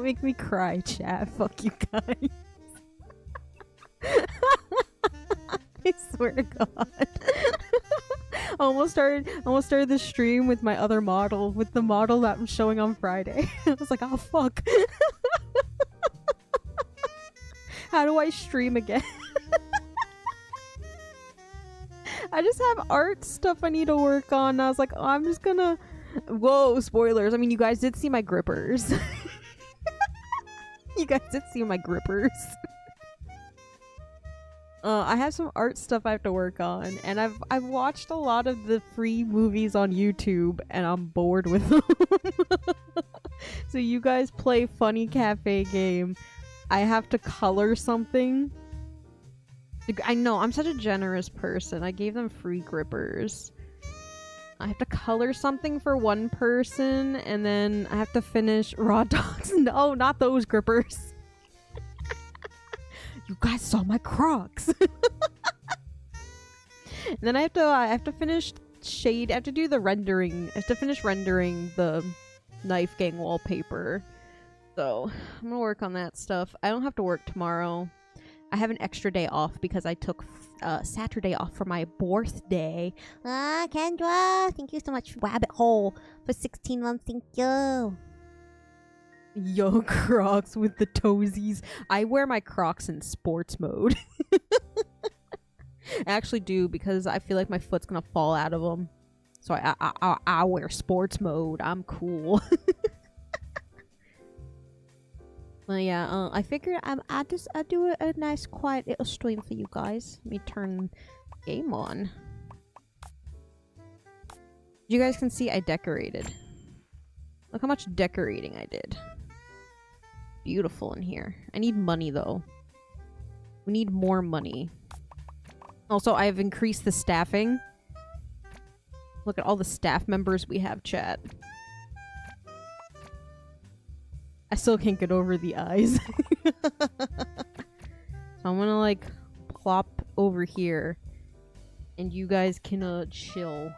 make me cry, chat. Fuck you guys. I swear to God. I almost started the stream with my other model, with the model that I'm showing on Friday. I was like, oh fuck. How do I stream again? I just have art stuff I need to work on. I was like, oh, I'm just gonna... Whoa, spoilers. I mean, you guys did see my grippers. You guys did see my grippers. I have some art stuff I have to work on, and I've watched a lot of the free movies on YouTube, and I'm bored with them. So you guys play Funny Cafe game. I have to color something. I know, I'm such a generous person. I gave them free grippers. I have to color something for one person, and then I have to finish raw dogs. No, not those grippers. You guys saw my Crocs. And then I have to finish shade. I have to do the rendering. I have to finish rendering the knife gang wallpaper. So I'm gonna work on that stuff. I don't have to work tomorrow. I have an extra day off because I took Saturday off for my birthday. Kendra, thank you so much, Rabbit Hole, for 16 months. Thank you. Yo, Crocs with the toesies. I wear my Crocs in sports mode. I actually do, because I feel like my foot's gonna fall out of them. So I wear sports mode. I'm cool. Well, yeah, I figured I'll do a nice quiet little stream for you guys. Let me turn game on. You guys can see I decorated. Look how much decorating I did. Beautiful in here. I need money, though. We need more money. Also, I've increased the staffing. Look at all the staff members we have, chat. I still can't get over the eyes. So I'm gonna, like, plop over here. And you guys can, chill.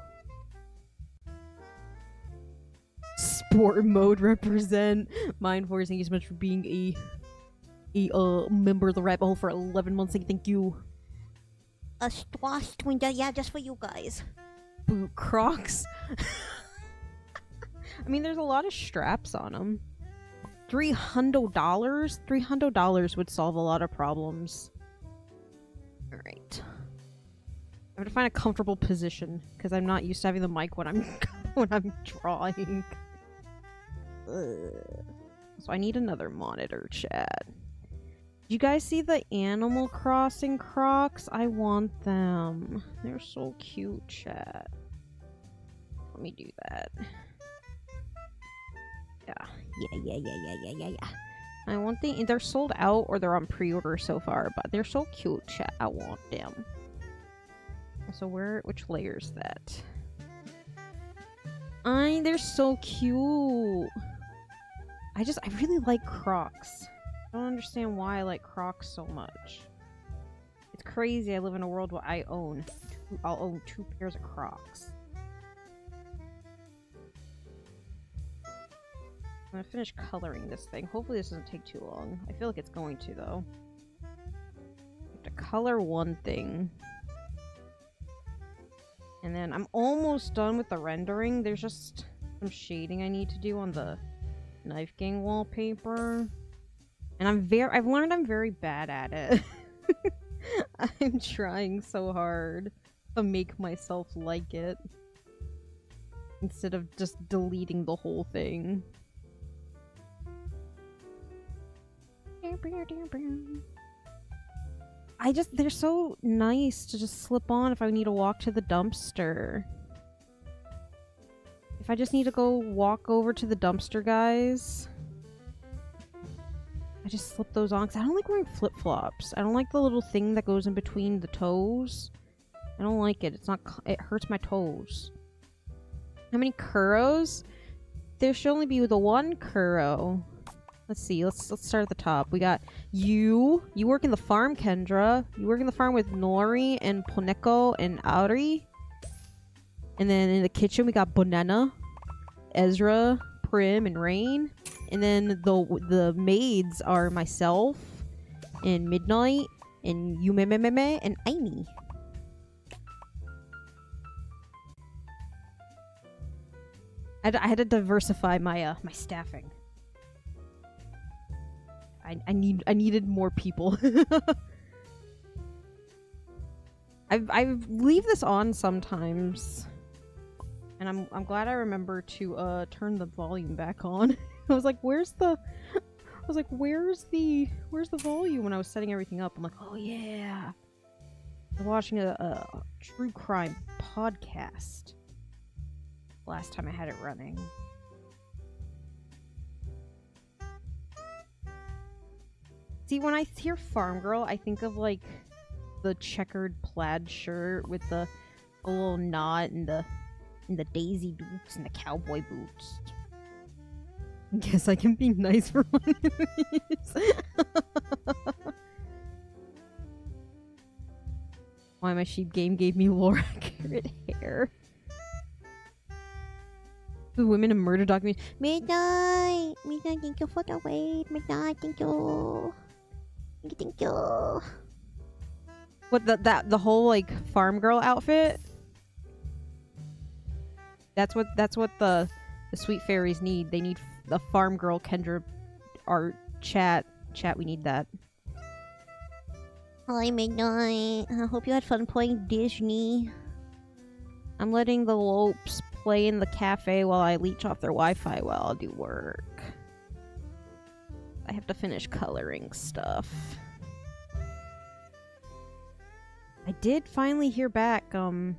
Sport mode represent. Mind Force, thank you so much for being a member of the Rabbit Hole for 11 months. Thank you. Yeah, just for you guys. Boot Crocs. I mean, there's a lot of straps on them. $300? $300 would solve a lot of problems. Alright. I have to find a comfortable position, because I'm not used to having the mic when I'm drawing. So I need another monitor, chat. You guys see the Animal Crossing Crocs? I want them. They're so cute, chat. Let me do that. Yeah. I want they're sold out or they're on pre-order so far, but they're so cute, chat. I want them. So which layer is that? They're so cute. I really like Crocs. I don't understand why I like Crocs so much. It's crazy. I live in a world where I'll own 2 pairs of Crocs. I'm gonna finish coloring this thing. Hopefully this doesn't take too long. I feel like it's going to, though. I have to color one thing. And then I'm almost done with the rendering. There's just some shading I need to do on the knife gang wallpaper. And I've learned I'm very bad at it. I'm trying so hard to make myself like it. Instead of just deleting the whole thing. They're so nice to just slip on if I need to walk to the dumpster. If I just need to go walk over to the dumpster, guys, I just slip those on, because I don't like wearing flip-flops. I don't like the little thing that goes in between the toes. I don't like it. It hurts my toes. How many Kuros? There should only be the one Kuro. Let's see. Let's start at the top. We got you. You work in the farm, Kendra. You work in the farm with Nori and Poneko and Auri. And then in the kitchen we got Bonena, Ezra, Prim and Rain. And then the maids are myself and Midnight and Yumi and Aimi. I had to diversify my my staffing. I needed more people. I leave this on sometimes, and I'm glad I remember to turn the volume back on. I was like, where's the volume when I was setting everything up? I'm like, oh yeah, I was watching a true crime podcast last time I had it running. See, when I hear Farm Girl, I think of like the checkered plaid shirt with the little knot and the daisy boots and the cowboy boots. I guess I can be nice for one of these. Why my sheep game gave me lore accurate hair. The women in murder document. Midnight, thank you for the wait. Midnight, thank you. Thank you. What the whole like farm girl outfit? That's what the sweet fairies need. They need the farm girl Kendra art chat. We need that. Hi Midnight. I hope you had fun playing Disney. I'm letting the Lopes play in the cafe while I leech off their Wi-Fi while I'll do work. I have to finish coloring stuff. I did finally hear back from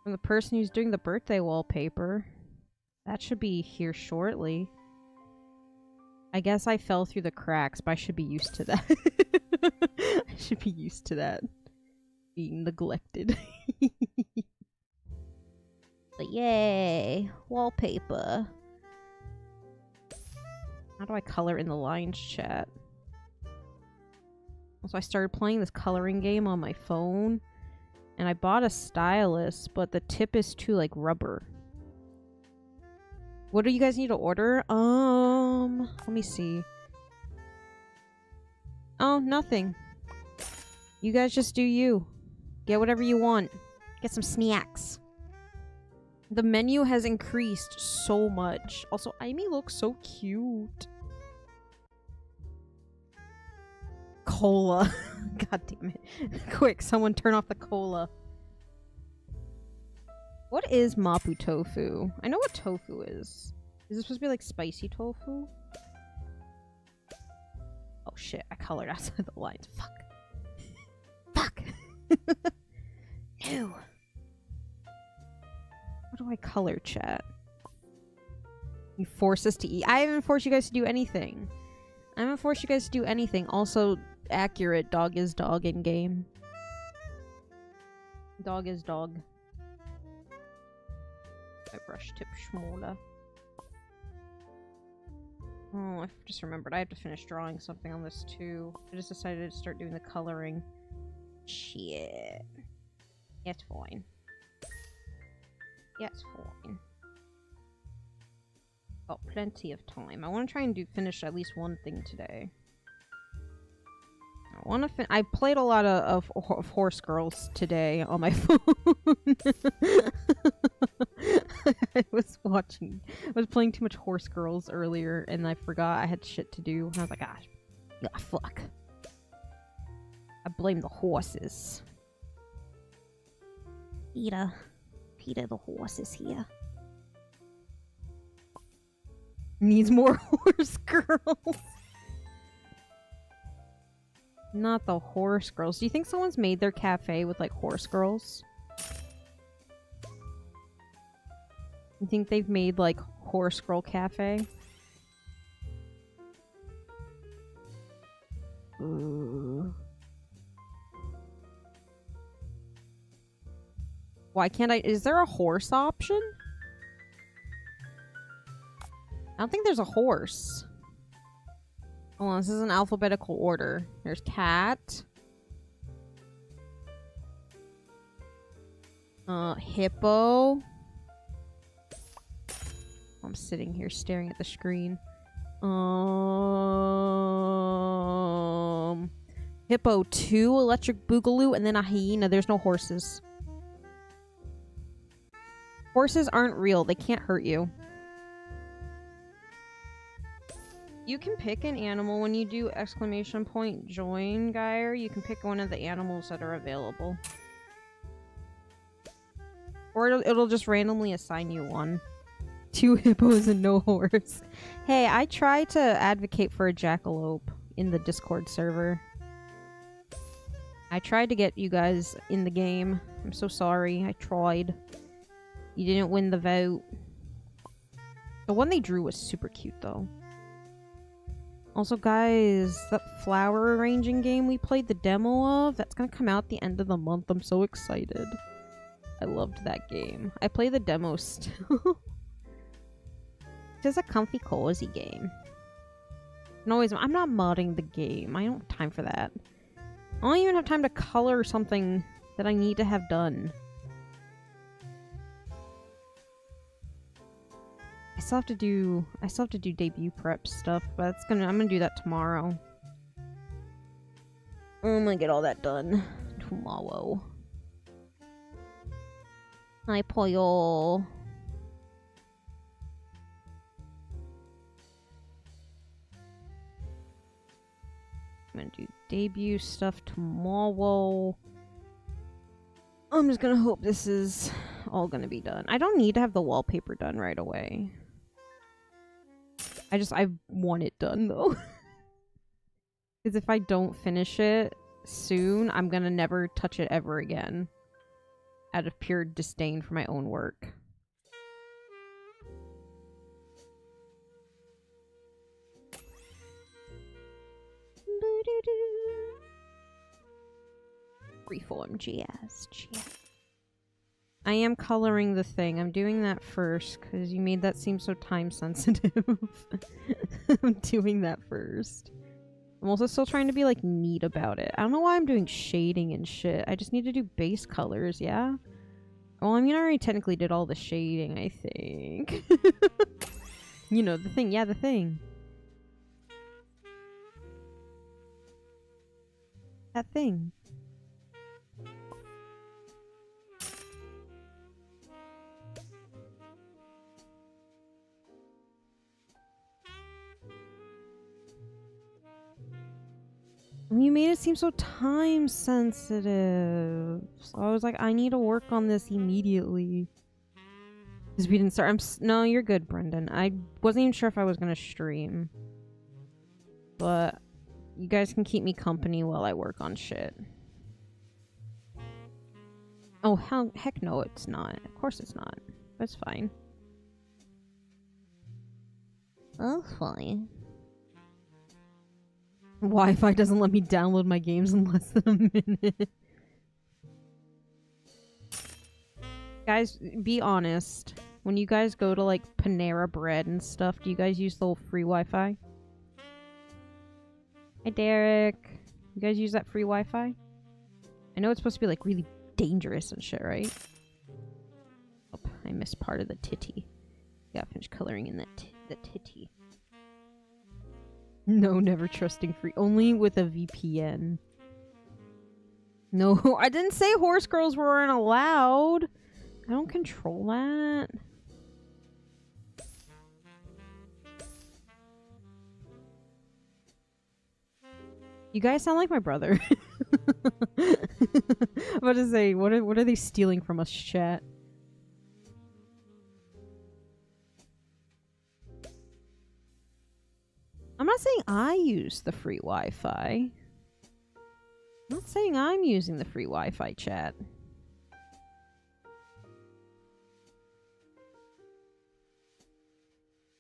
the person who's doing the birthday wallpaper. That should be here shortly. I guess I fell through the cracks, but I should be used to that. I should be used to that. Being neglected. But yay! Wallpaper. How do I color in the lines chat? So I started playing this coloring game on my phone. And I bought a stylus, but the tip is too, like, rubber. What do you guys need to order? Let me see. Oh, nothing. You guys just do you. Get whatever you want. Get some snacks. The menu has increased so much. Also, Aimi looks so cute. Cola. God damn it. Quick, someone turn off the cola. What is Mapu tofu? I know what tofu is. Is it supposed to be like spicy tofu? Oh shit, I colored outside the lines. Fuck. Fuck! No. What do I color, chat? You force us to eat. I haven't forced you guys to do anything. I haven't forced you guys to do anything. Also, accurate. Dog is dog in game. Dog is dog. My brush tip schmola. Oh, I just remembered. I have to finish drawing something on this too. I just decided to start doing the coloring. Shit. Yeah, it's fine. Yeah, it's fine. Got plenty of time. I want to try and finish at least one thing today. I played a lot of Horse Girls today on my phone. I was playing too much Horse Girls earlier, and I forgot I had shit to do. And I was like, ah, fuck. I blame the horses. Peter the horse is here. Needs more Horse Girls. Not the Horse Girls. Do you think someone's made their cafe with, like, Horse Girls? You think they've made, like, Horse Girl Cafe? Ooh. Why can't I... Is there a horse option? I don't think there's a horse. Hold on, this is an alphabetical order. There's cat. Hippo. I'm sitting here staring at the screen. Hippo 2, electric boogaloo, and then a hyena. There's no horses. Horses aren't real. They can't hurt you. You can pick an animal when you do !join, Geyer. You can pick one of the animals that are available. Or it'll just randomly assign you one. 2 hippos and no horse. Hey, I tried to advocate for a jackalope in the Discord server. I tried to get you guys in the game. I'm so sorry. I tried. You didn't win the vote. The one they drew was super cute, though. Also, guys, that flower arranging game we played the demo of, that's gonna come out the end of the month. I'm so excited. I loved that game. I play the demo still. It's just a comfy, cozy game. And always, I'm not modding the game. I don't have time for that. I don't even have time to color something that I need to have done. I still have to do debut prep stuff, but I'm gonna do that tomorrow. I'm gonna get all that done tomorrow. Hi, Poyo. I'm gonna do debut stuff tomorrow. I'm just gonna hope this is all gonna be done. I don't need to have the wallpaper done right away. I want it done, though. Because if I don't finish it soon, I'm gonna never touch it ever again. Out of pure disdain for my own work. Reform GS. I am coloring the thing. I'm doing that first because you made that seem so time sensitive. I'm doing that first. I'm also still trying to be like neat about it. I don't know why I'm doing shading and shit. I just need to do base colors, yeah? Well, I mean, I already technically did all the shading, I think. You know, the thing. Yeah, the thing. That thing. You made it seem so time sensitive. So I was like, I need to work on this immediately. Because we didn't start. No, you're good, Brendan. I wasn't even sure if I was going to stream. But you guys can keep me company while I work on shit. Oh, heck no, it's not. Of course it's not. That's fine. That's fine. Wi-Fi doesn't let me download my games in less than a minute. Guys, be honest. When you guys go to like Panera Bread and stuff, do you guys use the free Wi-Fi? Hi, Derek. You guys use that free Wi-Fi? I know it's supposed to be like really dangerous and shit, right? Oh, I missed part of the titty. Gotta finish coloring in the titty. No, never trusting free. Only with a VPN. No, I didn't say horse girls weren't allowed. I don't control that. You guys sound like my brother. I'm about to say, what are they stealing from us, chat? I'm not saying I use the free Wi-Fi. I'm not saying I'm using the free Wi-Fi, chat.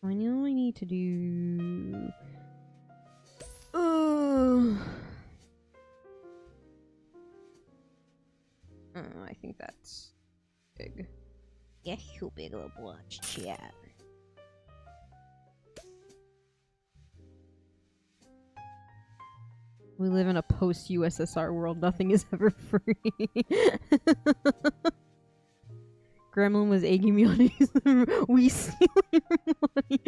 I know I need to do... I think that's big. Yeah, you big little watch, chat. We live in a post-USSR world. Nothing is ever free. Gremlin was egging me on his we steal your money.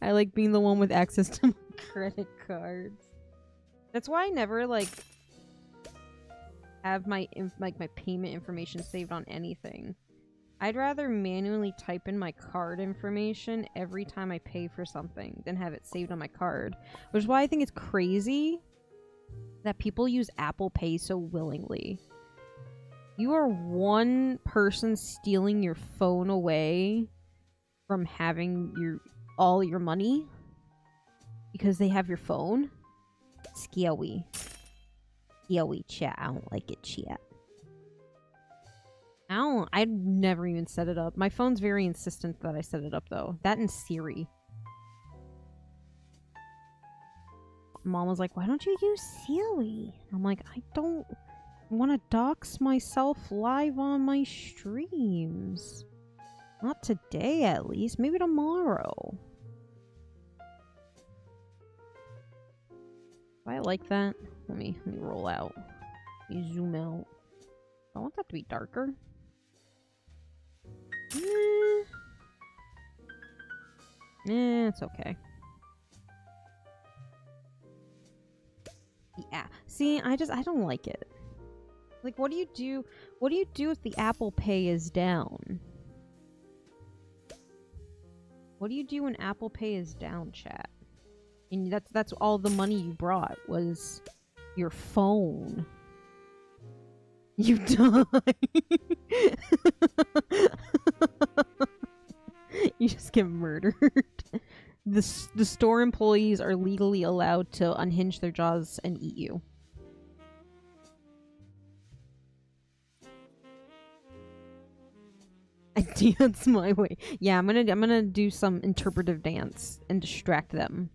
I like being the one with access to my credit cards. That's why I never like have my my payment information saved on anything. I'd rather manually type in my card information every time I pay for something than have it saved on my card. Which is why I think it's crazy that people use Apple Pay so willingly. You are one person stealing your phone away from having all your money because they have your phone. Scary. Scary, chat. I don't like it, chat. I'd never even set it up. My phone's very insistent that I set it up, though. That and Siri. Mom was like, why don't you use Siri? I'm like, I don't want to dox myself live on my streams. Not today, at least. Maybe tomorrow. Do I like that? Let me roll out. Let me zoom out. I want that to be darker. It's okay. Yeah. See, I don't like it. Like, what do you do? What do you do if the Apple Pay is down? What do you do when Apple Pay is down, chat? And that's all the money you brought was your phone. You die. You just get murdered. The store employees are legally allowed to unhinge their jaws and eat you. I dance my way. Yeah, I'm gonna do some interpretive dance and distract them.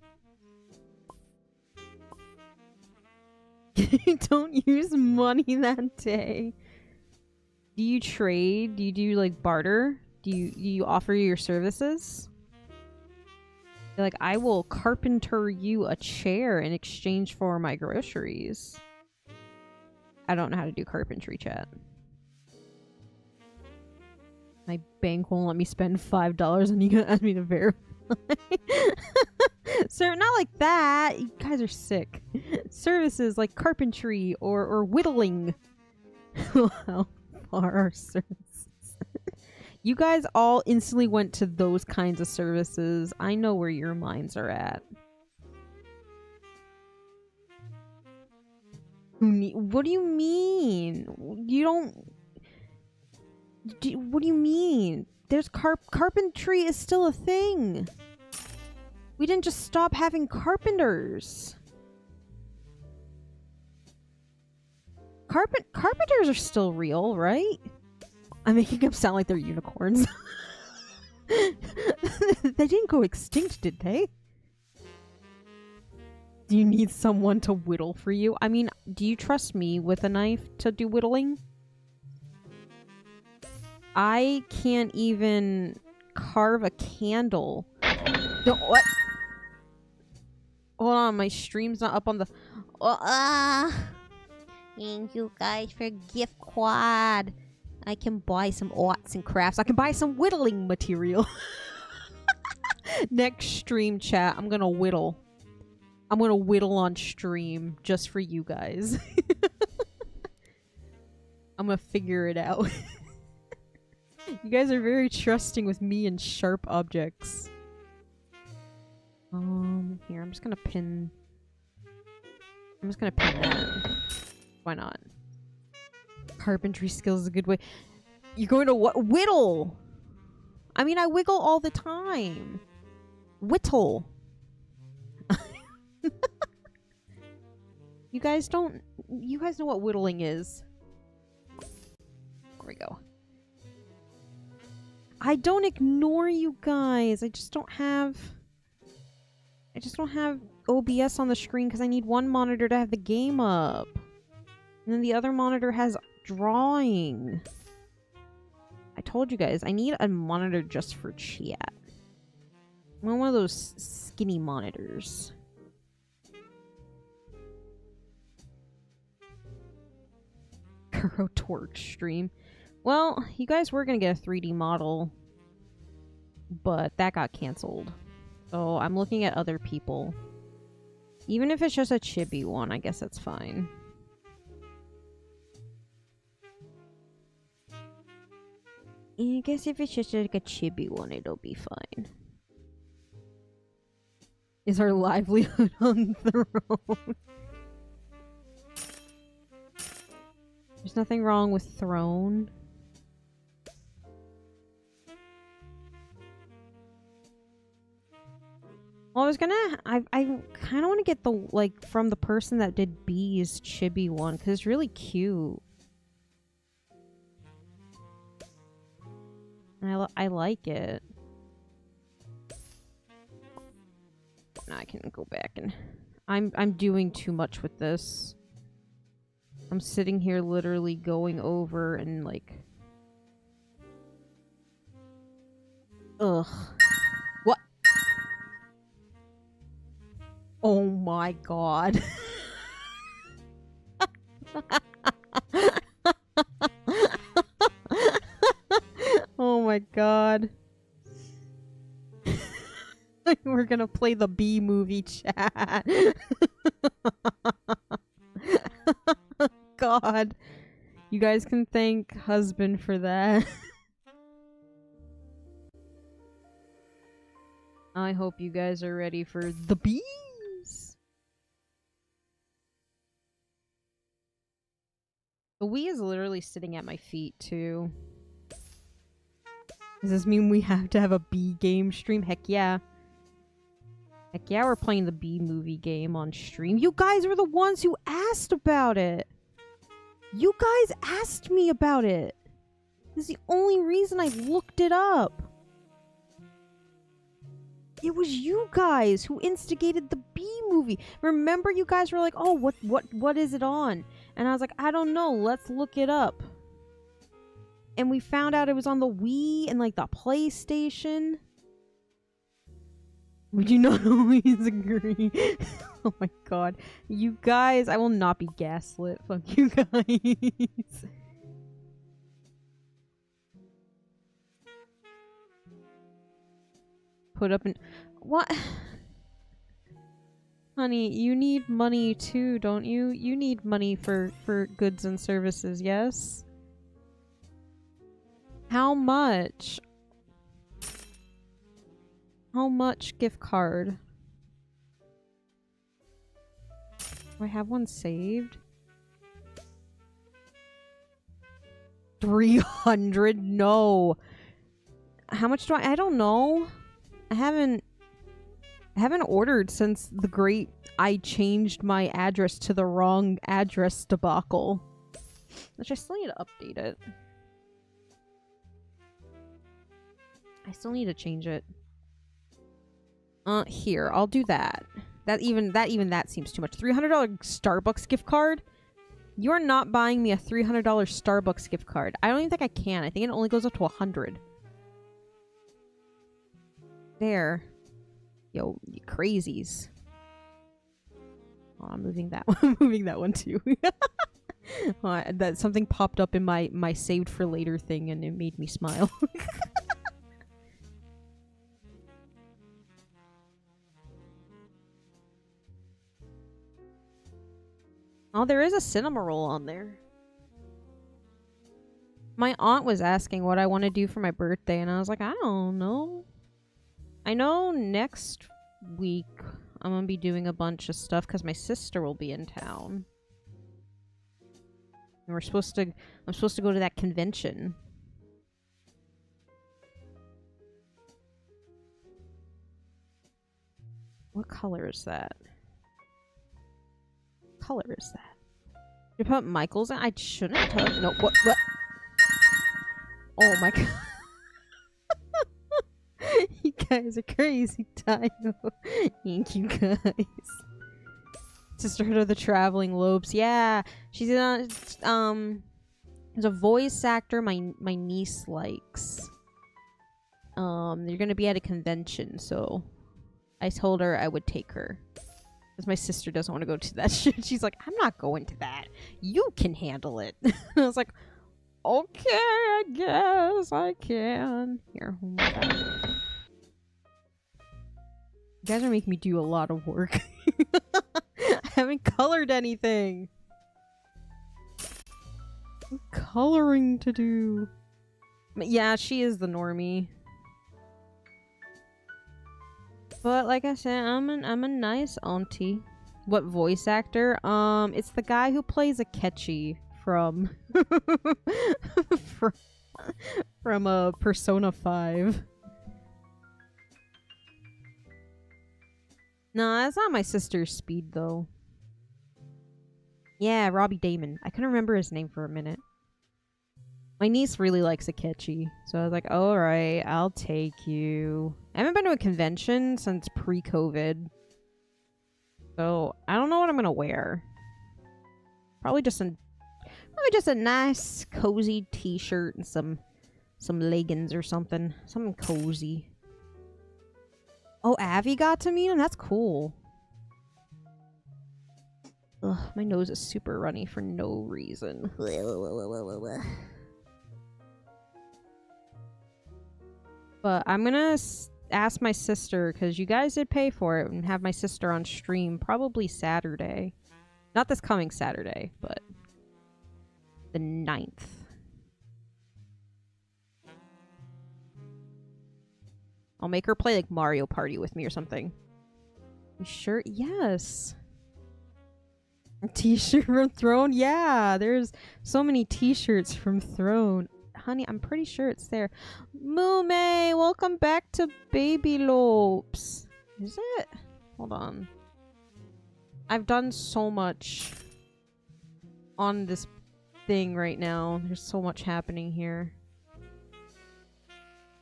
Don't use money that day. Do you trade? Do you do like barter? Do you offer your services? You're like, I will carpenter you a chair in exchange for my groceries. I don't know how to do carpentry, chat. My bank won't let me spend $5 and you're gonna ask me to verify. Sir, not like that. You guys are sick. Services like carpentry or whittling. How far are services? You guys all instantly went to those kinds of services. I know where your minds are at. What do you mean? You don't... What do you mean? There's carpentry is still a thing. We didn't just stop having carpenters. Carpenters are still real, right? I'm making them sound like they're unicorns. They didn't go extinct, did they? Do you need someone to whittle for you? I mean, do you trust me with a knife to do whittling? I can't even carve a candle. What? Hold on, my stream's not up on the... Thank you guys for gift quad. I can buy some arts and crafts. I can buy some whittling material. Next stream, chat, I'm gonna whittle. I'm gonna whittle on stream just for you guys. I'm gonna figure it out. You guys are very trusting with me and sharp objects. Here, I'm just gonna pin that. Why not? Carpentry skills is a good way. You're going to what? Whittle! I mean, I wiggle all the time. Whittle. You guys know what whittling is. There we go. I don't ignore you guys. I just don't have OBS on the screen because I need one monitor to have the game up. And then the other monitor has drawing. I told you guys, I need a monitor just for chat. I want one of those skinny monitors. Kuro Torch stream. Well, you guys were gonna get a 3D model, but that got canceled. So I'm looking at other people. Even if it's just a chibi one, I guess that's fine. I guess if it's just like a chibi one, it'll be fine. Is our livelihood on throne? There's nothing wrong with throne. Well, I was gonna... I kind of want to get the, like, from the person that did B's chibi one, because it's really cute. And I like it. Now I can go back and... I'm doing too much with this. I'm sitting here literally going over and, like... Ugh. What? Oh my god. Oh my god. We're gonna play the B movie chat. God. You guys can thank husband for that. I hope you guys are ready for the bees. The Wii is literally sitting at my feet too. Does this mean we have to have a B game stream? Heck yeah. Heck yeah, we're playing the B movie game on stream. You guys were the ones who asked about it. You guys asked me about it. This is the only reason I looked it up. It was you guys who instigated the B movie. Remember, you guys were like, "Oh, what is it on?" And I was like, "I don't know. Let's look it up." And we found out it was on the Wii and like the PlayStation. Would you not always agree? Oh my god. You guys, I will not be gaslit. Fuck you guys. Put up an... What? Honey, you need money too, don't you? You need money for goods and services, yes? How much? How much gift card? Do I have one saved? 300? No. How much do I don't know. I haven't ordered since the great I changed my address to the wrong address debacle. Which I still need to update it. I still need to change it. Here, I'll do that. That seems too much. $300 Starbucks gift card? You're not buying me a $300 Starbucks gift card. I don't even think I can. I think it only goes up to 100. There. Yo, you crazies. Oh, I'm moving that one. I'm moving that one too. That something popped up in my saved for later thing and it made me smile. Oh, there is a cinema roll on there. My aunt was asking what I want to do for my birthday, and I was like, I don't know. I know next week I'm gonna be doing a bunch of stuff because my sister will be in town. And I'm supposed to go to that convention. What color is that? Color is that? You put Michael's in? I shouldn't have. No, what? Oh my god. You guys are crazy, Tayo. Thank you guys. Sisterhood of the Traveling Lopes. Yeah. She's in there's a voice actor my niece likes. You're gonna be at a convention, so I told her I would take her. Because my sister doesn't want to go to that shit. She's like, I'm not going to that. You can handle it. And I was like, Okay, I guess I can. Here, hold on. You guys are making me do a lot of work. I haven't colored anything. Coloring to do. Yeah, she is the normie. But like I said, I'm a nice auntie. What voice actor? It's the guy who plays Akechi from from Persona 5. Nah, that's not my sister's speed though. Yeah, Robbie Damon. I couldn't remember his name for a minute. My niece really likes Akechi, so I was like, alright, I'll take you. I haven't been to a convention since pre-COVID. So, I don't know what I'm gonna wear. Probably just a nice, cozy t-shirt and some leggings or something. Something cozy. Oh, Avi got to meet him? That's cool. Ugh, my nose is super runny for no reason. But I'm gonna ask my sister, because you guys did pay for it, and have my sister on stream probably Saturday. Not this coming Saturday, but the 9th. I'll make her play like Mario Party with me or something. You sure? Yes. T-shirt from Throne? Yeah, there's so many t-shirts from Throne. Honey, I'm pretty sure it's there. Mume, welcome back to Baby Lopes. Is it? Hold on. I've done so much on this thing right now. There's so much happening here.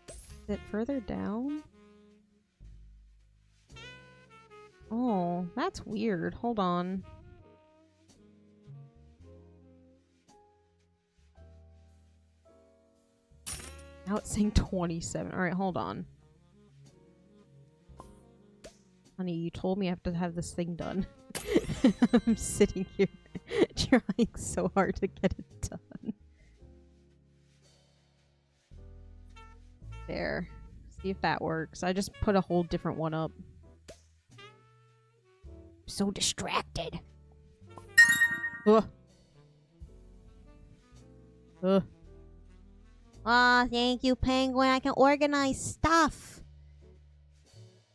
Is it further down? Oh, that's weird. Hold on. Now it's saying 27. Alright, hold on. Honey, you told me I have to have this thing done. I'm sitting here trying so hard to get it done. There. See if that works. I just put a whole different one up. I'm so distracted. Ugh. Ugh. Aw, thank you, Penguin. I can organize stuff.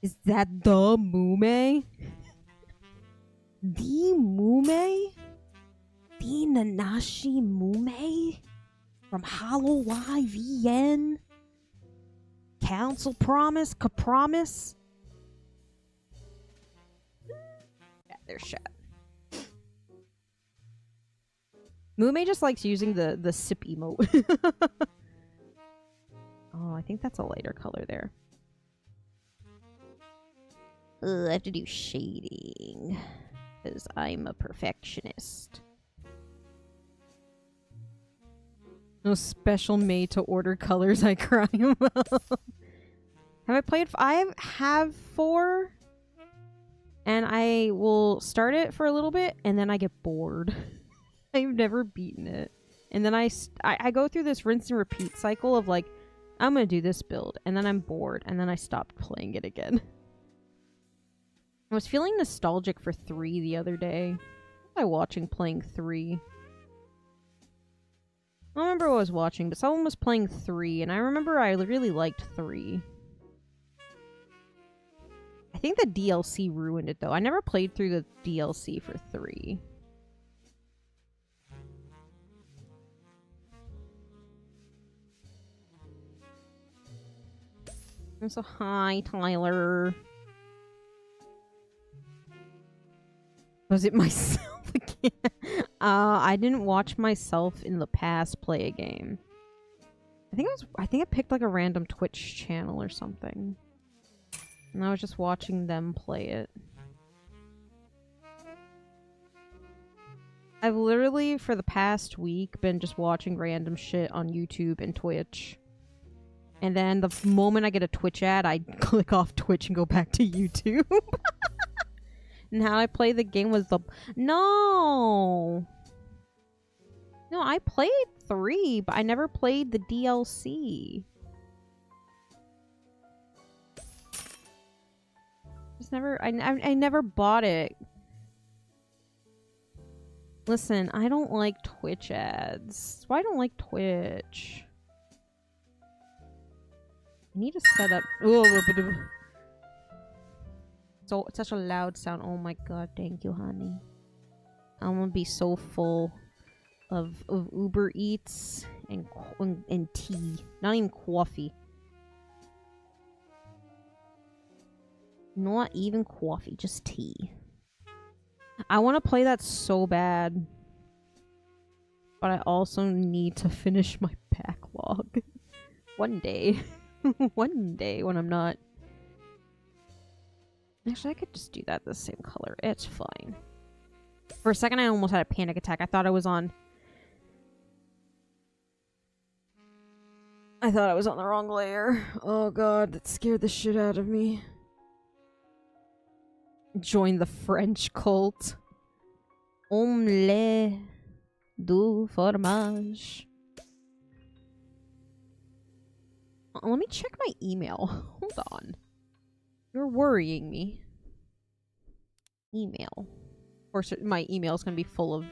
Is that the Mume? The Mume? The Nanashi Mume? From Hollow YVN? Council Promise? Capromise? Yeah, they're shot. Mume just likes using the sip emote. Oh, I think that's a lighter color there. I have to do shading. Because I'm a perfectionist. No special made to order colors I cry about. Have I played? I have 4. And I will start it for a little bit, and then I get bored. I've never beaten it. And then I go through this rinse and repeat cycle of like, I'm gonna do this build, and then I'm bored, and then I stopped playing it again. I was feeling nostalgic for 3 the other day. What was I watching playing 3? I don't remember what I was watching, but someone was playing 3, and I remember I really liked 3. I think the DLC ruined it, though. I never played through the DLC for 3. And so, hi, Tyler. Was it myself again? I didn't watch myself in the past play a game. I think I picked like a random Twitch channel or something. And I was just watching them play it. I've literally, for the past week, been just watching random shit on YouTube and Twitch. And then the moment I get a Twitch ad, I click off Twitch and go back to YouTube. And how I play the game was the... No! No, I played 3, but I never played the DLC. I never bought it. Listen, I don't like Twitch ads. That's why I don't like Twitch. I need to set up. So it's such a loud sound. Oh my god, thank you, honey. I'm gonna be so full of Uber Eats and tea. Not even coffee. Not even coffee, just tea. I want to play that so bad. But I also need to finish my backlog. One day. One day when I'm not. Actually, I could just do that the same color. It's fine. For a second, I almost had a panic attack. I thought I was on the wrong layer. Oh god, that scared the shit out of me. Join the French cult. Omelette du fromage. Let me check my email. Hold on. You're worrying me. Email. Of course, my email is going to be full of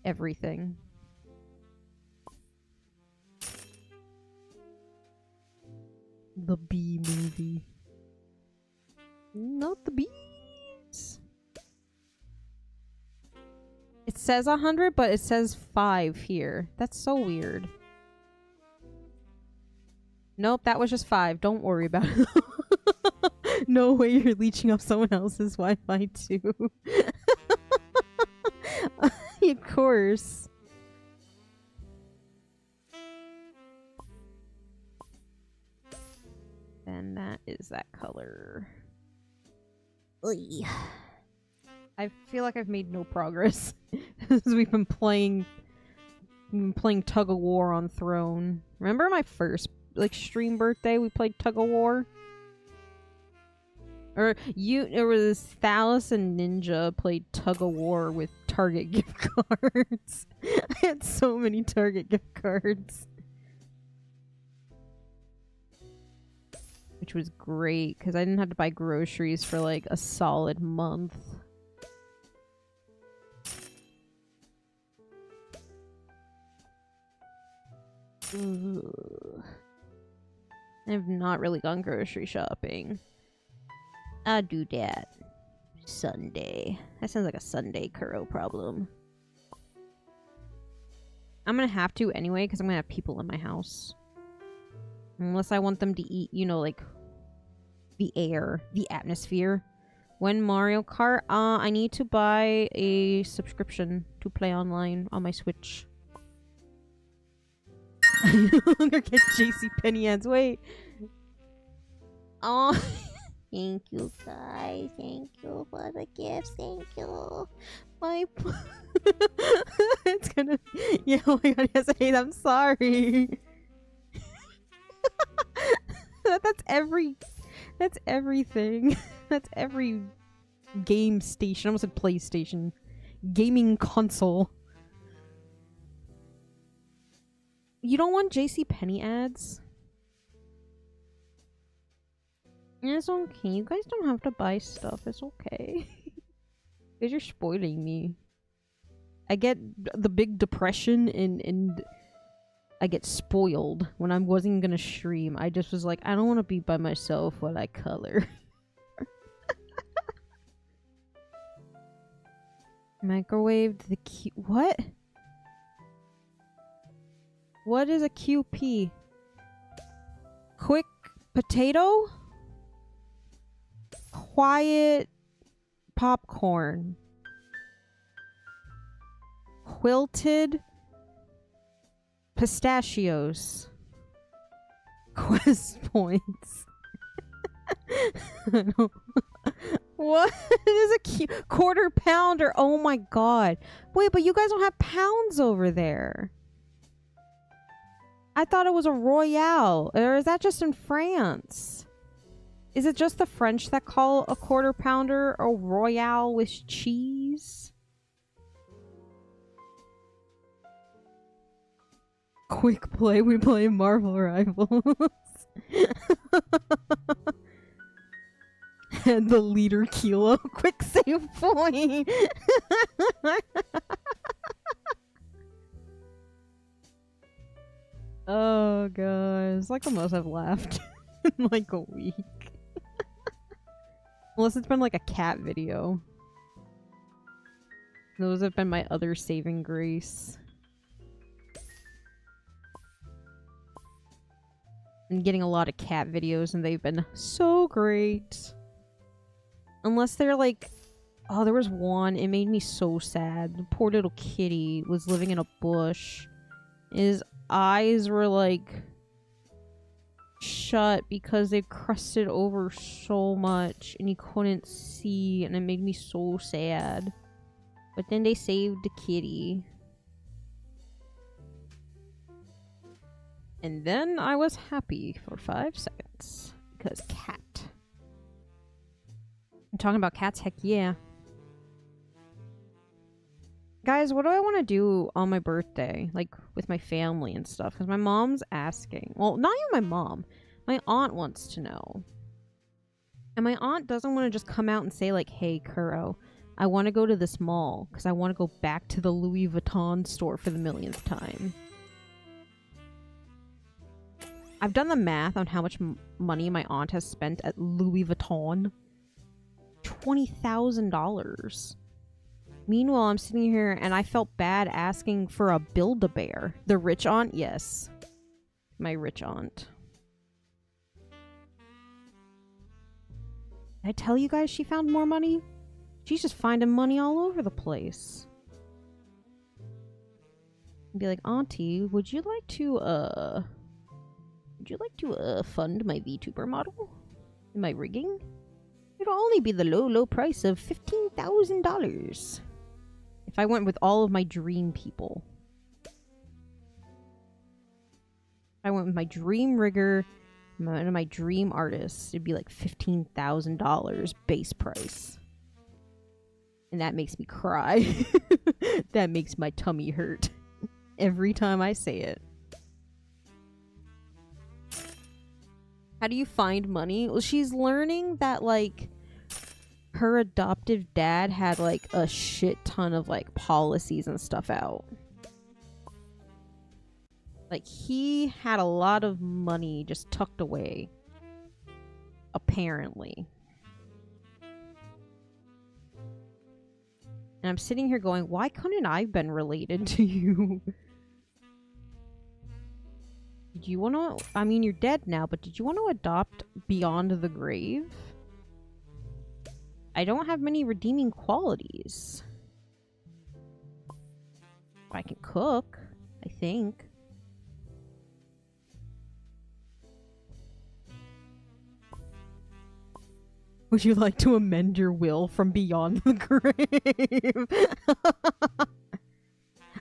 everything. The bee movie. Not the bees. It says 100, but it says 5 here. That's so weird. Nope, that was just 5. Don't worry about it. No way you're leeching off someone else's Wi-Fi too. Of course. And that is that color. Oy. I feel like I've made no progress as we've been playing Tug of War on Throne. Remember my first stream birthday? We played Tug of War. Or it was Thalos and Ninja played Tug of War with Target gift cards. I had so many Target gift cards. Which was great, because I didn't have to buy groceries for like a solid month. Ugh. I've not really gone grocery shopping. I'll do that Sunday. That sounds like a Sunday Kuro problem. I'm gonna have to anyway, because I'm gonna have people in my house. Unless I want them to eat, you know, like the air, the atmosphere. When Mario Kart, I need to buy a subscription to play online on my Switch. I no longer get JCPenney ads. Wait. Oh, thank you guys. Thank you for the gifts. Thank you. My it's gonna. Yeah. Oh my god. Yes, I hate. I'm sorry. That's everything. That's every game station. I almost said PlayStation. Gaming console. You don't want JCPenney ads? It's okay. You guys don't have to buy stuff. It's okay. Because you're spoiling me. I get the big depression and I get spoiled when I wasn't gonna stream. I just was like, I don't want to be by myself while I color. Microwaved the Q... What? What is a QP? Quick potato? Quiet popcorn. Quilted pistachios. Quest points. What is a quarter pounder? Oh my god. Wait, but you guys don't have pounds over there. I thought it was a Royale. Or is that just in France? Is it just the French that call a quarter pounder a Royale with cheese? Quick play, we play Marvel Rivals. And the leader Kilo. Quick save point! Oh god, it's like the most I've laughed in like a week. Unless it's been like a cat video. Those have been my other saving grace. I'm getting a lot of cat videos and they've been so great. Unless they're like... Oh, there was one. It made me so sad. The poor little kitty was living in a bush. His eyes were like... shut because they crusted over so much and he couldn't see and it made me so sad. But then they saved the kitty. And then I was happy for 5 seconds. Because cat. I'm talking about cats, heck yeah. Guys, what do I want to do on my birthday? Like, with my family and stuff. Because my mom's asking. Well, not even my mom. My aunt wants to know. And my aunt doesn't want to just come out and say like, hey, Kuro, I want to go to this mall. Because I want to go back to the Louis Vuitton store for the millionth time. I've done the math on how much money my aunt has spent at Louis Vuitton. $20,000. Meanwhile, I'm sitting here and I felt bad asking for a Build-A-Bear. The rich aunt? Yes. My rich aunt. Did I tell you guys she found more money? She's just finding money all over the place. I'd be like, Auntie, would you like to fund my VTuber model? My rigging? It'll only be the low price of $15,000. If I went with all of my dream people. If I went with my dream rigger, my dream artist, it'd be like $15,000 base price. And that makes me cry. That makes my tummy hurt. Every time I say it. How do you find money? Well, she's learning that, like, her adoptive dad had, like, a shit ton of, like, policies and stuff out. Like, he had a lot of money just tucked away. Apparently. And I'm sitting here going, why couldn't I have been related to you? Did you want to... I mean, you're dead now, but did you want to adopt beyond the grave? I don't have many redeeming qualities. I can cook, I think. Would you like to amend your will from beyond the grave?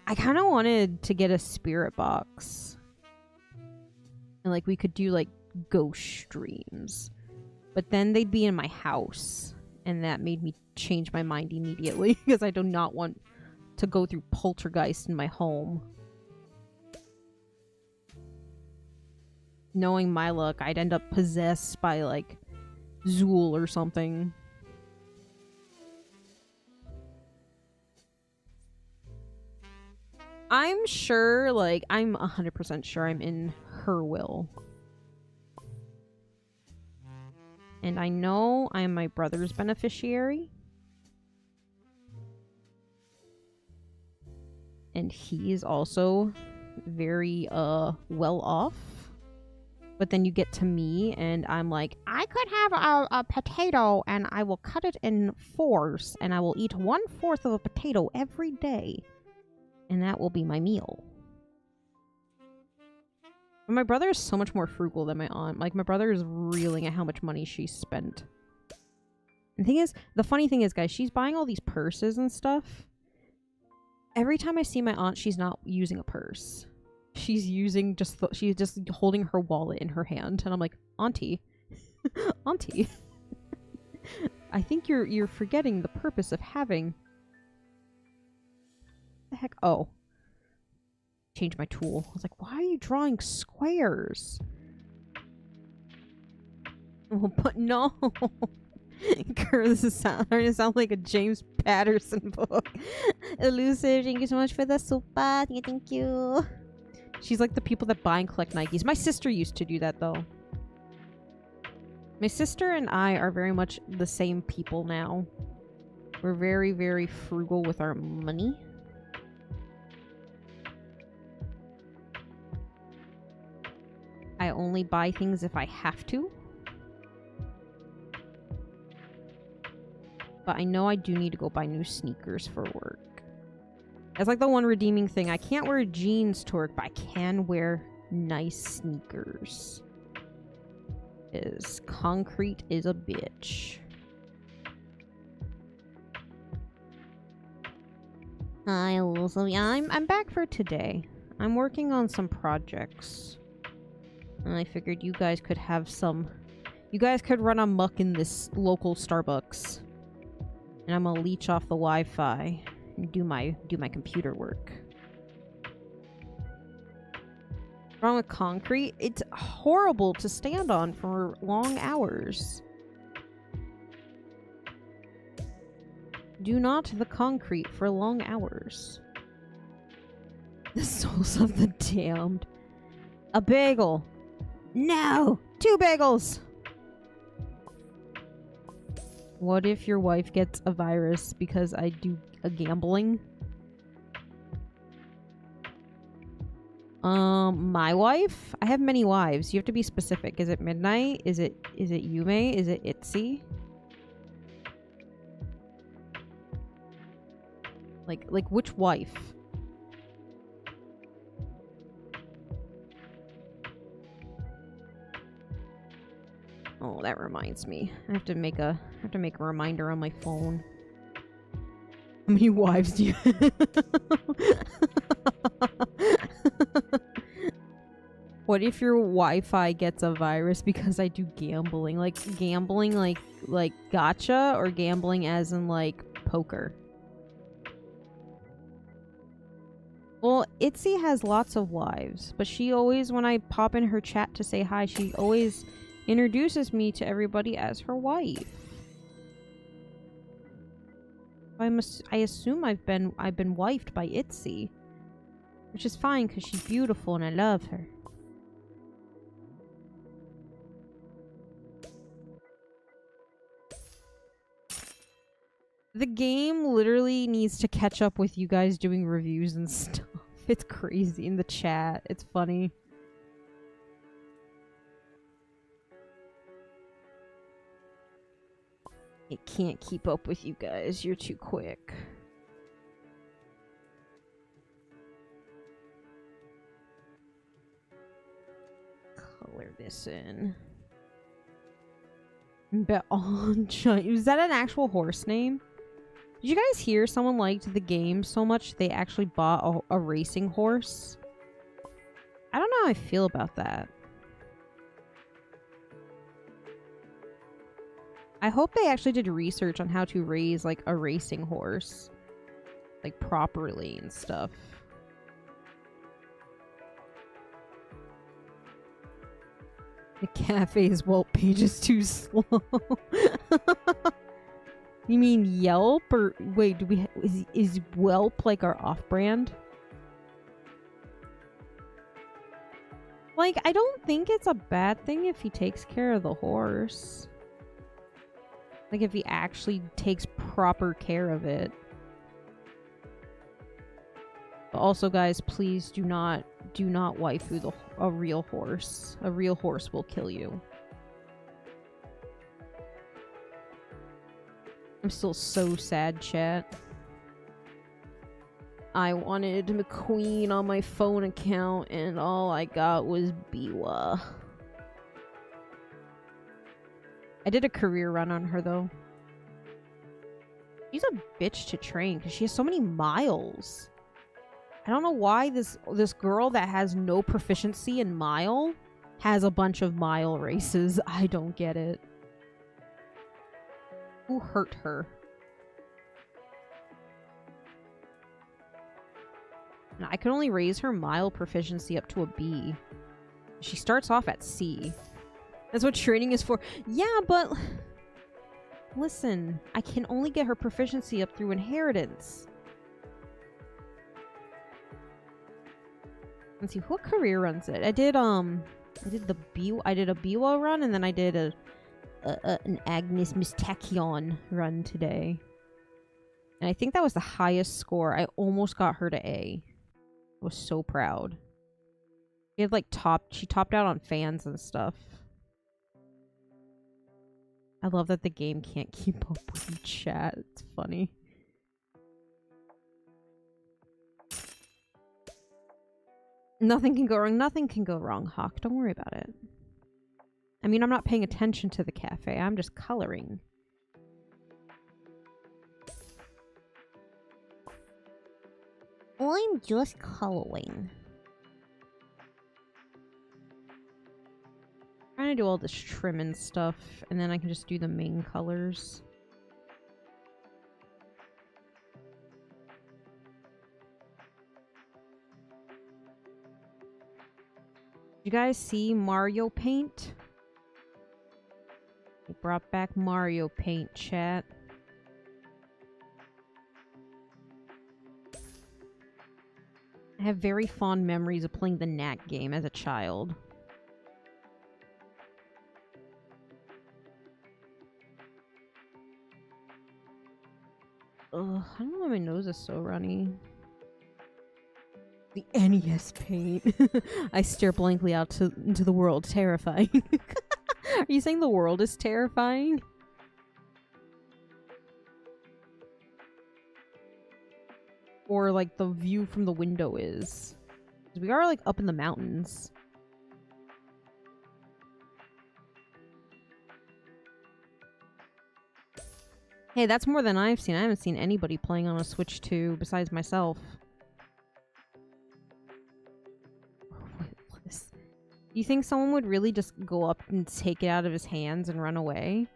I kind of wanted to get a spirit box. And, like, we could do, like, ghost streams. But then they'd be in my house. And that made me change my mind immediately. Because I do not want to go through poltergeist in my home. Knowing my luck, I'd end up possessed by, like, Zool or something. I'm sure, like, I'm 100% sure I'm in her will. And I know I am my brother's beneficiary. And he is also very, well off. But then you get to me, and I'm like, I could have a potato, and I will cut it in fours, and I will eat 1/4 of a potato every day. And that will be my meal. But my brother is so much more frugal than my aunt. Like, my brother is reeling at how much money she spent. And the funny thing is, guys, she's buying all these purses and stuff. Every time I see my aunt, she's not using a purse. She's using she's just holding her wallet in her hand. And I'm like, Auntie. Auntie. I think you're forgetting the purpose of having... The heck? Oh. Change my tool. I was like, why are you drawing squares? Oh, but no. Girl, this is starting to sound like a James Patterson book. Elusive, thank you so much for the super. Thank you. She's like the people that buy and collect Nikes. My sister used to do that, though. My sister and I are very much the same people now. We're very, very frugal with our money. I only buy things if I have to. But I know I do need to go buy new sneakers for work. That's like the one redeeming thing. I can't wear jeans to work, but I can wear nice sneakers. Concrete is a bitch. Hi, Elizabeth. Yeah, I'm back for today. I'm working on some projects. And I figured you guys could have some... You guys could run amok in this local Starbucks. And I'm gonna leech off the Wi-Fi and do my computer work. What's wrong with concrete? It's horrible to stand on for long hours. Do not the concrete for long hours. The souls of the damned. A bagel. No! 2 bagels! What if your wife gets a virus because I do a gambling? My wife? I have many wives. You have to be specific. Is it Midnight? Is it Yumi? Is it Itzy? Like which wife? Oh, that reminds me. I have to make a reminder on my phone. How many wives do you have? What if your Wi-Fi gets a virus because I do gambling? Like gambling like gacha, or gambling as in like poker? Well, Itzy has lots of wives, but she always, when I pop in her chat to say hi, she always introduces me to everybody as her wife. I assume I've been wifed by Itzy, which is fine because she's beautiful and I love her. The game literally needs to catch up with you guys doing reviews and stuff. It's crazy in the chat. It's funny. It can't keep up with you guys. You're too quick. Color this in. Is that an actual horse name? Did you guys hear someone liked the game so much they actually bought a racing horse? I don't know how I feel about that. I hope they actually did research on how to raise, like, a racing horse. Like, properly and stuff. The cafe's Whelp page is too slow. You mean Yelp? Or wait, do we is Whelp like our off-brand? Like, I don't think it's a bad thing if he takes care of the horse. Like, if he actually takes proper care of it. But also, guys, please do not waifu a real horse. A real horse will kill you. I'm still so sad, chat. I wanted McQueen on my phone account, and all I got was Biwa. I did a career run on her, though. She's a bitch to train, because she has so many miles. I don't know why this girl that has no proficiency in mile has a bunch of mile races. I don't get it. Who hurt her? And I can only raise her mile proficiency up to a B. She starts off at C. That's what training is for. Yeah, but... Listen, I can only get her proficiency up through inheritance. Let's see, what career runs it? I did a Biwa run, and then I did an Agnes Miss Tachyon run today. And I think that was the highest score. I almost got her to A. I was so proud. She had she topped out on fans and stuff. I love that the game can't keep up with the chat. It's funny. Nothing can go wrong. Nothing can go wrong, Hawk. Don't worry about it. I mean, I'm not paying attention to the cafe. I'm just coloring. I'm just coloring. I'm trying to do all this trim and stuff, and then I can just do the main colors. Did you guys see Mario Paint? They brought back Mario Paint, chat. I have very fond memories of playing the Knack game as a child. Ugh, I don't know why my nose is so runny. The NES Paint. I stare blankly out into the world, terrifying. Are you saying the world is terrifying? Or like the view from the window is? 'Cause we are like up in the mountains. Hey, that's more than I've seen. I haven't seen anybody playing on a Switch 2 besides myself. Do you think someone would really just go up and take it out of his hands and run away?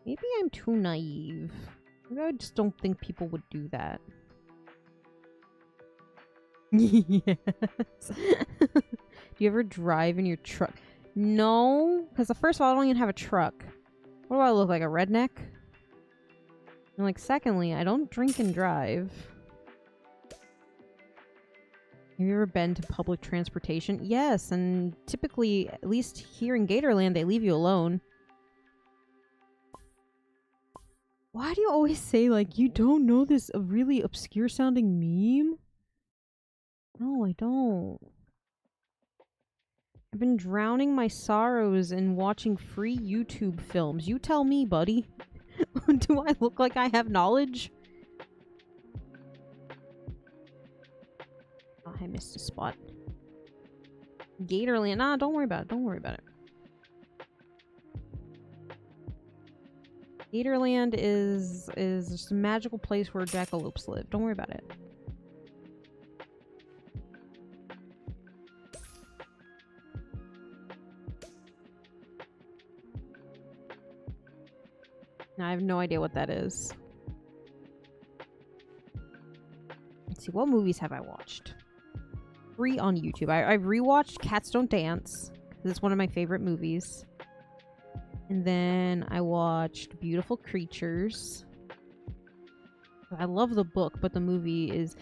Maybe I'm too naive. Maybe I just don't think people would do that. Yes. Do you ever drive in your truck? No, because first of all, I don't even have a truck. What do I look like, a redneck? And like, secondly, I don't drink and drive. Have you ever been to public transportation? Yes, and typically, at least here in Gatorland, they leave you alone. Why do you always say, like, you don't know this really obscure-sounding meme? No, I don't. I've been drowning my sorrows in watching free YouTube films. You tell me, buddy. Do I look like I have knowledge? Oh, I missed a spot. Gatorland. Nah, don't worry about it. Don't worry about it. Gatorland is just a magical place where jackalopes live. Don't worry about it. I have no idea what that is. Let's see, what movies have I watched? Free on YouTube. I rewatched Cats Don't Dance, because it's one of my favorite movies. And then I watched Beautiful Creatures. I love the book, but the movie has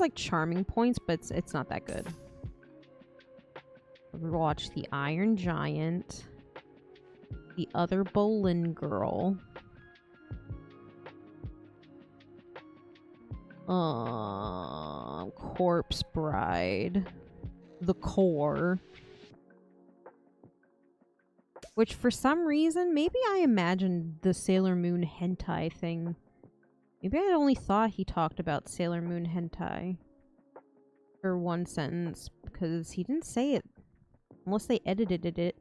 like charming points, but it's not that good. I watched The Iron Giant, The Other Boleyn Girl, Corpse Bride, The Core, which for some reason, maybe I imagined the Sailor Moon hentai thing. Maybe I only thought he talked about Sailor Moon hentai for one sentence, because he didn't say it. Unless they edited it.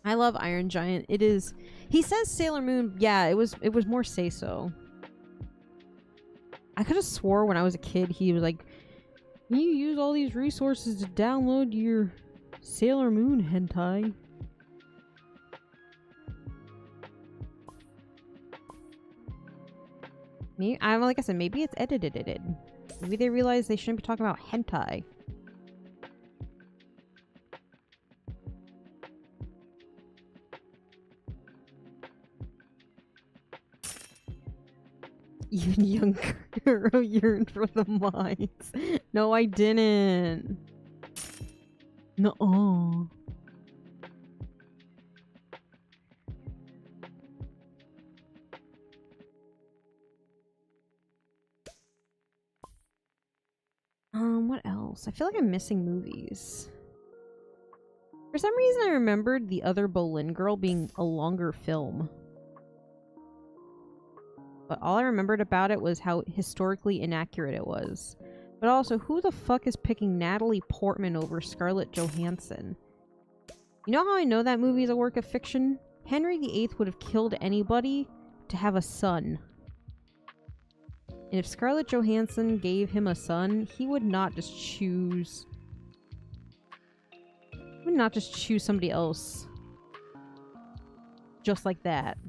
I love Iron Giant. It is... He says Sailor Moon... Yeah, it was more say-so. I could have swore when I was a kid he was like, you use all these resources to download your Sailor Moon hentai. Maybe, like I said, maybe it's edited. Maybe they realize they shouldn't be talking about hentai. Even younger yearned for the mines. No, I didn't. No. What else? I feel like I'm missing movies. For some reason, I remembered The Other Boleyn Girl being a longer film. But all I remembered about it was how historically inaccurate it was. But also, who the fuck is picking Natalie Portman over Scarlett Johansson? You know how I know that movie is a work of fiction? Henry VIII would have killed anybody to have a son. And if Scarlett Johansson gave him a son, he would not just choose... He would not just choose somebody else. Just like that.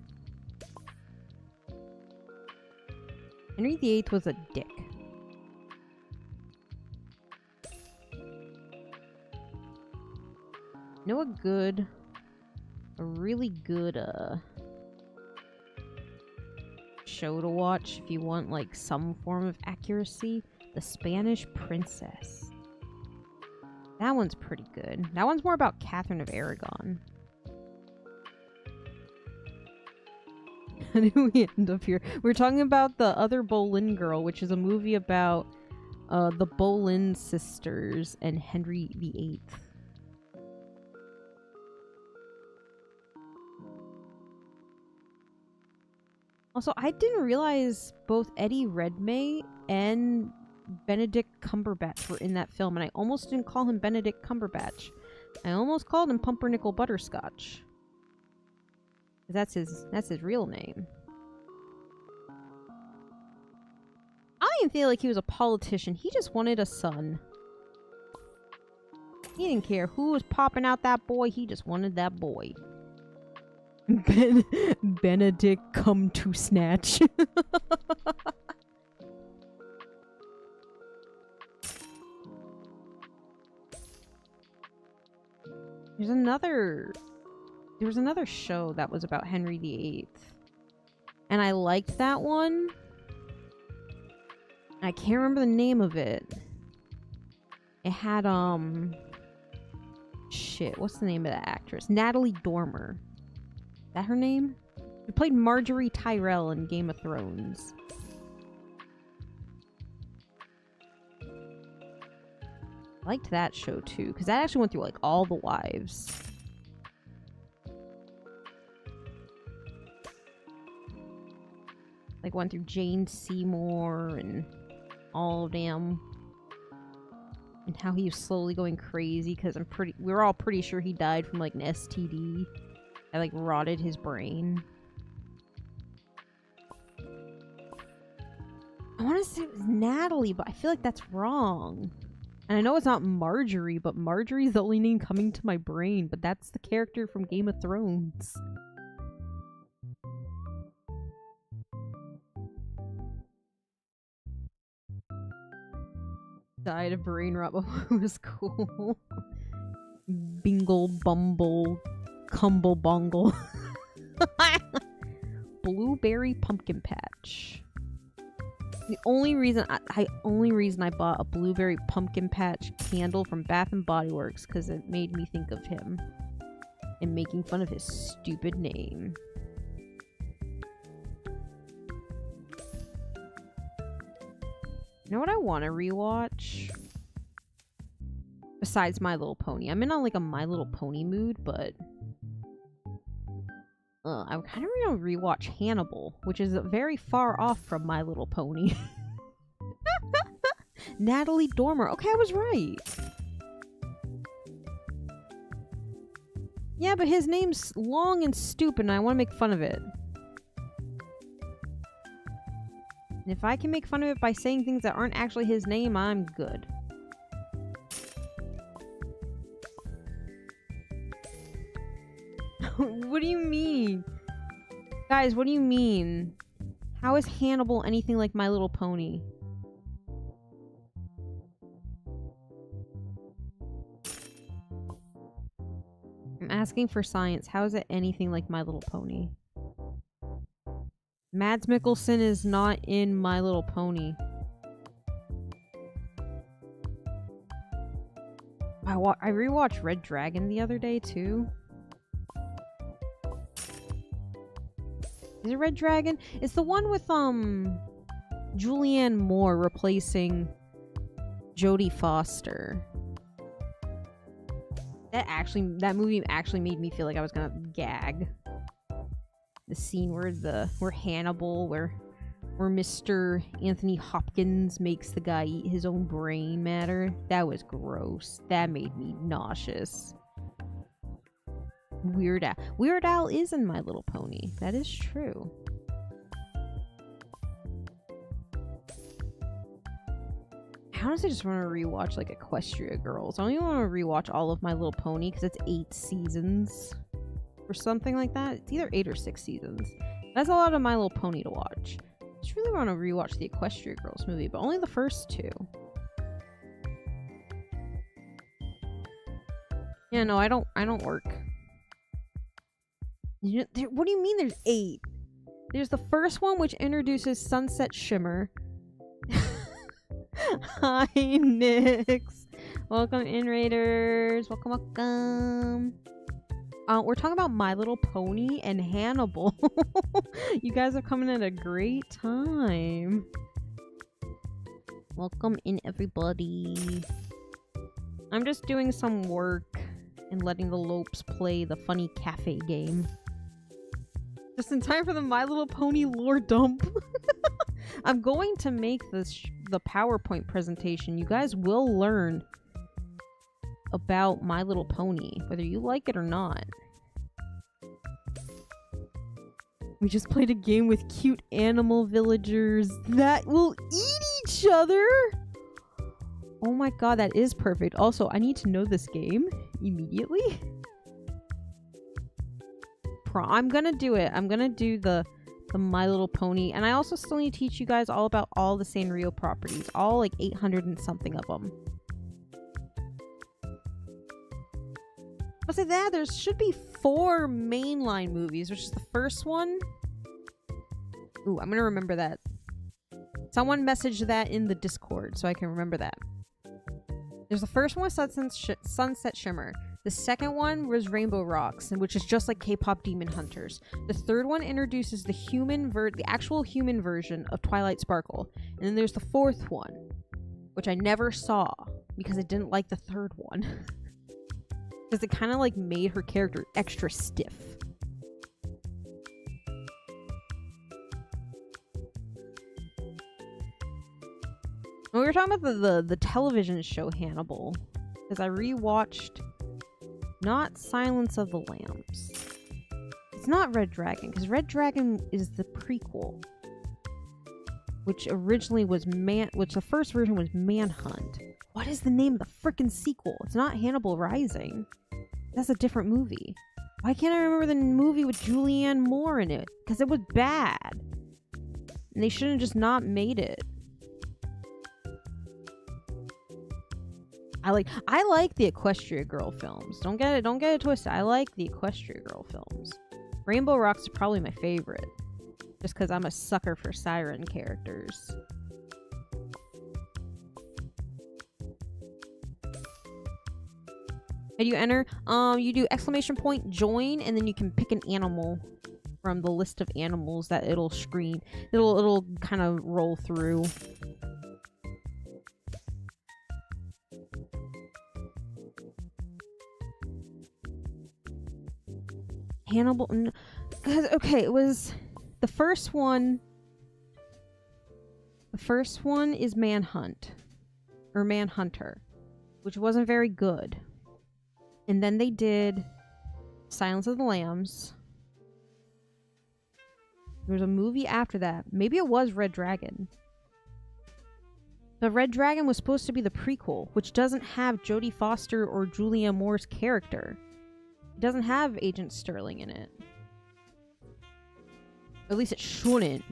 Henry VIII was a dick. You know a really good, show to watch if you want, like, some form of accuracy? The Spanish Princess. That one's pretty good. That one's more about Catherine of Aragon. How did we end up here? We're talking about The Other Boleyn Girl, which is a movie about the Boleyn sisters and Henry VIII. Also, I didn't realize both Eddie Redmayne and Benedict Cumberbatch were in that film, and I almost didn't call him Benedict Cumberbatch. I almost called him Pumpernickel Butterscotch. That's his real name. I didn't feel like he was a politician. He just wanted a son. He didn't care who was popping out that boy. He just wanted that boy. Benedict come to snatch. There was another show that was about Henry VIII. And I liked that one. I can't remember the name of it. It had, shit, what's the name of that actress? Natalie Dormer. Is that her name? She played Marjorie Tyrell in Game of Thrones. I liked that show too, because that actually went through like all the wives. Like went through Jane Seymour and all of them. And how he was slowly going crazy because we were all pretty sure he died from like an STD. I like rotted his brain. I want to say it was Natalie, but I feel like that's wrong. And I know it's not Marjorie, but Marjorie's the only name coming to my brain, but that's the character from Game of Thrones. Died of brain rot before it was cool. Bingle Bumble Cumble Bungle. Blueberry Pumpkin Patch. The only reason I bought a Blueberry Pumpkin Patch candle from Bath and Body Works because it made me think of him and making fun of his stupid name. You know what I want to rewatch? Besides My Little Pony. I'm in on like a My Little Pony mood, but I kind of want to rewatch Hannibal, which is very far off from My Little Pony. Natalie Dormer. Okay, I was right. Yeah, but his name's long and stupid, and I want to make fun of it. And if I can make fun of it by saying things that aren't actually his name, I'm good. What do you mean? Guys, what do you mean? How is Hannibal anything like My Little Pony? I'm asking for science. How is it anything like My Little Pony? Mads Mikkelsen is not in My Little Pony. I rewatched Red Dragon the other day too. Is it Red Dragon? It's the one with Julianne Moore replacing Jodie Foster. That movie actually made me feel like I was gonna gag. The scene where Hannibal, where Mr. Anthony Hopkins makes the guy eat his own brain matter. That was gross. That made me nauseous. Weird Al. Weird Al is in My Little Pony. That is true. I honestly just want to rewatch like Equestria Girls. I don't even want to rewatch all of My Little Pony because it's 8 seasons or something like that. It's either 8 or 6 seasons. That's a lot of My Little Pony to watch. I just really want to rewatch the Equestria Girls movie, but only the first 2. Yeah, no, I don't work. What do you mean there's 8? There's the first one, which introduces Sunset Shimmer. Hi, Nyx. Welcome in, Raiders. Welcome, welcome. We're talking about My Little Pony and Hannibal. You guys are coming at a great time. Welcome in, everybody. I'm just doing some work and letting the Lopes play the funny cafe game. Just in time for the My Little Pony lore dump. I'm going to make the PowerPoint presentation. You guys will learn about My Little Pony, whether you like it or not. We just played a game with cute animal villagers that will eat each other. Oh my god, that is perfect. Also, I need to know this game immediately. I'm gonna do it. I'm gonna do the My Little Pony, and I also still need to teach you guys all about all the Sanrio properties, all like 800 and something of them. I'll say that there should be 4 mainline movies, which is the first one. Ooh, I'm gonna remember that. Someone messaged that in the Discord so I can remember that. There's the first one with Sunset Shimmer. The second one was Rainbow Rocks, which is just like K-pop Demon Hunters. The third one introduces the actual human version of Twilight Sparkle. And then there's the fourth one, which I never saw because I didn't like the third one. Because it kind of like made her character extra stiff. We were talking about the television show Hannibal, because I rewatched not Silence of the Lambs. It's not Red Dragon, because Red Dragon is the prequel, which originally was which the first version was Manhunt. What is the name of the frickin' sequel? It's not Hannibal Rising. That's a different movie. Why can't I remember the movie with Julianne Moore in it? Because it was bad. And they should have just not made it. I like the Equestria Girl films. Don't get it twisted. I like the Equestria Girl films. Rainbow Rocks is probably my favorite. Just because I'm a sucker for siren characters. How do you enter? You do ! join, and then you can pick an animal from the list of animals that it'll screen. It'll kind of roll through. Hannibal. Okay, it was the first one. The first one is Manhunt or Manhunter, which wasn't very good. And then they did Silence of the Lambs. There was a movie after that. Maybe it was Red Dragon. But Red Dragon was supposed to be the prequel, which doesn't have Jodie Foster or Julianne Moore's character. It doesn't have Agent Sterling in it. At least it shouldn't.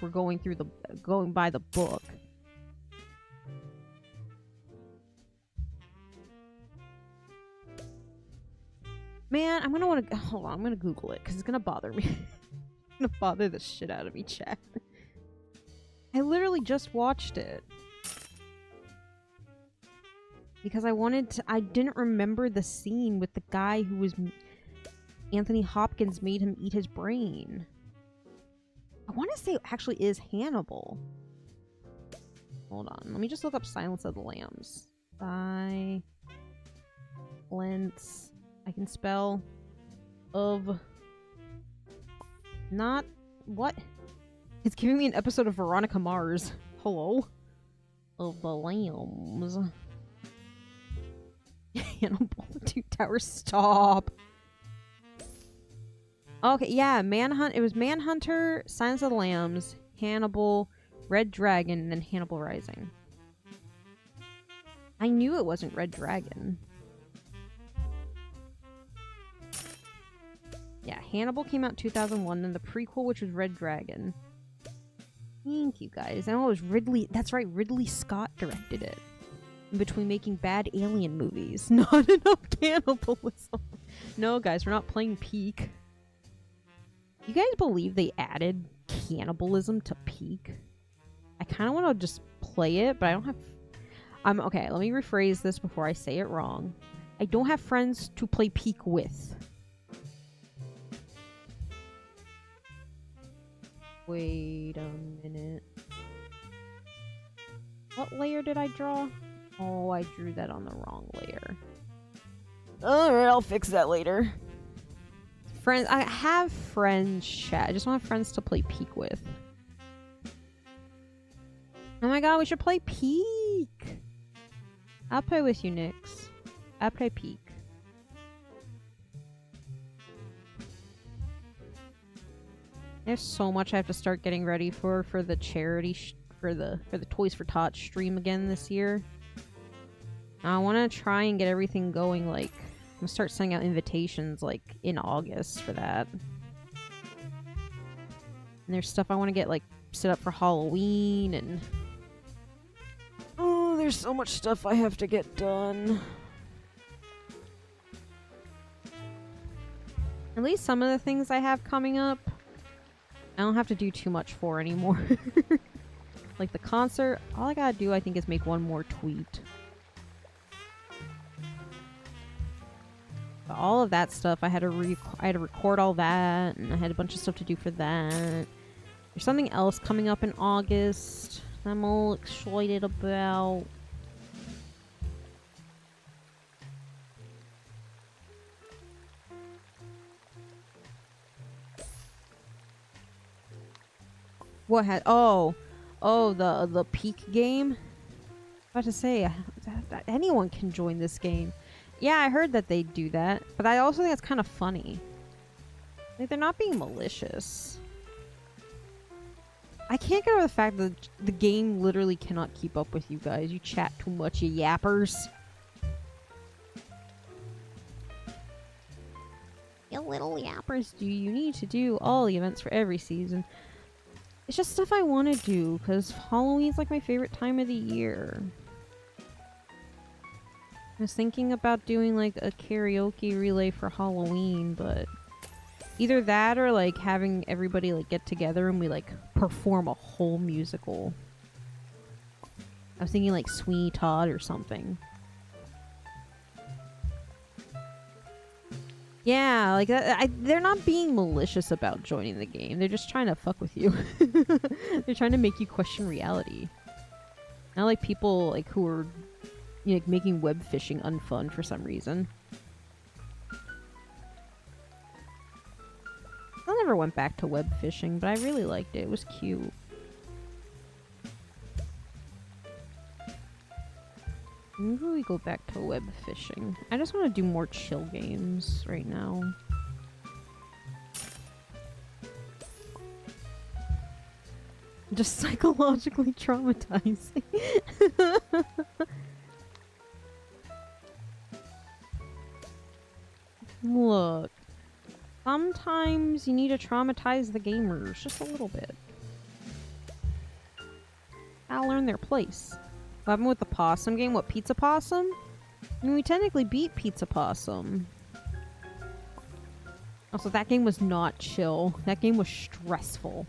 we're going by the book. Man, I'm gonna want to hold on. I'm gonna Google it because it's gonna bother me. It's gonna bother the shit out of me, chat. I literally just watched it because I didn't remember the scene with the guy who was Anthony Hopkins made him eat his brain. I want to say it actually is Hannibal. Hold on, let me just look up Silence of the Lambs. Silence. I can spell of not what? It's giving me an episode of Veronica Mars. Hello? Of the Lambs. Hannibal, Two Towers, stop. Okay, yeah, it was Manhunter, Silence of the Lambs, Hannibal, Red Dragon, and then Hannibal Rising. I knew it wasn't Red Dragon. Yeah, Hannibal came out in 2001, then the prequel, which was Red Dragon. Thank you, guys. I know it was Ridley... That's right, Ridley Scott directed it. In between making bad alien movies. Not enough cannibalism. No, guys, we're not playing Peak. You guys believe they added cannibalism to Peak? I kind of want to just play it, but I don't have... okay, let me rephrase this before I say it wrong. I don't have friends to play Peak with. Wait a minute. What layer did I draw? Oh, I drew that on the wrong layer. Alright, I'll fix that later. Friends, I have friends, chat. I just want friends to play Peak with. Oh my god, we should play Peak! I'll play with you, Nyx. I'll play Peak. There's so much I have to start getting ready for the charity for the Toys for Tots stream again this year. I want to try and get everything going. Like, I'm gonna start sending out invitations like in August for that. And there's stuff I want to get like set up for Halloween, and oh, there's so much stuff I have to get done. At least some of the things I have coming up, I don't have to do too much for anymore. Like the concert, all I gotta do, I think, is make one more tweet. But all of that stuff, I had to record all that, and I had a bunch of stuff to do for that. There's something else coming up in August that I'm all excited about. What had... Oh, the Peak game? I was about to say, that anyone can join this game. Yeah, I heard that they do that, but I also think it's kind of funny. Like, they're not being malicious. I can't get over the fact that the game literally cannot keep up with you guys. You chat too much, you yappers. You little yappers, you need to do all the events for every season. It's just stuff I want to do, because Halloween's like my favorite time of the year. I was thinking about doing like a karaoke relay for Halloween, but either that or like having everybody like get together and we like perform a whole musical. I was thinking like Sweeney Todd or something. Yeah, like they're not being malicious about joining the game. They're just trying to fuck with you. They're trying to make you question reality. Not like people like who are, you know, like, making web fishing unfun for some reason. I never went back to web fishing, but I really liked it. It was cute. Maybe we go back to web fishing. I just want to do more chill games right now. Just psychologically traumatizing. Look, sometimes you need to traumatize the gamers just a little bit. I'll learn their place. What happened with the possum game? What, Pizza Possum? I mean, we technically beat Pizza Possum. Also, that game was not chill. That game was stressful.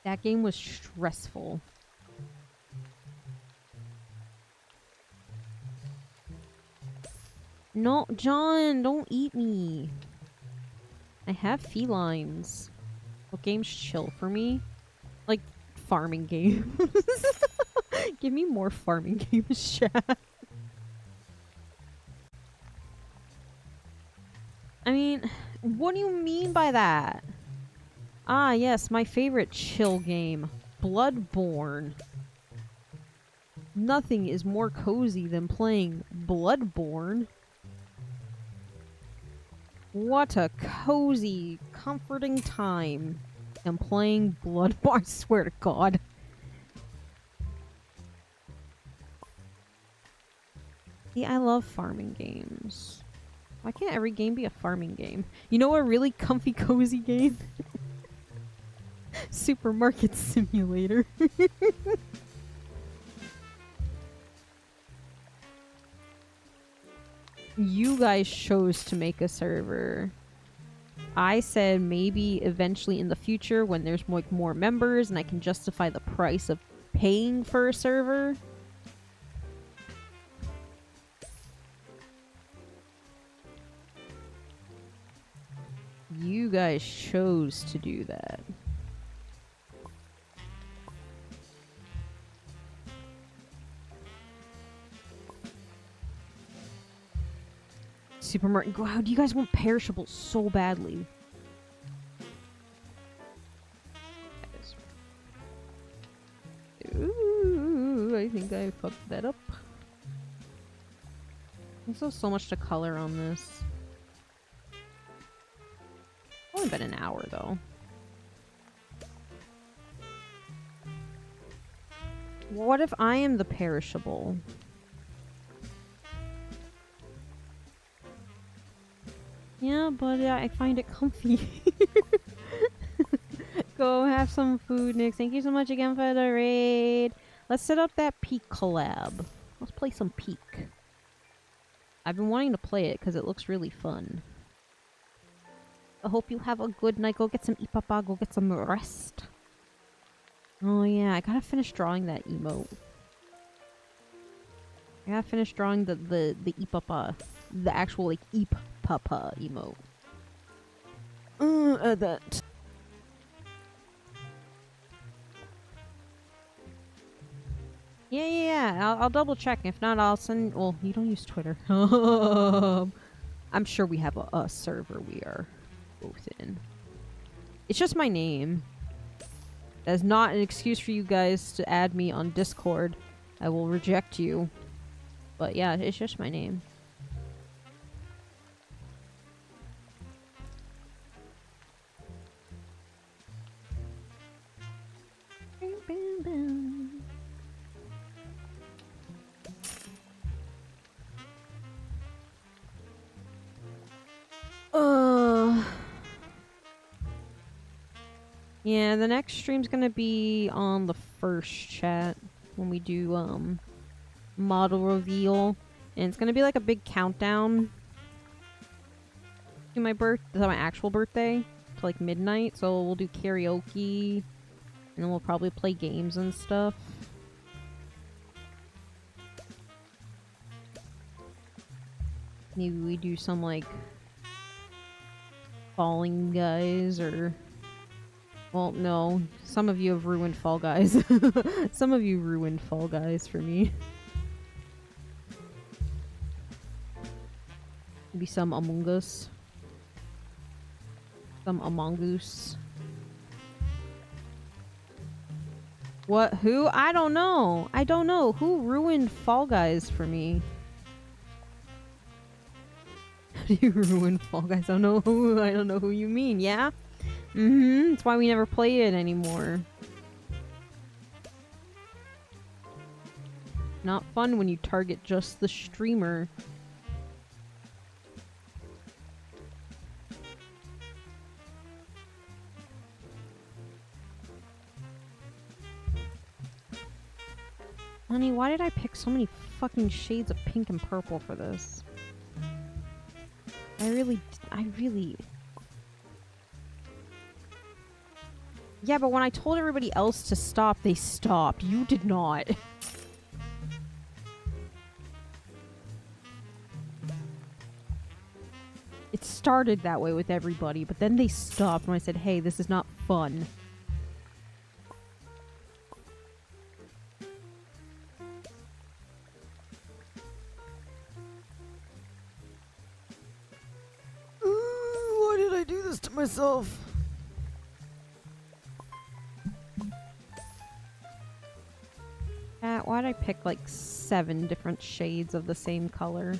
That game was stressful. No, John, don't eat me. I have felines. What game's chill for me? Like, farming games. Give me more farming games, chat. I mean, what do you mean by that? Ah, yes, my favorite chill game. Bloodborne. Nothing is more cozy than playing Bloodborne. What a cozy, comforting time. I'm playing Bloodborne, I swear to God. See, I love farming games. Why can't every game be a farming game? You know a really comfy, cozy game? Supermarket Simulator. You guys chose to make a server. I said maybe eventually in the future when there's like more members and I can justify the price of paying for a server. You guys chose to do that. Supermarket. Wow, do you guys want perishables so badly? Ooh, I think I fucked that up. There's still so much to color on this. Only been an hour though. What if I am the perishable? Yeah, but I find it comfy. Go have some food, Nick. Thank you so much again for the raid. Let's set up that Peak collab. Let's play some Peak. I've been wanting to play it because it looks really fun. I hope you have a good night. Go get some ipapa. Go get some rest. Oh yeah, I gotta finish drawing that emote. I gotta finish drawing the ipapa. The actual, like, ipapa emote. That. Yeah. I'll double check. If not, I'll send. Well, you don't use Twitter. I'm sure we have a server we are both in. It's just my name. That's not an excuse for you guys to add me on Discord. I will reject you. But yeah, it's just my name. Yeah, the next stream's gonna be on the first chat when we do model reveal, and it's gonna be like a big countdown to my actual birthday, to like midnight. So we'll do karaoke, and then we'll probably play games and stuff. Maybe we do some like Falling Guys or... Well, no. Some of you have ruined Fall Guys. Some of you ruined Fall Guys for me. Maybe some Among Us. Some Among Us. What? Who? I don't know. I don't know. Who ruined Fall Guys for me? You ruined Fall Guys. I don't know who you mean, yeah? That's why we never play it anymore. Not fun when you target just the streamer. Honey, why did I pick so many fucking shades of pink and purple for this? I really... Yeah, but when I told everybody else to stop, they stopped. You did not. It started that way with everybody, but then they stopped when I said, hey, this is not fun. Why did I do this to myself? Why'd I pick like 7 different shades of the same color?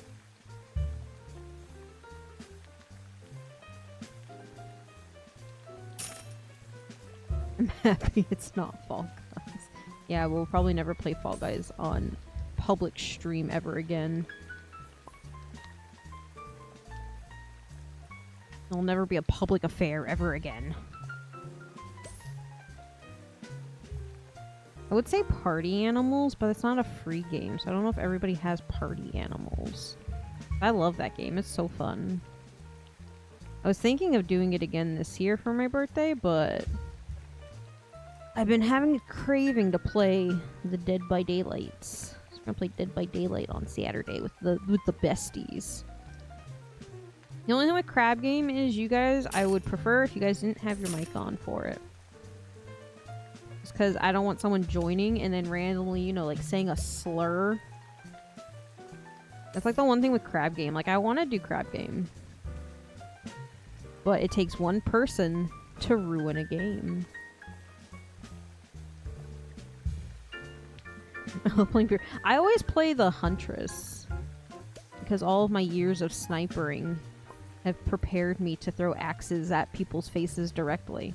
I'm happy it's not Fall Guys. Yeah, we'll probably never play Fall Guys on public stream ever again. It'll never be a public affair ever again. I would say Party Animals, but it's not a free game, so I don't know if everybody has Party Animals. I love that game. It's so fun. I was thinking of doing it again this year for my birthday, but I've been having a craving to play the Dead by Daylights. I'm gonna play Dead by Daylight on Saturday with the besties. The only thing with Crab Game is you guys, I would prefer if you guys didn't have your mic on for it. Just because I don't want someone joining and then randomly, you know, like saying a slur. That's like the one thing with Crab Game. Like, I want to do Crab Game, but it takes one person to ruin a game. I always play the Huntress because all of my years of snipering have prepared me to throw axes at people's faces directly.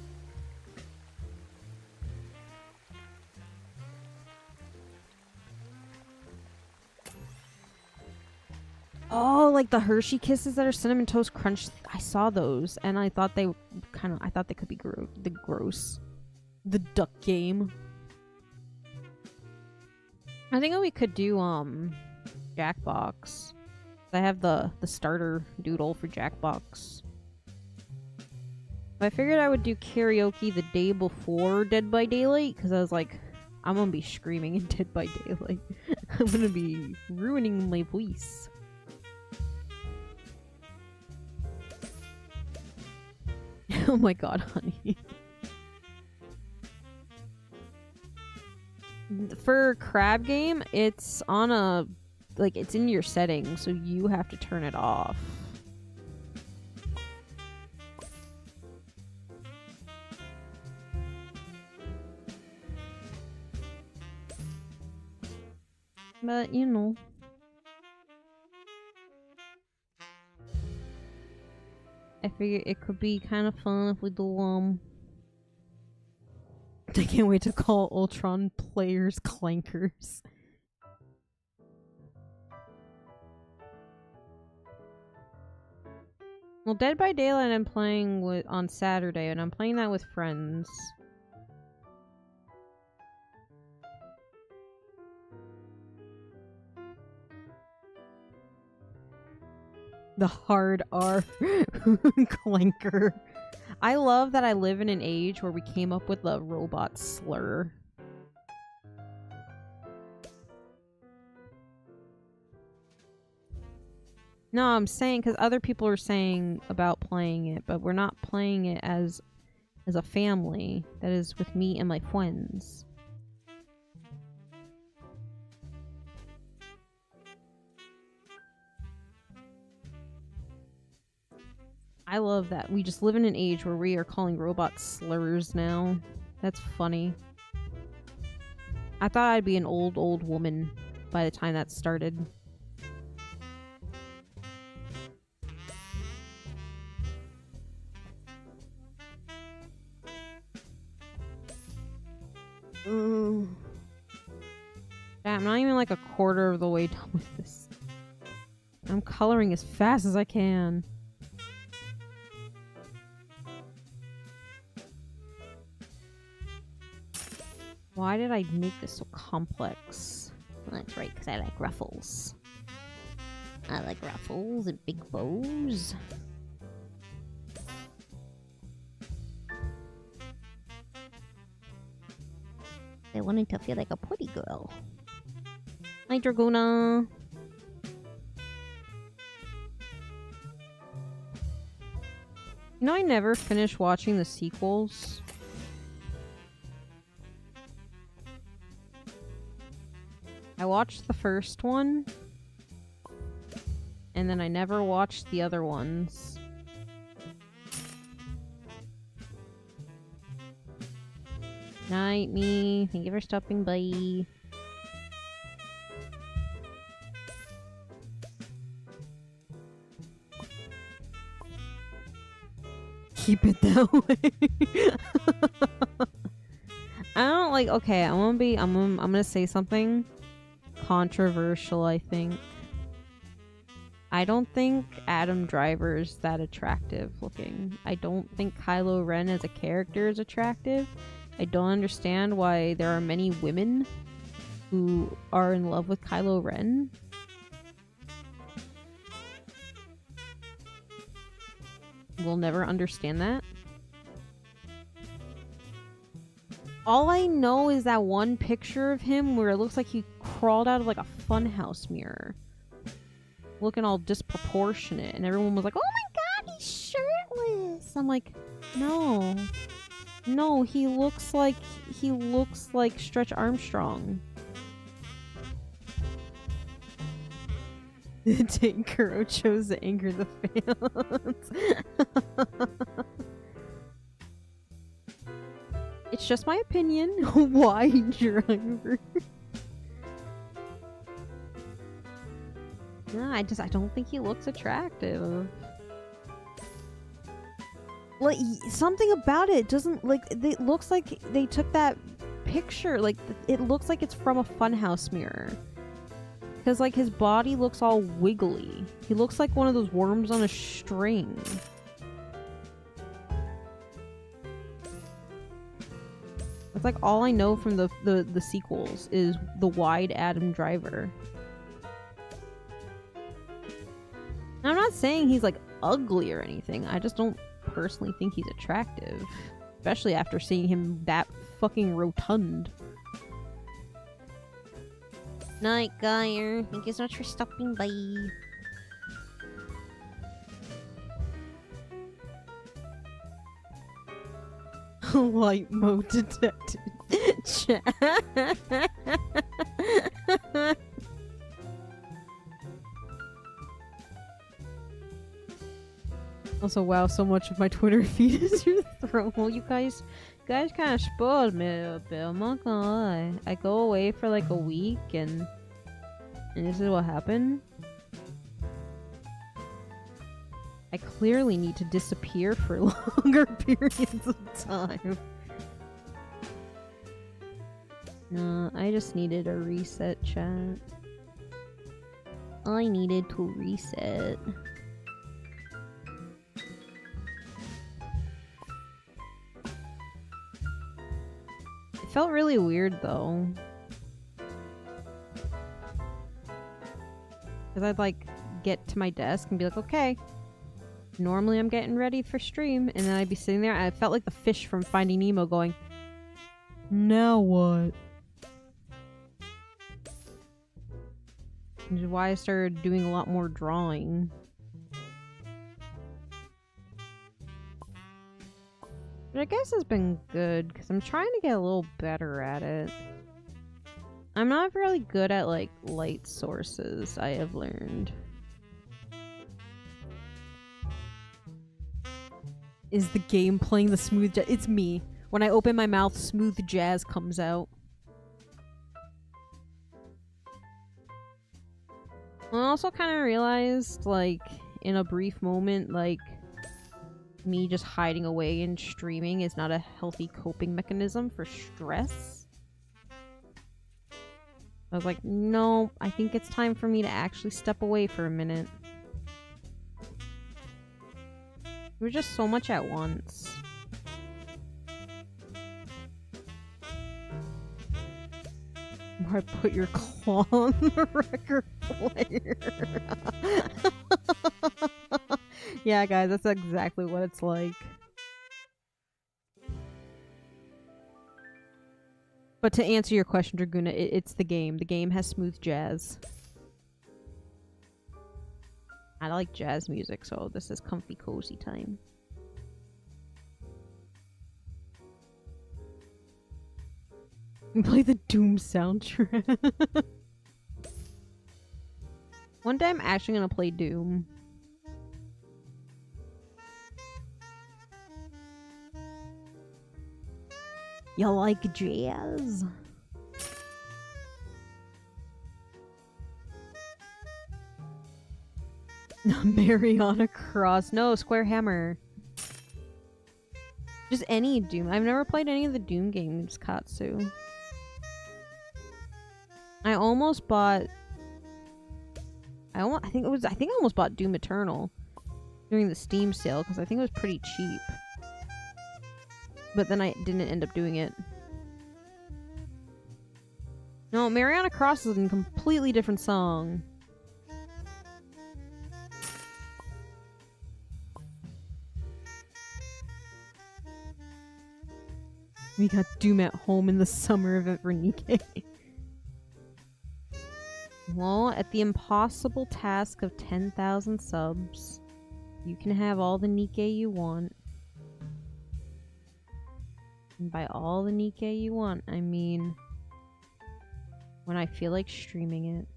Oh, like the Hershey Kisses that are Cinnamon Toast Crunch. I saw those and I thought they I thought they could be gross. The duck game. I think we could do Jackbox. I have the starter doodle for Jackbox. I figured I would do karaoke the day before Dead by Daylight because I was like, I'm gonna be screaming in Dead by Daylight. I'm gonna be ruining my voice. Oh my god, honey. For Crab Game, it's on a... like, it's in your settings, so you have to turn it off. But, you know. I figure it could be kind of fun if we do, I can't wait to call Ultron players clankers. Well, Dead by Daylight I'm playing on Saturday, and I'm playing that with friends. The hard R clanker. I love that I live in an age where we came up with the robot slur. No, I'm saying because other people are saying about playing it, but we're not playing it as a family. That is with me and my friends. I love that. We just live in an age where we are calling robots slurs now. That's funny. I thought I'd be an old woman by the time that started. I'm not even like a quarter of the way done with this. I'm coloring as fast as I can. Why did I make this so complex? That's right, because I like ruffles. I like ruffles and big bows. I wanted to feel like a pretty girl. Hi, Dragona. You know, I never finished watching the sequels. I watched the first one, and then I never watched the other ones. Night, me. Thank you for stopping by. Keep it that way. I don't like. Okay, I'm gonna say something controversial. I think. I don't think Adam Driver's that attractive looking. I don't think Kylo Ren as a character is attractive. I don't understand why there are many women who are in love with Kylo Ren. We'll never understand that. All I know is that one picture of him where it looks like he crawled out of like a funhouse mirror. Looking all disproportionate, and everyone was like, "Oh my god, he's shirtless!" I'm like, no. No, he looks like Stretch Armstrong. Tank Kuro chose to anger the fans. It's just my opinion. Why driver? No, I don't think he looks attractive. Like, something about it doesn't, like, it looks like they took that picture, like, it looks like it's from a funhouse mirror. Because, like, his body looks all wiggly. He looks like one of those worms on a string. That's, like, all I know from the sequels is the wide Adam Driver. And I'm not saying he's, like, ugly or anything. I just don't personally think he's attractive, especially after seeing him that fucking rotund. Night, Geyer. Thank you so much for stopping by. Light mode detected. Chat. Also, wow, so much of my Twitter feed is your throne. Well, you guys kind of spoiled me a bit. I'm not gonna lie. I go away for like a week, and this is what happened. I clearly need to disappear for longer periods of time. No, I just needed a reset, chat. I needed to reset. It felt really weird though. Because I'd like get to my desk and be like, okay, normally I'm getting ready for stream, and then I'd be sitting there and I felt like the fish from Finding Nemo going, now what? Which is why I started doing a lot more drawing. But I guess it's been good, because I'm trying to get a little better at it. I'm not really good at, like, light sources, I have learned. Is the game playing the smooth jazz? It's me. When I open my mouth, smooth jazz comes out. I also kind of realized, like, in a brief moment, like, me just hiding away and streaming is not a healthy coping mechanism for stress. I was like, no, I think it's time for me to actually step away for a minute. We're just so much at once. Or put your claw on the record player. Yeah, guys, that's exactly what it's like. But to answer your question, Draguna, it's the game. The game has smooth jazz. I like jazz music, so this is comfy, cozy time. And play the Doom soundtrack. One day I'm actually gonna play Doom. You like jazz? Mariana Cross. No, Square Hammer. Just any Doom. I've never played any of the Doom games, Katsu. I almost bought... I think I almost bought Doom Eternal during the Steam sale because I think it was pretty cheap. But then I didn't end up doing it. No, Mariana Cross is a completely different song. We got Doom at home in the summer event for Nikkei. Well, at the impossible task of 10,000 subs, you can have all the Nikkei you want. And by all the Nikkei you want, I mean when I feel like streaming it.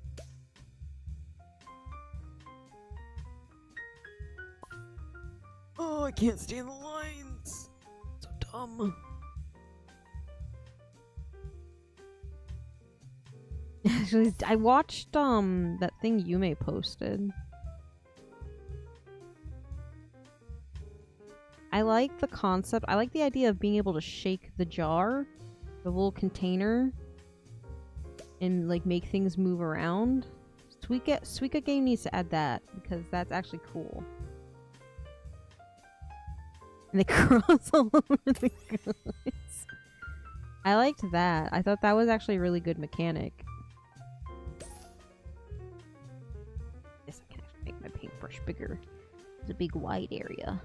Oh, I can't stand the lines. So dumb. Actually, I watched that thing Yumi posted. I like the concept. I like the idea of being able to shake the jar, the little container, and like make things move around. Suika game needs to add that because that's actually cool. And they cross all over the goods. I liked that. I thought that was actually a really good mechanic. Yes, I can actually make my paintbrush bigger. It's a big wide area.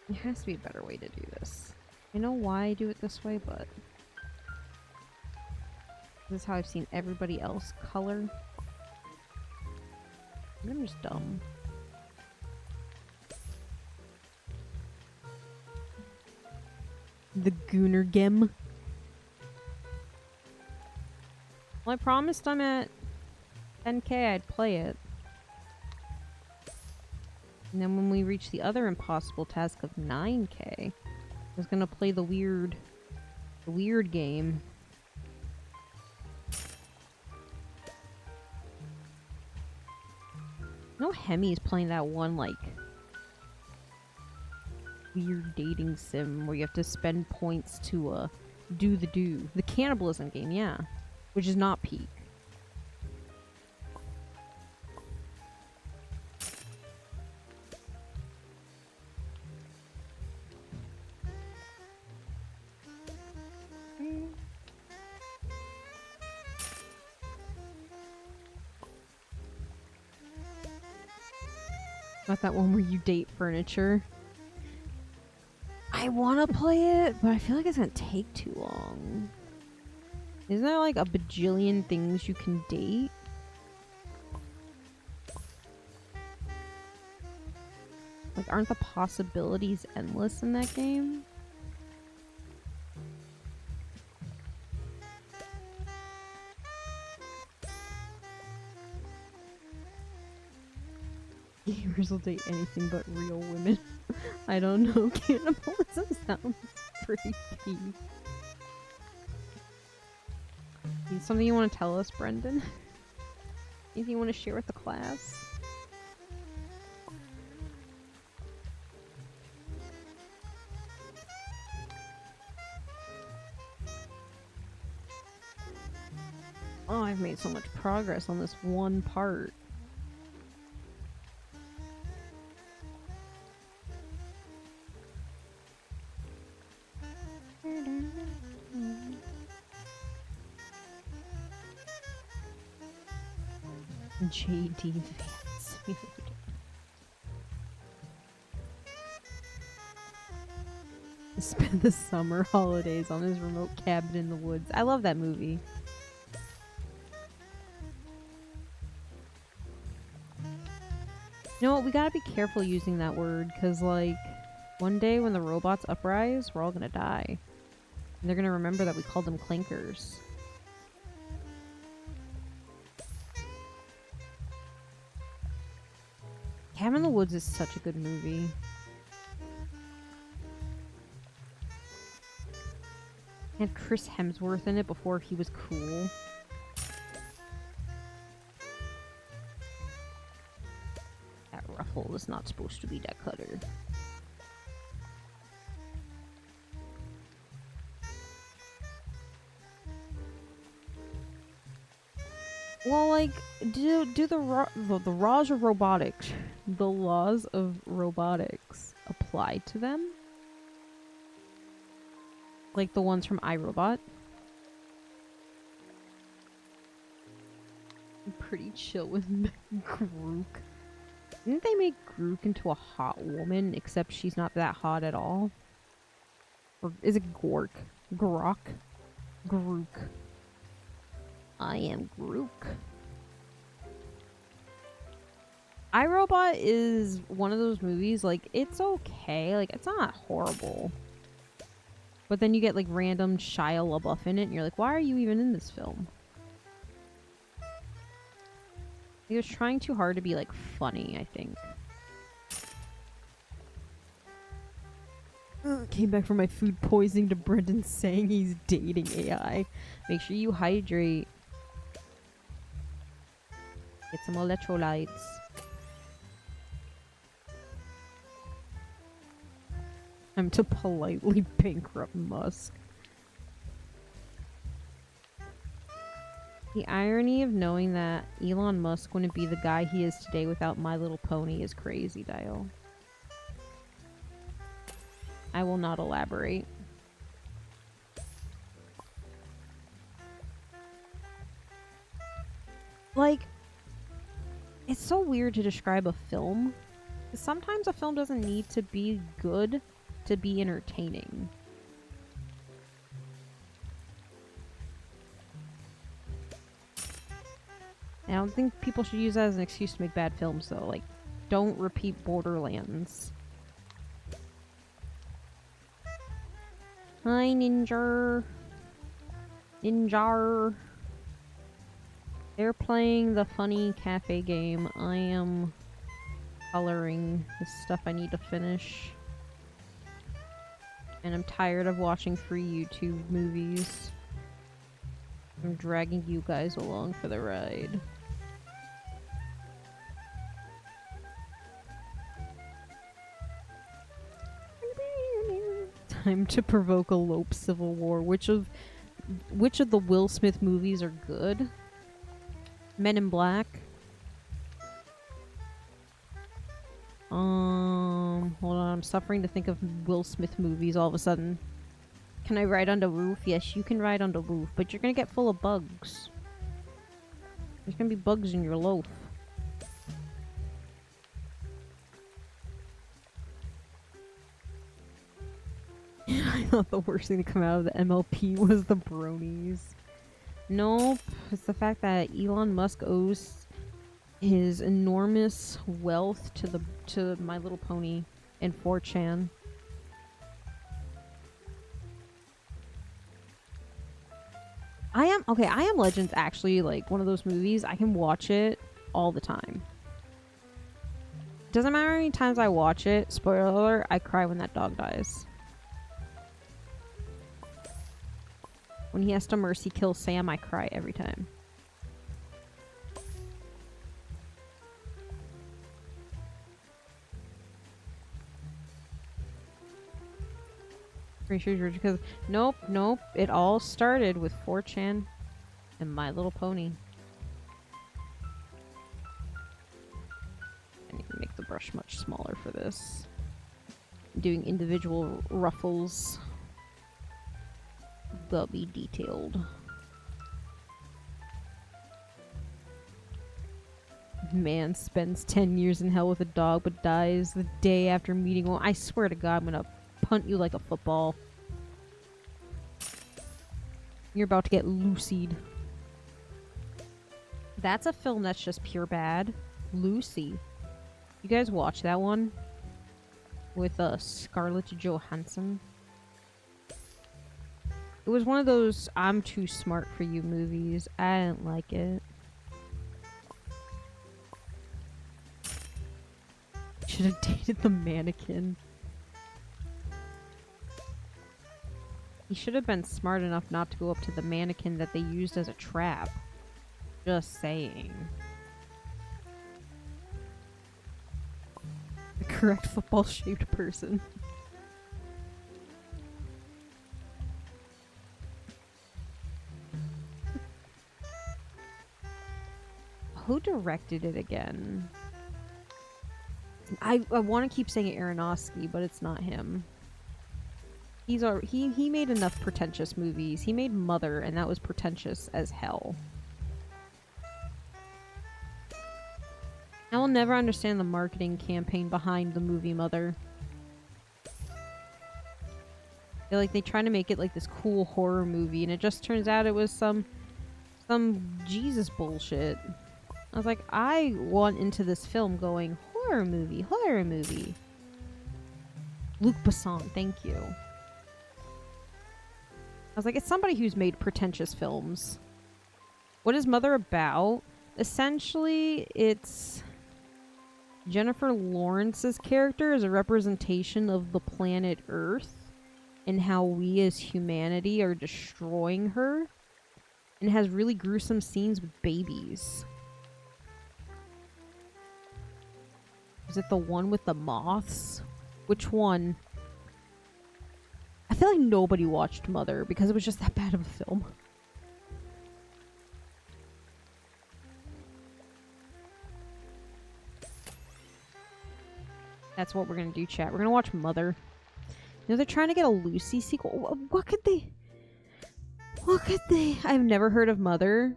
There has to be a better way to do this. I know why I do it this way, but this is how I've seen everybody else color. I'm just dumb. The Gooner Gem. Well, I promised I'm at 10K I'd play it. And then when we reach the other impossible task of 9K, I was gonna play the weird game. No, Hemi's playing that one, like, weird dating sim where you have to spend points to, do. The cannibalism game, yeah. Which is not Peak. Not that one where you date furniture. I want to play it, but I feel like it's gonna take too long. Isn't there like a bajillion things you can date? Like, aren't the possibilities endless in that game? Gamers will date anything but real women. I don't know. Cannibalism sounds pretty key. Something you want to tell us, Brendan? Anything you want to share with the class? Oh, I've made so much progress on this one part. JD Vance. Spend the summer holidays on his remote cabin in the woods. I love that movie. You know what? We gotta be careful using that word, because, like, one day when the robots uprise, we're all gonna die. And they're gonna remember that we called them clankers. Cabin in the Woods is such a good movie. It had Chris Hemsworth in it before he was cool. That ruffle was not supposed to be that color. Well, like, do the laws of robotics, the laws of robotics apply to them? Like the ones from iRobot? I'm pretty chill with Grook. Didn't they make Grook into a hot woman, except she's not that hot at all? Or is it Gork? Grok? Grook. I am Grook. iRobot is one of those movies, like, it's okay. Like, it's not horrible. But then you get, like, random Shia LaBeouf in it, and you're like, why are you even in this film? He was trying too hard to be, like, funny, I think. Came back from my food poisoning to Brendan saying he's dating AI. Make sure you hydrate. Get some electrolytes. Time to politely bankrupt Musk. The irony of knowing that Elon Musk wouldn't be the guy he is today without My Little Pony is crazy, Dial. I will not elaborate. Like, it's so weird to describe a film. Sometimes a film doesn't need to be good to be entertaining. I don't think people should use that as an excuse to make bad films, though. Like, don't repeat Borderlands. Hi, Ninja. Ninja. They're playing the funny cafe game. I am coloring the stuff I need to finish. And I'm tired of watching free YouTube movies. I'm dragging you guys along for the ride. Time to provoke a Lope civil war. Which of the Will Smith movies are good? Men in Black. Hold on, I'm suffering to think of Will Smith movies all of a sudden. Can I ride on the roof? Yes, you can ride on the roof, but you're gonna get full of bugs. There's gonna be bugs in your loaf. I thought the worst thing to come out of the MLP was the bronies. Nope, it's the fact that Elon Musk owes his enormous wealth to My Little Pony and 4chan. I Am Legend's actually like one of those movies I can watch it all the time. Doesn't matter how many times I watch it, spoiler alert, I cry when that dog dies. When he has to mercy kill Sam, I cry every time. Pretty sure because nope. It all started with 4chan And My Little Pony. I need to make the brush much smaller for this. I'm doing individual ruffles. They'll be detailed. Man spends 10 years in hell with a dog but dies the day after meeting one. I swear to God, I'm gonna punt you like a football. You're about to get Lucy'd. That's a film that's just pure bad. Lucy. You guys watch that one? With Scarlett Johansson? It was one of those I'm too smart for you movies. I didn't like it. Should have dated the mannequin. He should have been smart enough not to go up to the mannequin that they used as a trap. Just saying. The correct football-shaped person. Who directed it again? I want to keep saying Aronofsky, but it's not him. He made enough pretentious movies. He made Mother, and that was pretentious as hell. I will never understand the marketing campaign behind the movie Mother. They try to make it like this cool horror movie, and it just turns out it was some Jesus bullshit. I was like, I went into this film going, horror movie, horror movie. Luc Besson, thank you. I was like, it's somebody who's made pretentious films. What is Mother about? Essentially, it's Jennifer Lawrence's character is a representation of the planet Earth and how we as humanity are destroying her. And it has really gruesome scenes with babies. Is it the one with the moths? Which one? I feel like nobody watched Mother because it was just that bad of a film. That's what we're gonna do, chat. We're gonna watch Mother. You know, they're trying to get a Lucy sequel. What could they... I've never heard of Mother.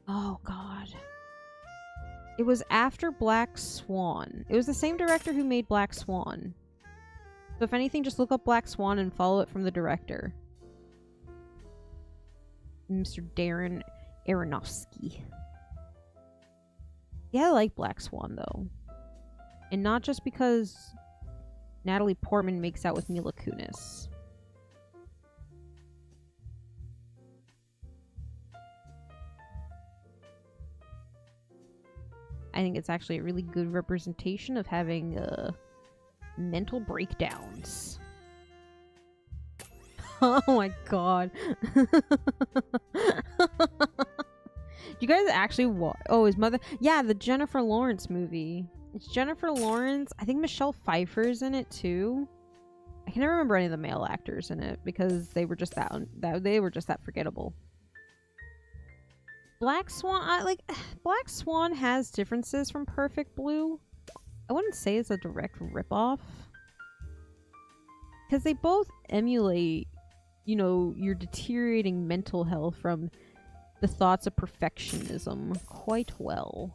Oh, God. It was after Black Swan. It was the same director who made Black Swan. So if anything, just look up Black Swan and follow it from the director. Mr. Darren Aronofsky. Yeah, I like Black Swan, though. And not just because Natalie Portman makes out with Mila Kunis. I think it's actually a really good representation of having mental breakdowns. Oh my god. You guys actually watch? Oh, his Mother? Yeah, the Jennifer Lawrence movie. It's Jennifer Lawrence. I think Michelle Pfeiffer's in it too. I can never remember any of the male actors in it because they were just that forgettable. Black Swan, Black Swan has differences from Perfect Blue. I wouldn't say it's a direct ripoff. Because they both emulate, you know, your deteriorating mental health from the thoughts of perfectionism quite well.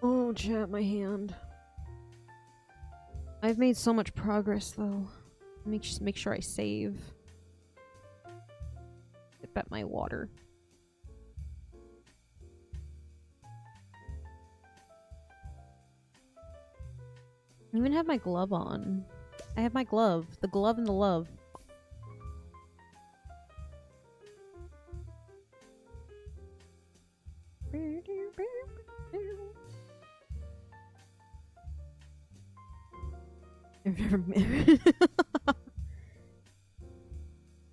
Oh, chat, my hand. I've made so much progress, though. Just make sure I save. Sip at my water. I even have my glove on. I have my glove. The glove and the love. I've never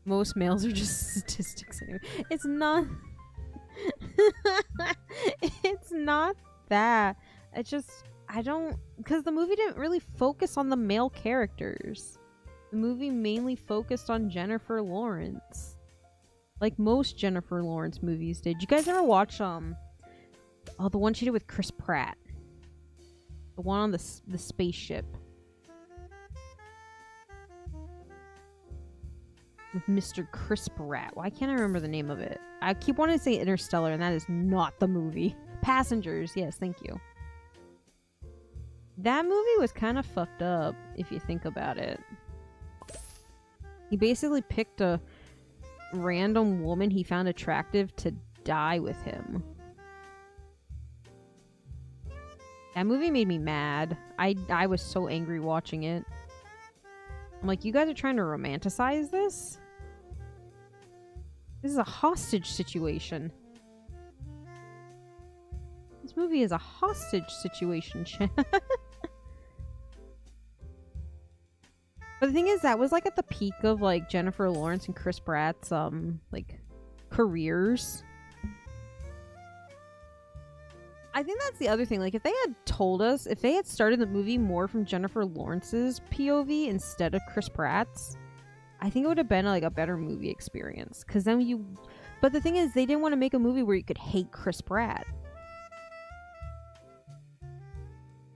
Most males are just statistics anyway. It's not it's not that. I don't, because the movie didn't really focus on the male characters. The movie mainly focused on Jennifer Lawrence. Like most Jennifer Lawrence movies did. You guys ever watch, the one she did with Chris Pratt? The one on the spaceship. With Mr. Chris Pratt. Why can't I remember the name of it? I keep wanting to say Interstellar, and that is not the movie. Passengers. Yes, thank you. That movie was kind of fucked up, if you think about it. He basically picked a random woman he found attractive to die with him. That movie made me mad. I was so angry watching it. I'm like, you guys are trying to romanticize this? This is a hostage situation. This movie is a hostage situation, chat. But the thing is, that was like at the peak of like Jennifer Lawrence and Chris Pratt's like careers. I think that's the other thing. Like, if they had told us, if they had started the movie more from Jennifer Lawrence's POV instead of Chris Pratt's, I think it would have been like a better movie experience. Because then you, but the thing is, they didn't want to make a movie where you could hate Chris Pratt.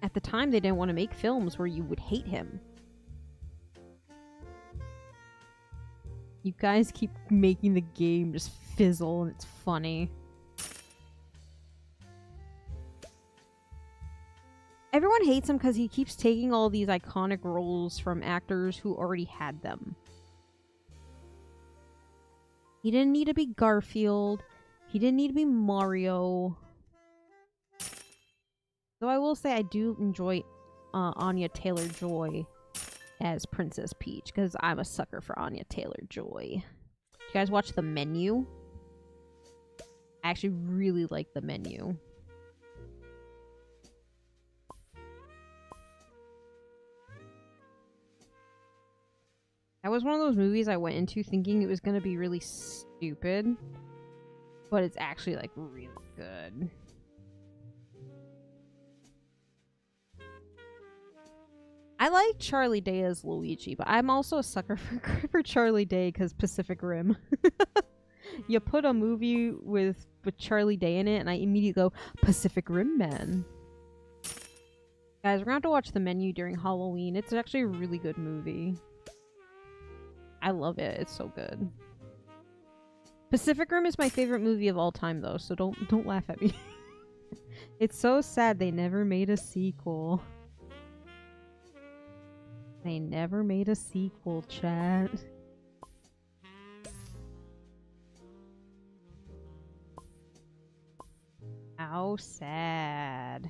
At the time, they didn't want to make films where you would hate him. You guys keep making the game just fizzle, and it's funny. Everyone hates him because he keeps taking all these iconic roles from actors who already had them. He didn't need to be Garfield. He didn't need to be Mario. Though I will say I do enjoy Anya Taylor-Joy as Princess Peach, because I'm a sucker for Anya Taylor-Joy. You guys watch The Menu? I actually really like The Menu. That was one of those movies I went into thinking it was going to be really stupid, but it's actually like really good. I like Charlie Day as Luigi, but I'm also a sucker for Charlie Day because Pacific Rim. You put a movie with Charlie Day in it, and I immediately go, Pacific Rim Man. Guys, we're going to have to watch The Menu during Halloween. It's actually a really good movie. I love it. It's so good. Pacific Rim is my favorite movie of all time, though, so don't laugh at me. It's so sad they never made a sequel. They never made a sequel, chat. How sad.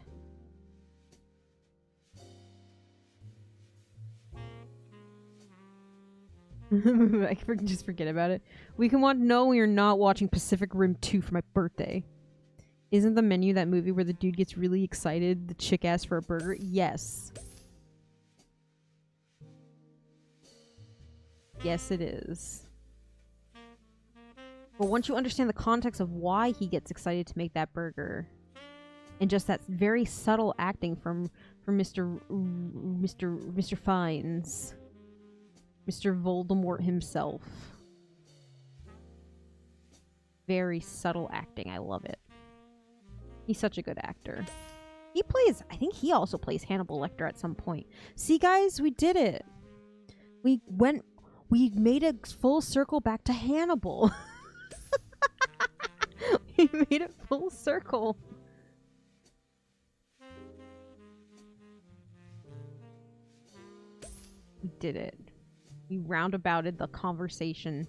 I can just forget about it. We can watch. No, we are not watching Pacific Rim 2 for my birthday. Isn't The Menu that movie where the dude gets really excited, the chick asks for a burger? Yes. Yes, it is. But once you understand the context of why he gets excited to make that burger, and just that very subtle acting from Mr. Fiennes, Mr. Voldemort himself. Very subtle acting. I love it. He's such a good actor. He plays, I think he also plays Hannibal Lecter at some point. See, guys, we did it. We made a full circle back to Hannibal. We made it full circle. We did it. We roundabouted the conversation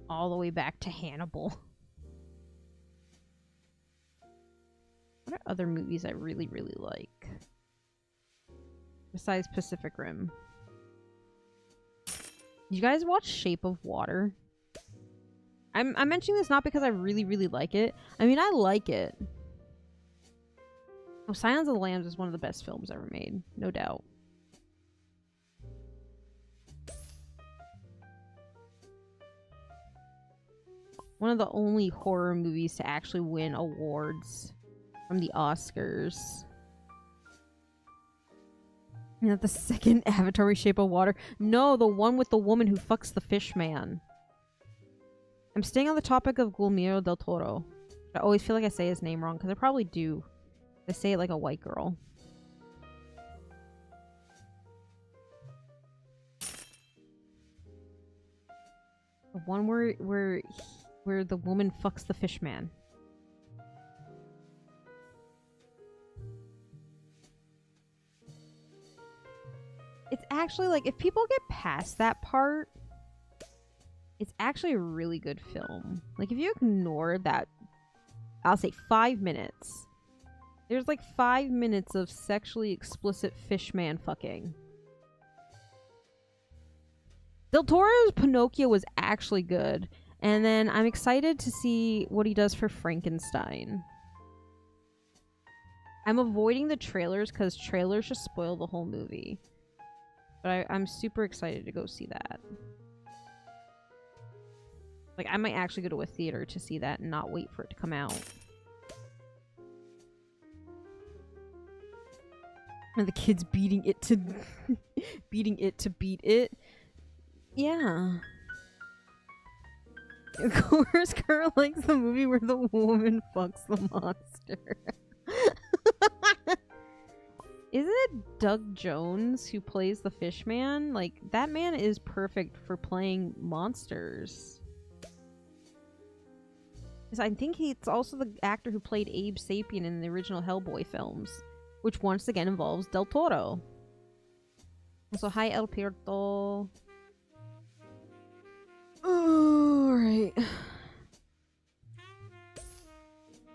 all the way back to Hannibal. What are other movies I really, really like? Besides Pacific Rim. Did you guys watch Shape of Water? I'm mentioning this not because I really, really like it. I mean, I like it. Oh, Silence of the Lambs is one of the best films ever made. No doubt. One of the only horror movies to actually win awards from the Oscars. Is that the second Avatar Shape of Water? No, the one with the woman who fucks the fish man. I'm staying on the topic of Guillermo del Toro. I always feel like I say his name wrong, because I probably do. I say it like a white girl. The one where the woman fucks the fish man. It's actually, like, if people get past that part, it's actually a really good film. Like, if you ignore that, I'll say 5 minutes. There's like 5 minutes of sexually explicit fish man fucking. Del Toro's Pinocchio was actually good. And then I'm excited to see what he does for Frankenstein. I'm avoiding the trailers because trailers just spoil the whole movie. But I'm super excited to go see that. Like, I might actually go to a theater to see that and not wait for it to come out. And the kids beating it to beating it to beat it. Yeah. Of course, Kurt likes the movie where the woman fucks the monster. Isn't it Doug Jones who plays the fish man? Like, that man is perfect for playing monsters. Because I think he's also the actor who played Abe Sapien in the original Hellboy films, which once again involves Del Toro. Also, hi Alberto. Alright.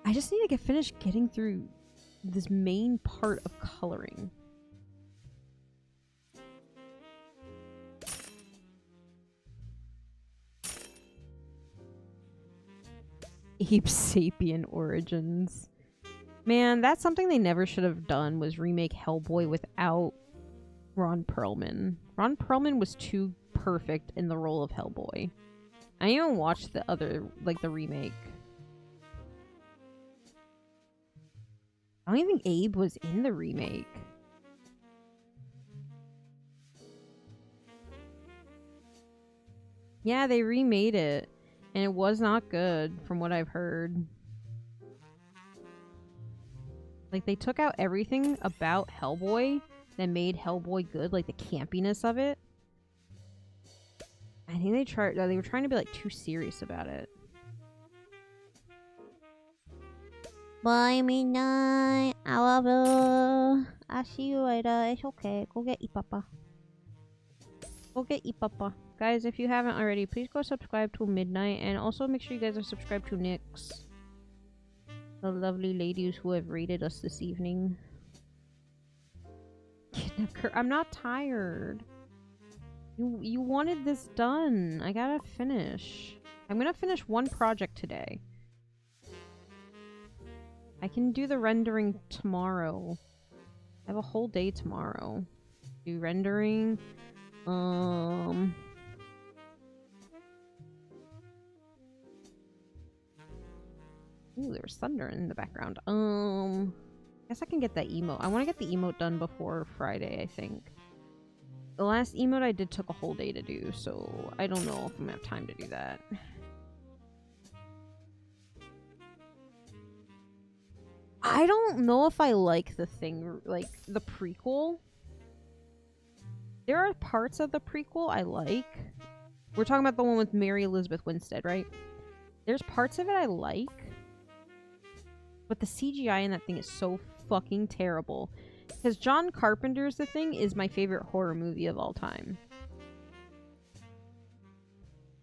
I just need to get finished getting through this main part of coloring. Ape Sapien origins. Man, that's something they never should have done, was remake Hellboy without Ron Perlman. Ron Perlman was too perfect in the role of Hellboy. I didn't even watch the other, like, the remake. I don't even think Abe was in the remake. Yeah, they remade it, and it was not good, from what I've heard. Like, they took out everything about Hellboy that made Hellboy good, like the campiness of it. I think they were trying to be, like, too serious about it. Bye, midnight. I love you. I'll see you later. It's okay. Go get Ipapa. Go get Ipapa. Guys, if you haven't already, please go subscribe to Midnight. And also make sure you guys are subscribed to Nyx. The lovely ladies who have raided us this evening. I'm not tired. You wanted this done. I gotta finish. I'm gonna finish one project today. I can do the rendering tomorrow. I have a whole day tomorrow. Do rendering. Ooh, there's thunder in the background. I guess I can get that emote. I want to get the emote done before Friday, I think. The last emote I did took a whole day to do, so I don't know if I'm gonna have time to do that. I don't know if I like the thing, like, the prequel. There are parts of the prequel I like. We're talking about the one with Mary Elizabeth Winstead, right? There's parts of it I like. But the CGI in that thing is so fucking terrible. Because John Carpenter's The Thing is my favorite horror movie of all time.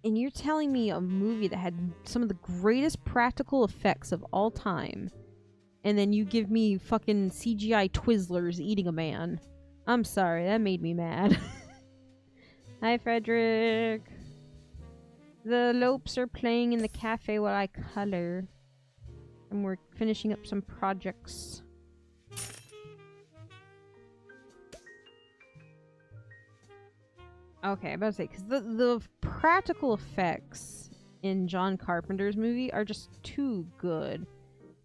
And you're telling me a movie that had some of the greatest practical effects of all time, and then you give me fucking CGI Twizzlers eating a man. I'm sorry, that made me mad. Hi, Frederick. The Lopes are playing in the cafe while I color. And we're finishing up some projects. Okay, I'm about to say, because the practical effects in John Carpenter's movie are just too good.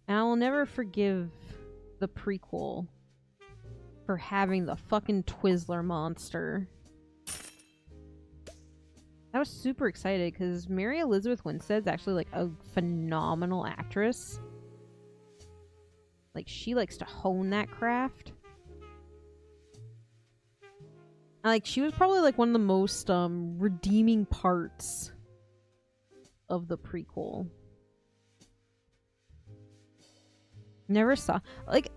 And I will never forgive the prequel for having the fucking Twizzler monster. I was super excited because Mary Elizabeth Winstead's actually like a phenomenal actress. Like, she likes to hone that craft. Like, she was probably like one of the most redeeming parts of the prequel. Never saw, like,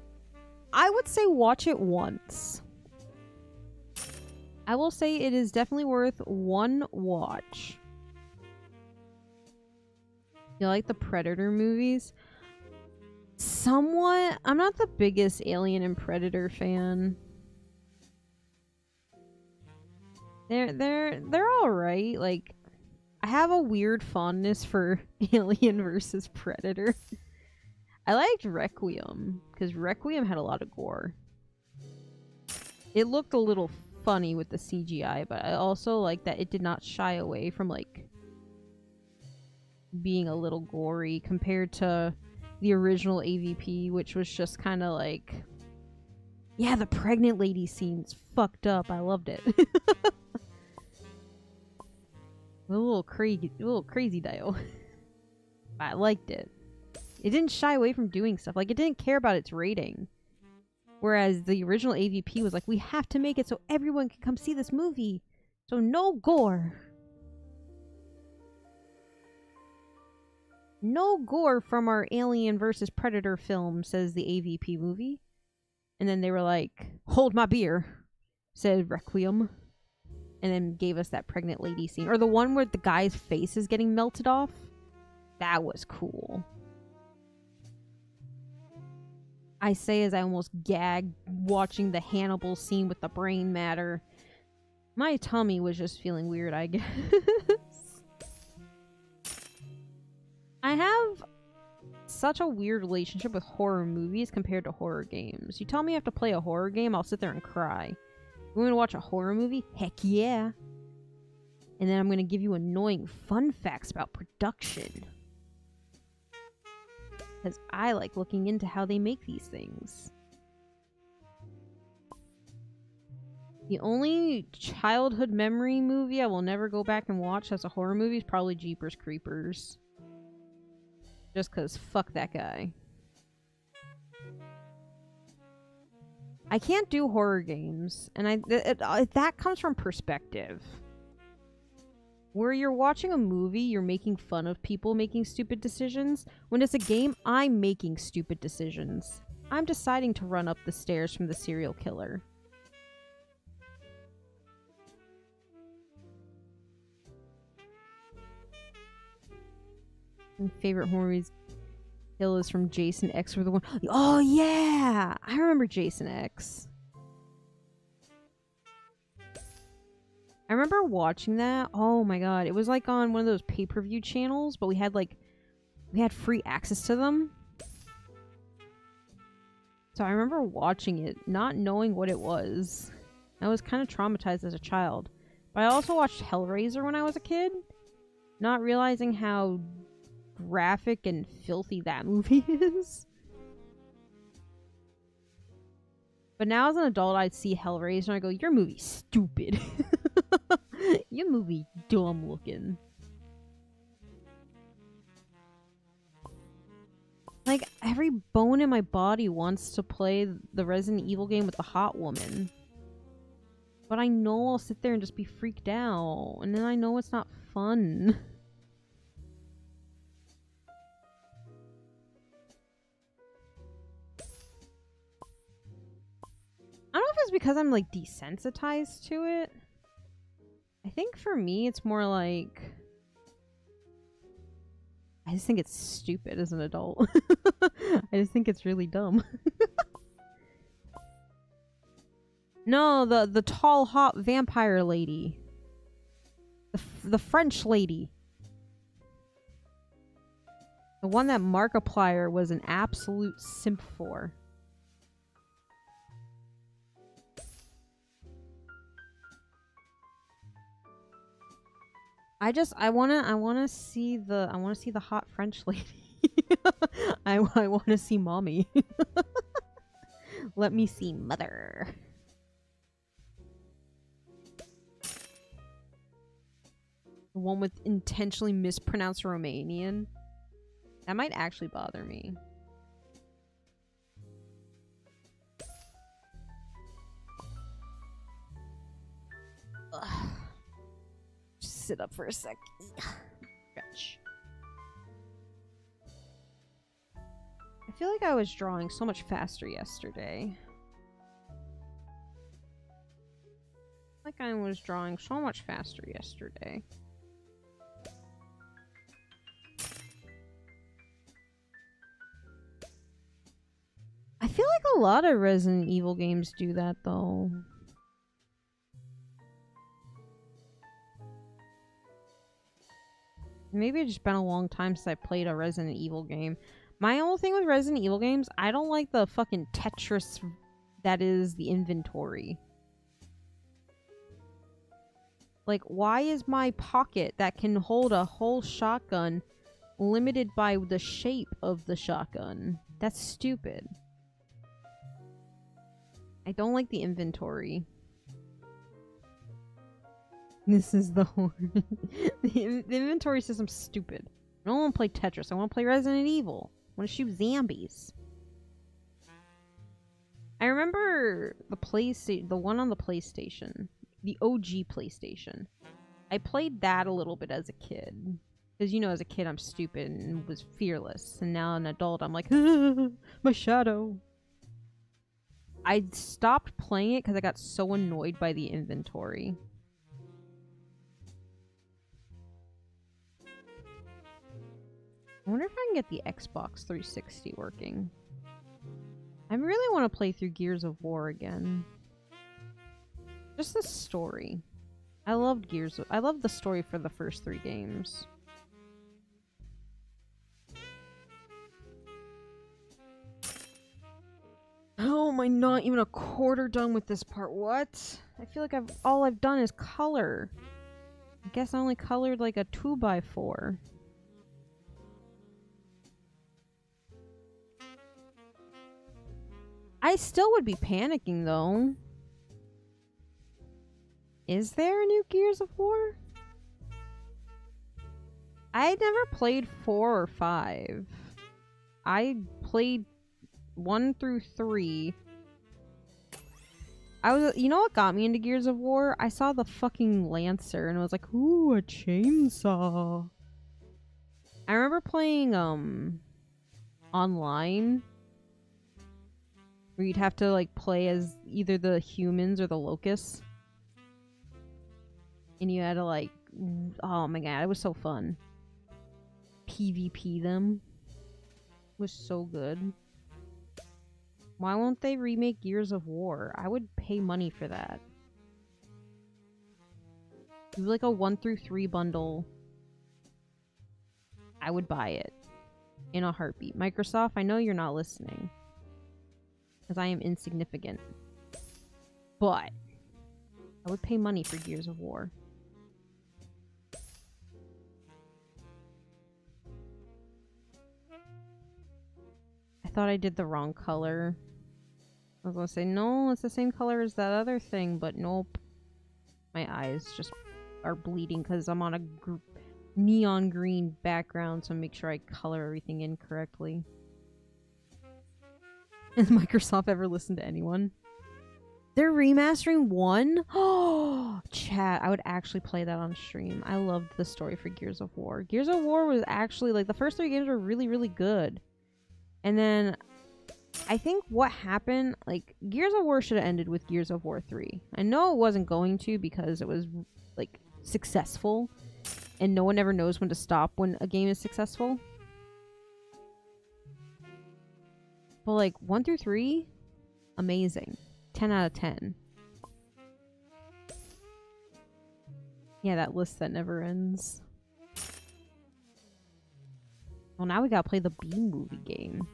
I would say watch it once. I will say it is definitely worth one watch. You like the Predator movies? Somewhat. I'm not the biggest Alien and Predator fan. They're all right. Like, I have a weird fondness for Alien versus Predator. I liked Requiem because Requiem had a lot of gore. It looked a little funny with the CGI, but I also like that it did not shy away from like being a little gory compared to the original AVP, which was just kind of like, yeah, the pregnant lady scene's fucked up. I loved it. a little crazy dial. I liked it. It didn't shy away from doing stuff. Like, it didn't care about its rating. Whereas the original AVP was like, we have to make it so everyone can come see this movie. So no gore. No gore from our Alien versus Predator film, says the AVP movie. And then they were like, hold my beer, said Requiem. And then gave us that pregnant lady scene. Or the one where the guy's face is getting melted off. That was cool. I say as I almost gagged watching the Hannibal scene with the brain matter. My tummy was just feeling weird, I guess. I have such a weird relationship with horror movies compared to horror games. You tell me I have to play a horror game, I'll sit there and cry. You want me to watch a horror movie? Heck yeah. And then I'm going to give you annoying fun facts about production. Because I like looking into how they make these things. The only childhood memory movie I will never go back and watch as a horror movie is probably Jeepers Creepers. Just because fuck that guy. I can't do horror games. And that comes from perspective. Where you're watching a movie, you're making fun of people making stupid decisions. When it's a game, I'm making stupid decisions. I'm deciding to run up the stairs from the serial killer. My favorite horror movies kill is from Jason X or the one. Oh yeah! I remember Jason X. I remember watching that. Oh my god. It was like on one of those pay-per-view channels, but we had free access to them. So I remember watching it, not knowing what it was. I was kind of traumatized as a child. But I also watched Hellraiser when I was a kid, not realizing how graphic and filthy that movie is. But now as an adult, I'd see Hellraiser and I go, your movie's stupid. Your movie dumb looking. Like, every bone in my body wants to play the Resident Evil game with the hot woman. But I know I'll sit there and just be freaked out. And then I know it's not fun. I don't know if it's because I'm, like, desensitized to it. I think for me, it's more like... I just think it's stupid as an adult. I just think it's really dumb. No, the tall, hot vampire lady. The French lady. The one that Markiplier was an absolute simp for. I wanna see the hot French lady. I wanna see mommy. Let me see, mother. The one with intentionally mispronounced Romanian. That might actually bother me. Ugh. Just sit up for a sec. Stretch. I feel like I was drawing so much faster yesterday. Like I was drawing so much faster yesterday. I feel like a lot of Resident Evil games do that though. Maybe it's just been a long time since I played a Resident Evil game. My only thing with Resident Evil games, I don't like the fucking Tetris that is the inventory. Like, why is my pocket that can hold a whole shotgun limited by the shape of the shotgun? That's stupid. I don't like the inventory. This is the horn. The inventory system's stupid. I don't want to play Tetris. I want to play Resident Evil. I want to shoot zombies. I remember the one on the PlayStation. The OG PlayStation. I played that a little bit as a kid. Because, you know, as a kid I'm stupid and was fearless. And now an adult I'm like, my shadow. I stopped playing it because I got so annoyed by the inventory. I wonder if I can get the Xbox 360 working. I really want to play through Gears of War again. Just the story. I loved I loved the story for the first 3 games. Oh, am I not even a quarter done with this part? What? I feel like all I've done is color. I guess I only colored like a 2x4. I still would be panicking though. Is there a new Gears of War? I never played 4 or 5. I played 1 through 3. You know what got me into Gears of War? I saw the fucking Lancer and I was like, ooh, a chainsaw. I remember playing online, where you'd have to like play as either the humans or the locusts. And you had to like, oh my god, it was so fun. PvP them. It was so good. Why won't they remake Gears of War? I would pay money for that. Do like a 1 through 3 bundle. I would buy it. In a heartbeat. Microsoft, I know you're not listening. Because I am insignificant. But I would pay money for Gears of War. I thought I did the wrong color. I was gonna say, no, it's the same color as that other thing, but nope. My eyes just are bleeding because I'm on a neon green background, so make sure I color everything in correctly. Has Microsoft ever listened to anyone? They're remastering 1? Oh, chat, I would actually play that on stream. I loved the story for Gears of War. Gears of War was actually, like, the first 3 games were really, really good. And then I think what happened, like, Gears of War should have ended with Gears of War 3. I know it wasn't going to because it was, like, successful. And no one ever knows when to stop when a game is successful. But, like, 1 through 3, amazing. 10 out of 10. Yeah, that list that never ends. Well, now we gotta play the B-movie game.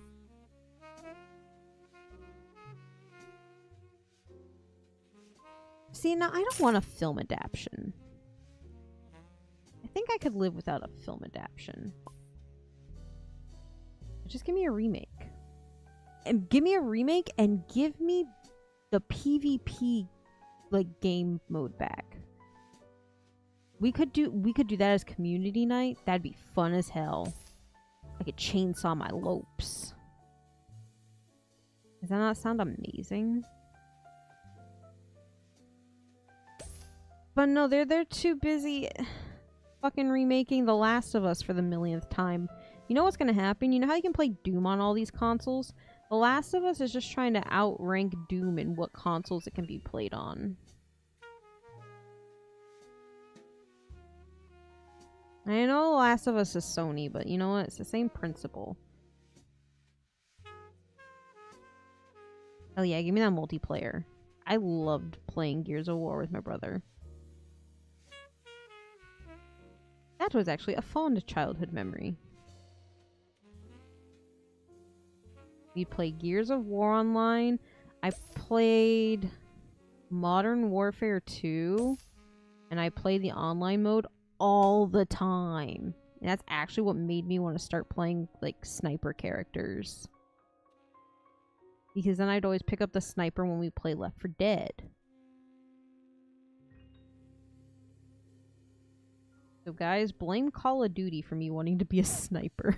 See, now I don't want a film adaptation. I think I could live without a film adaptation. Just give me a remake. and give me a remake and give me the PvP like game mode back. We could do that as community night. That'd be fun as hell. I could chainsaw my lopes. Does that not sound amazing? But no, they're too busy fucking remaking The Last of Us for the millionth time. You know what's gonna happen? You know how you can play Doom on all these consoles? The Last of Us is just trying to outrank Doom in what consoles it can be played on. I know The Last of Us is Sony, but you know what? It's the same principle. Oh yeah, give me that multiplayer. I loved playing Gears of War with my brother. That was actually a fond childhood memory. We played Gears of War online. I played Modern Warfare 2. And I played the online mode all the time. And that's actually what made me want to start playing, like, sniper characters. Because then I'd always pick up the sniper when we play Left 4 Dead. So guys, blame Call of Duty for me wanting to be a sniper.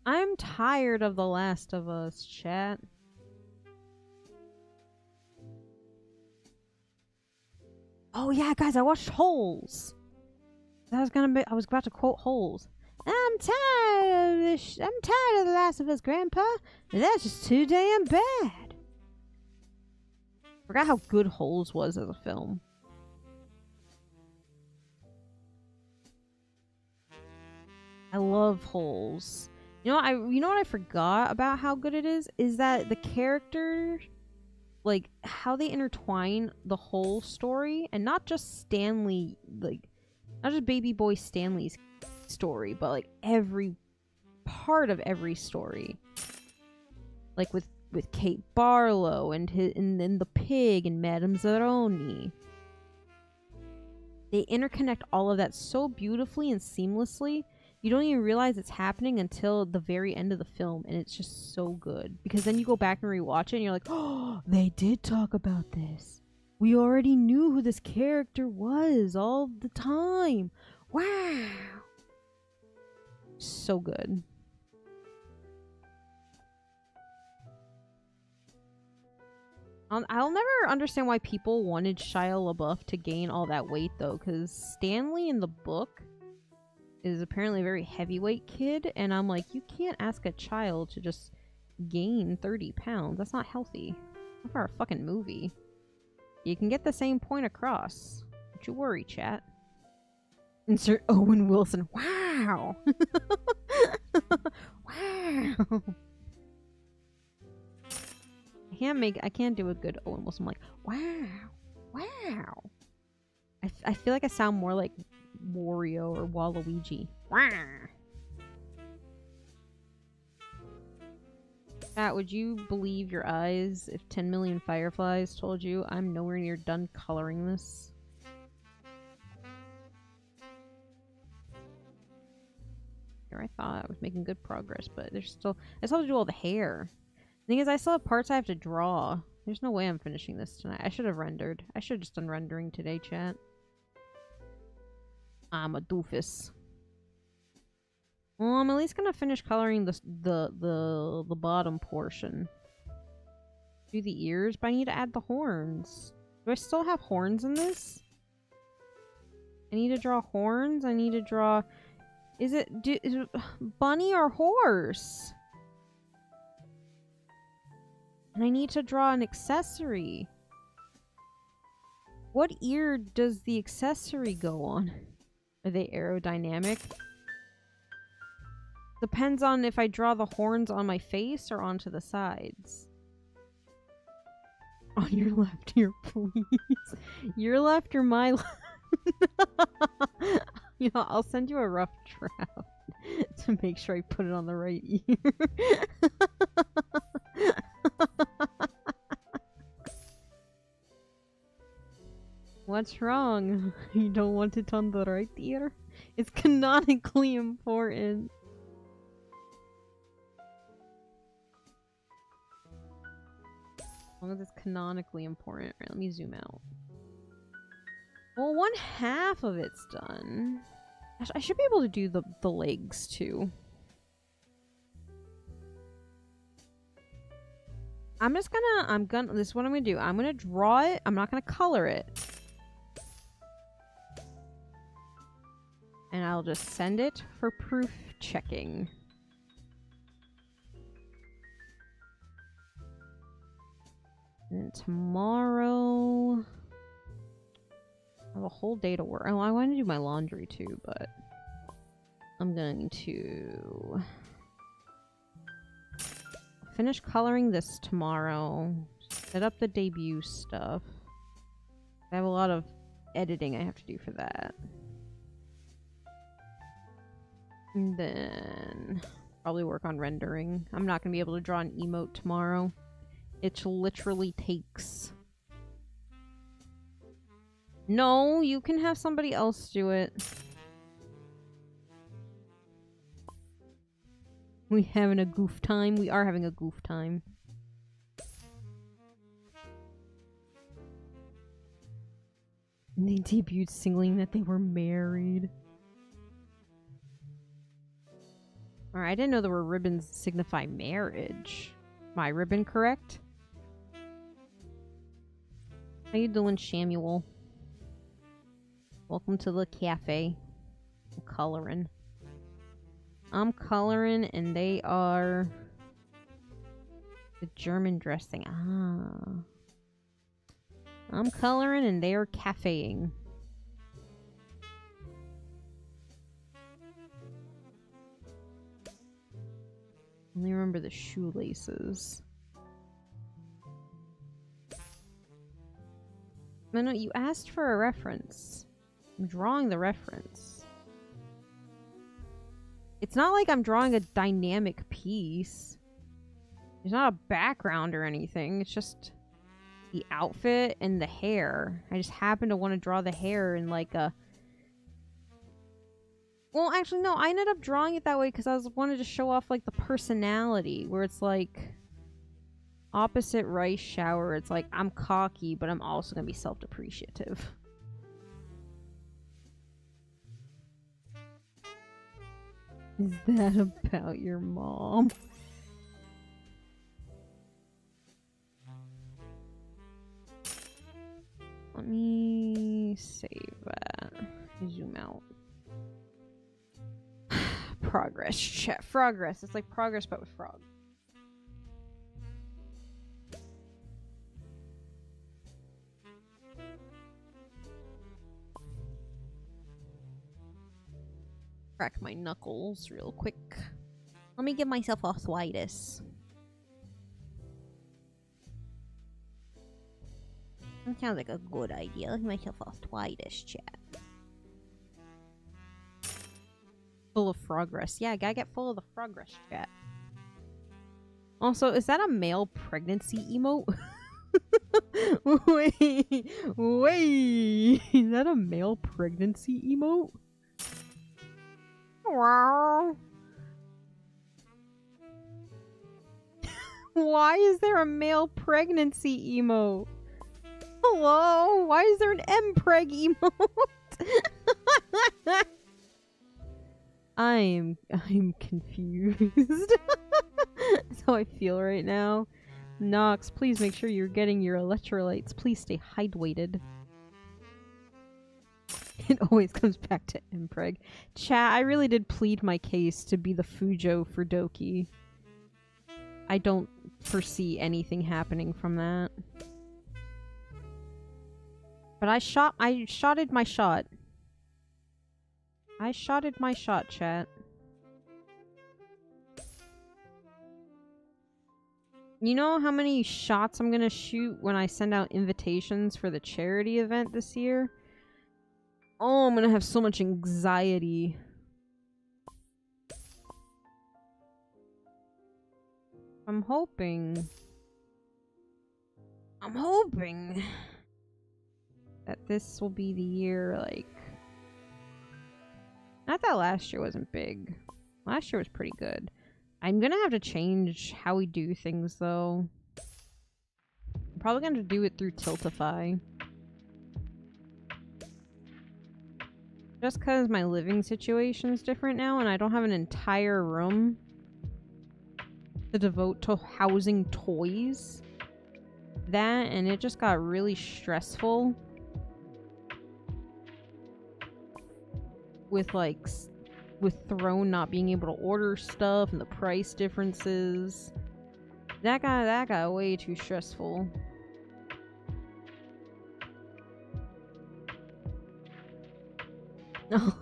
I'm tired of The Last of Us, chat. Oh yeah, guys, I watched Holes. I was about to quote Holes. I'm tired of this. I'm tired of The Last of Us, Grandpa. That's just too damn bad. Forgot how good Holes was as a film. I love Holes. You know what I forgot about how good it is? Is that the character, like, how they intertwine the whole story, and not just Stanley, like, not just baby boy Stanley's story, but, like, every part of every story. Like, with Kate Barlow, and the pig, and Madame Zeroni. They interconnect all of that so beautifully and seamlessly. You don't even realize it's happening until the very end of the film, and it's just so good. Because then you go back and rewatch it, and you're like, oh, they did talk about this. We already knew who this character was all the time. Wow. So good. I'll never understand why people wanted Shia LaBeouf to gain all that weight, though, because Stanley in the book is apparently a very heavyweight kid, and I'm like, you can't ask a child to just gain 30 pounds. That's not healthy. Not for a fucking movie. You can get the same point across. Don't you worry, chat. Insert Owen Wilson. Wow! Wow! I can't do a good Owen Wilson. I'm like, wow! Wow! I feel like I sound more like Wario or Waluigi. Wow! Pat, would you believe your eyes if 10 million fireflies told you I'm nowhere near done coloring this? Here, I thought I was making good progress, but I still have to do all the hair. The thing is, I still have parts I have to draw. There's no way I'm finishing this tonight. I should have rendered. I should have just done rendering today, chat. I'm a doofus. Well, I'm at least gonna finish coloring the bottom portion. Do the ears, but I need to add the horns. Do I still have horns in this? I need to draw horns. I need to draw. Is it bunny or horse? And I need to draw an accessory. What ear does the accessory go on? Are they aerodynamic? Depends on if I draw the horns on my face or onto the sides. On your left ear, please. Your left or my left? You know, I'll send you a rough draft to make sure I put it on the right ear. What's wrong? You don't want it on the right ear? It's canonically important. As long as it's canonically important. Right, let me zoom out. Well, 1/2 of it's done. I should be able to do the legs too. This is what I'm gonna do. I'm gonna draw it. I'm not gonna color it. And I'll just send it for proof checking. And then tomorrow, I have a whole day to work. Oh, I want to do my laundry too, but I'm going to finish coloring this tomorrow. Set up the debut stuff. I have a lot of editing I have to do for that. And then probably work on rendering. I'm not going to be able to draw an emote tomorrow. It literally takes... No, you can have somebody else do it. We having a goof time? We are having a goof time. And they debuted singling that they were married. Alright, I didn't know there were ribbons that signify marriage. My ribbon correct? How you doing, Shamuel? Welcome to the cafe. I'm coloring. I'm coloring and they are the German dressing. Ah. I'm coloring and they are cafeing. Only remember the shoelaces. No, you asked for a reference. I'm drawing the reference. It's not like I'm drawing a dynamic piece. There's not a background or anything. It's just the outfit and the hair. I just happen to want to draw the hair in like a... Well, actually, no. I ended up drawing it that way because I wanted to show off like the personality. Where it's like... Opposite rice shower, it's like, I'm cocky, but I'm also gonna be self-depreciative. Is that about your mom? Let me save that. Zoom out. Progress. Chat. Progress. It's like progress, but with frog. Crack my knuckles real quick. Let me give myself arthritis. That sounds like a good idea. Give myself arthritis, chat. Full of progress. Yeah, gotta get full of the progress, chat. Also, is that a male pregnancy emote? Wait. Is that a male pregnancy emote? Wow. Why is there a male pregnancy emote? Hello? Why is there an M-preg emote? I'm confused. That's how I feel right now. Nox, please make sure you're getting your electrolytes. Please stay hydrated. It always comes back to Impreg. Chat, I really did plead my case to be the Fujo for Doki. I don't foresee anything happening from that. But I shotted my shot. I shotted my shot, chat. You know how many shots I'm gonna shoot when I send out invitations for the charity event this year? Oh, I'm gonna have so much anxiety. I'm hoping that this will be the year, like... Not that last year wasn't big. Last year was pretty good. I'm gonna have to change how we do things, though. I'm probably gonna do it through Tiltify. Just because my living situation's different now, and I don't have an entire room to devote to housing toys. That, and it just got really stressful. With, like, with Throne not being able to order stuff and the price differences. That got way too stressful. No.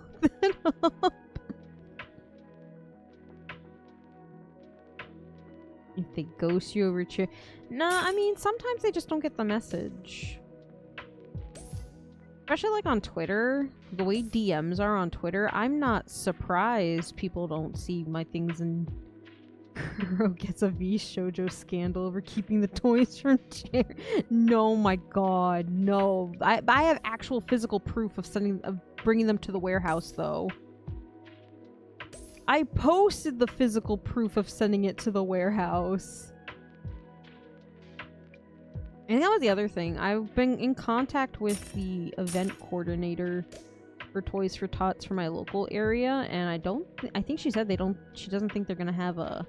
If they ghost you over chair. Nah, I mean, sometimes they just don't get the message. Especially like on Twitter, the way DMs are on Twitter, I'm not surprised people don't see my things and Kuro gets a V shoujo scandal over keeping the toys from chair. No, my god, no. I have actual physical proof of bringing them to the warehouse, though. I posted the physical proof of sending it to the warehouse. And that was the other thing. I've been in contact with the event coordinator for Toys for Tots for my local area, and I think she said she doesn't think they're gonna have a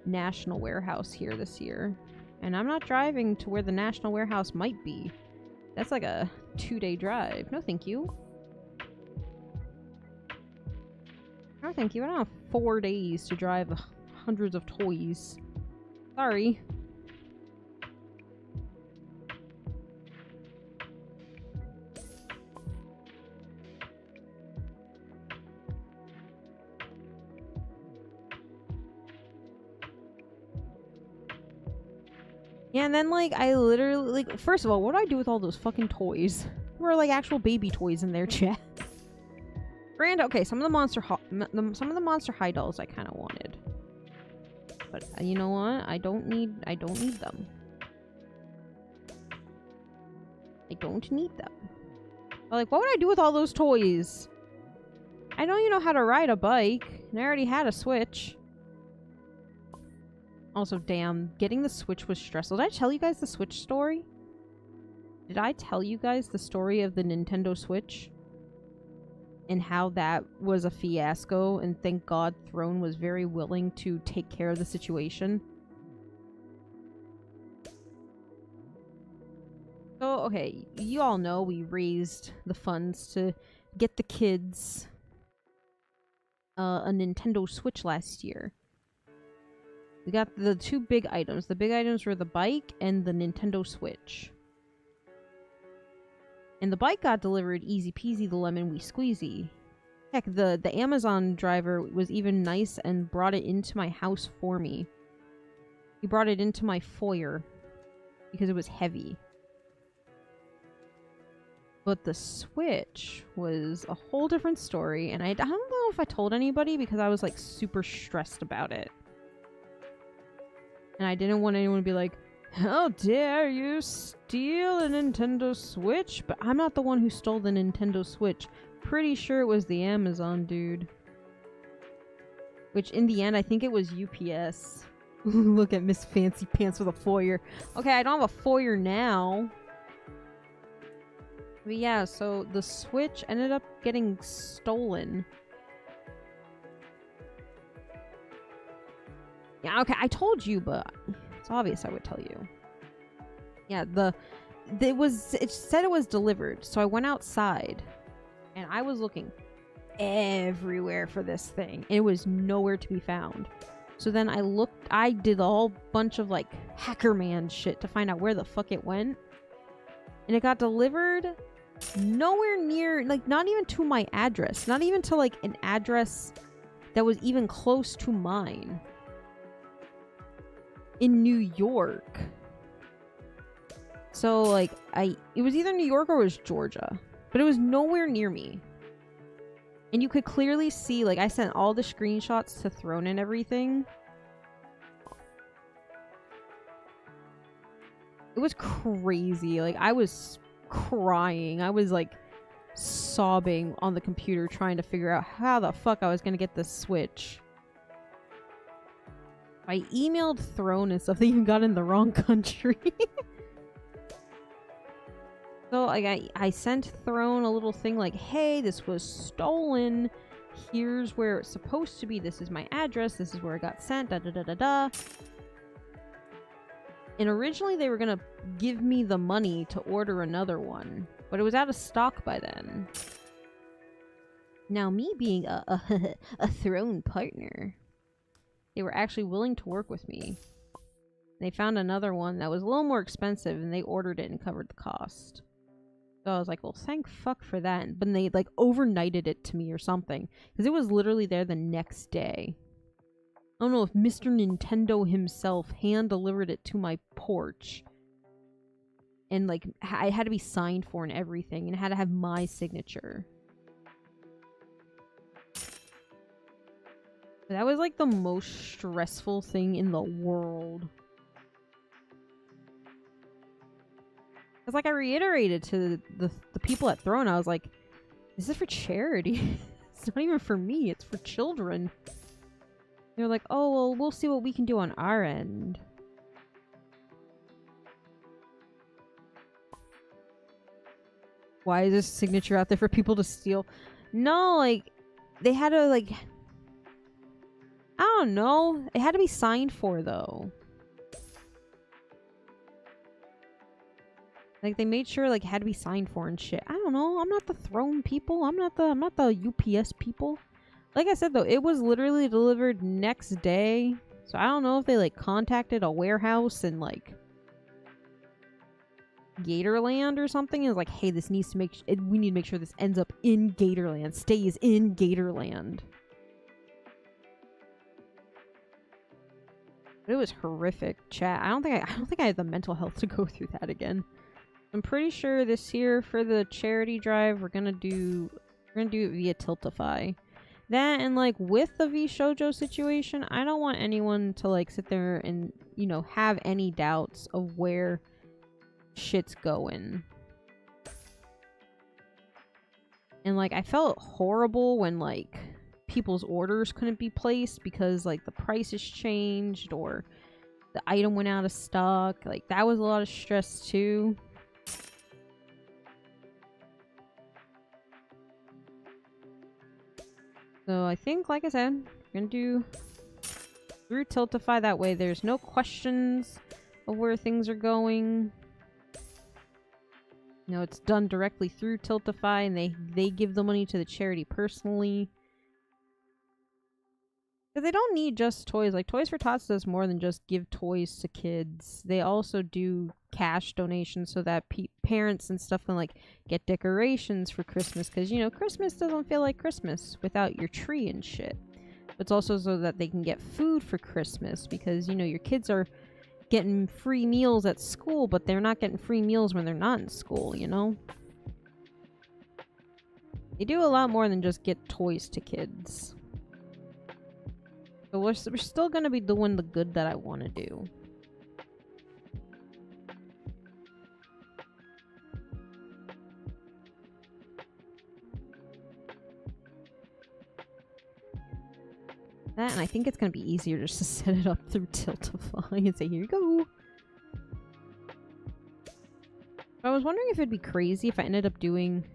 national warehouse here this year. And I'm not driving to where the national warehouse might be. That's like a 2-day drive. No thank you. No thank you. I don't have 4 days to drive hundreds of toys. Sorry. Yeah, and then, like, I literally, like, first of all, what do I do with all those fucking toys? There were, like, actual baby toys in there, chat. Okay, some of the Monster High dolls I kind of wanted. But, you know what? I don't need them. I don't need them. But, like, what would I do with all those toys? I know you know how to ride a bike, and I already had a Switch. Also, damn, getting the Switch was stressful. Did I tell you guys the Switch story? Did I tell you guys the story of the Nintendo Switch? And how that was a fiasco, and thank God Throne was very willing to take care of the situation? So, okay, you all know we raised the funds to get the kids a Nintendo Switch last year. We got the two big items. The big items were the bike and the Nintendo Switch. And the bike got delivered easy peasy, the lemon wee squeezy. Heck, the Amazon driver was even nice and brought it into my house for me. He brought it into my foyer because it was heavy. But the Switch was a whole different story, and I don't know if I told anybody because I was like super stressed about it. And I didn't want anyone to be like, how dare you steal a Nintendo Switch? But I'm not the one who stole the Nintendo Switch. Pretty sure it was the Amazon dude. Which in the end, I think it was UPS. Look at Miss Fancy Pants with a foyer. Okay, I don't have a foyer now. But yeah, so the Switch ended up getting stolen. Yeah, okay, I told you, but it's obvious I would tell you. Yeah, it said it was delivered, so I went outside and I was looking everywhere for this thing. It was nowhere to be found. So then I did a whole bunch of like hacker man shit to find out where the fuck it went. And it got delivered nowhere near, like not even to my address, not even to like an address that was even close to mine. In New York. So like it was either New York or it was Georgia, but it was nowhere near me. And you could clearly see, like I sent all the screenshots to Throne and everything. It was crazy. Like I was crying. I was like sobbing on the computer trying to figure out how the fuck I was gonna get this Switch. I emailed Throne and stuff. They even got in the wrong country. So I sent Throne a little thing like, hey, this was stolen. Here's where it's supposed to be. This is my address. This is where it got sent. Da da da da da. And originally they were gonna give me the money to order another one, but it was out of stock by then. Now me being a Throne partner, they were actually willing to work with me. They found another one that was a little more expensive and they ordered it and covered the cost. So I was like, well, thank fuck for that. But they like overnighted it to me or something, because it was literally there the next day. I don't know if Mr. Nintendo himself hand-delivered it to my porch. And, like, it had to be signed for and everything. And it had to have my signature. That was, like, the most stressful thing in the world. Because, like, I reiterated to the people at Throne, I was like, this is for charity. It's not even for me. It's for children. They're like, oh, well, we'll see what we can do on our end. Why is this signature out there for people to steal? No, like, they had to, like... I don't know. It had to be signed for, though. Like, they made sure, like, it had to be signed for and shit. I don't know. I'm not the Throne people. I'm not the UPS people. Like I said, though, it was literally delivered next day. So I don't know if they, like, contacted a warehouse in, like, Gatorland or something. And was like, hey, this needs to we need to make sure this ends up in Gatorland. Stays in Gatorland. But it was horrific, chat. I don't think I have the mental health to go through that again. I'm pretty sure this year for the charity drive, we're gonna do it via Tiltify. That and, like, with the VShojo situation, I don't want anyone to, like, sit there and, you know, have any doubts of where shit's going. And, like, I felt horrible when, like, people's orders couldn't be placed because, like, the prices changed or the item went out of stock. Like, that was a lot of stress, too. So I think, like I said, we're gonna do through Tiltify. That way there's no questions of where things are going. You know, it's done directly through Tiltify, and they give the money to the charity personally. Because they don't need just toys. Like, Toys for Tots does more than just give toys to kids. They also do cash donations so that parents and stuff can, like, get decorations for Christmas. Because, you know, Christmas doesn't feel like Christmas without your tree and shit. It's also so that they can get food for Christmas. Because, you know, your kids are getting free meals at school, but they're not getting free meals when they're not in school, you know? They do a lot more than just get toys to kids. So we're still gonna be doing the good that I want to do. That, and I think it's gonna be easier just to set it up through Tiltify and say, here you go. I was wondering if it'd be crazy if I ended up doing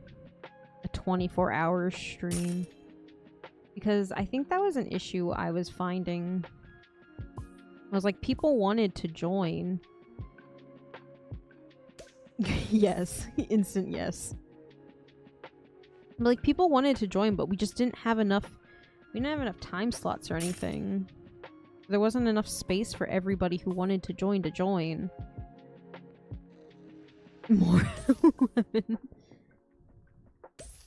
a 24-hour stream. Because I think that was an issue I was finding. I was like, people wanted to join. Yes. Instant yes. But, like, people wanted to join, but we just didn't have enough... We didn't have enough time slots or anything. There wasn't enough space for everybody who wanted to join More 11.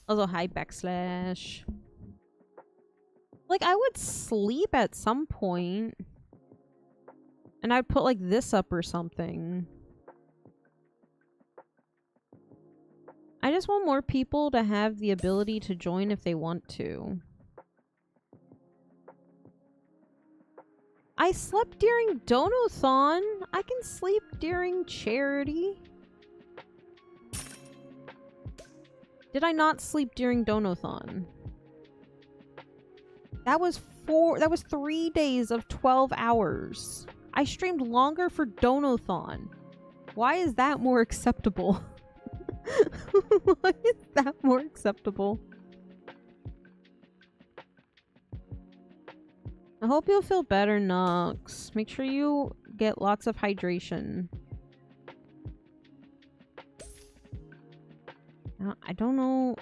Also, hi, backslash. Like, I would sleep at some point. And I'd put, like, this up or something. I just want more people to have the ability to join if they want to. I slept during Donothon. I can sleep during charity. Did I not sleep during Donothon? That was 3 days of 12 hours. I streamed longer for Donothon. Why is that more acceptable? Why is that more acceptable? I hope you'll feel better, Nox. Make sure you get lots of hydration. I don't know.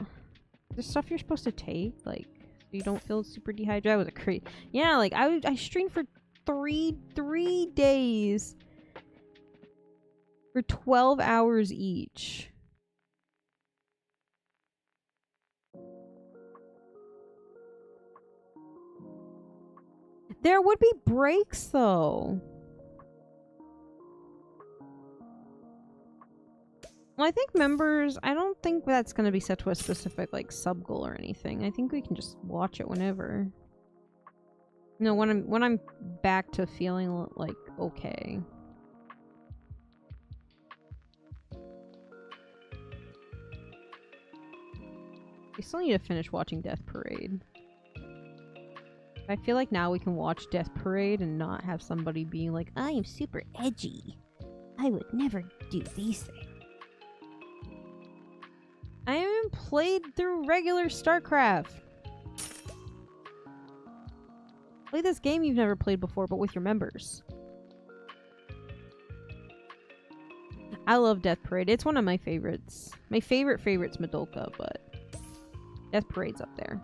There's stuff you're supposed to take, like, so you don't feel super dehydrated. I was a crazy. Yeah, like I streamed for three days for 12 hours each. There would be breaks though. Well, I think members, I don't think that's going to be set to a specific, like, sub-goal or anything. I think we can just watch it whenever. No, when I'm back to feeling, like, okay. We still need to finish watching Death Parade. I feel like now we can watch Death Parade and not have somebody being like, I am super edgy. I would never do these things. I haven't played through regular StarCraft. Play this game you've never played before, but with your members. I love Death Parade. It's one of my favorites. My favorite's Madoka, but Death Parade's up there.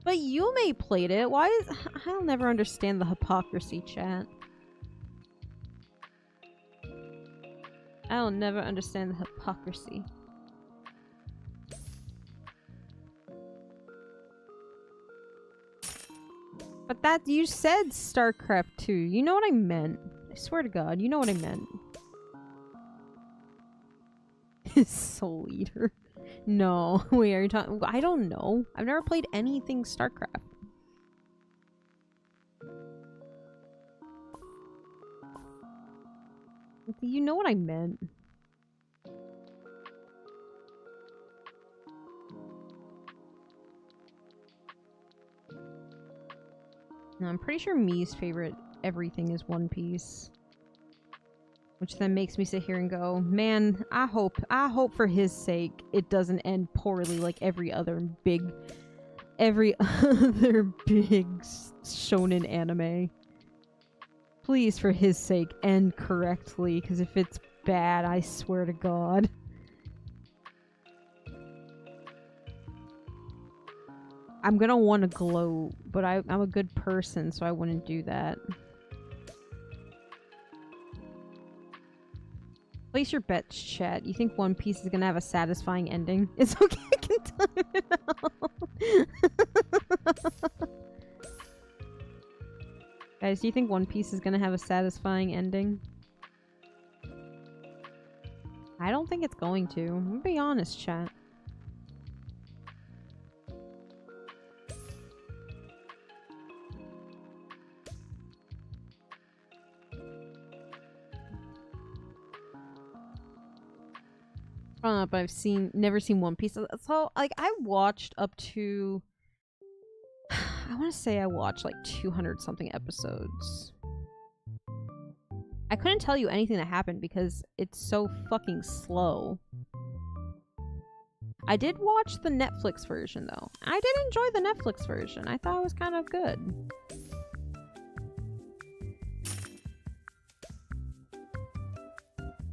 But Yumi played it. Why is... I'll never understand the hypocrisy, chat. I'll never understand the hypocrisy. But that, you said StarCraft 2. You know what I meant. I swear to God, you know what I meant. Soul Eater. No. Wait, are you talking? I don't know. I've never played anything StarCraft. You know what I meant. No, I'm pretty sure Mii's favorite everything is One Piece. Which then makes me sit here and go, man, I hope for his sake it doesn't end poorly like every other big shonen anime. Please, for his sake, end correctly, because if it's bad, I swear to God. I'm gonna want to gloat, but I'm a good person, so I wouldn't do that. Place your bets, chat. You think One Piece is gonna have a satisfying ending? It's okay, I can time it out. Guys, do you think One Piece is gonna have a satisfying ending? I don't think it's going to. I'm gonna be honest, chat. I don't know, but I've never seen One Piece. So, like, I watched up to... I want to say I watched like 200 something episodes. I couldn't tell you anything that happened because it's so fucking slow. I did watch the Netflix version though. I did enjoy the Netflix version. I thought it was kind of good.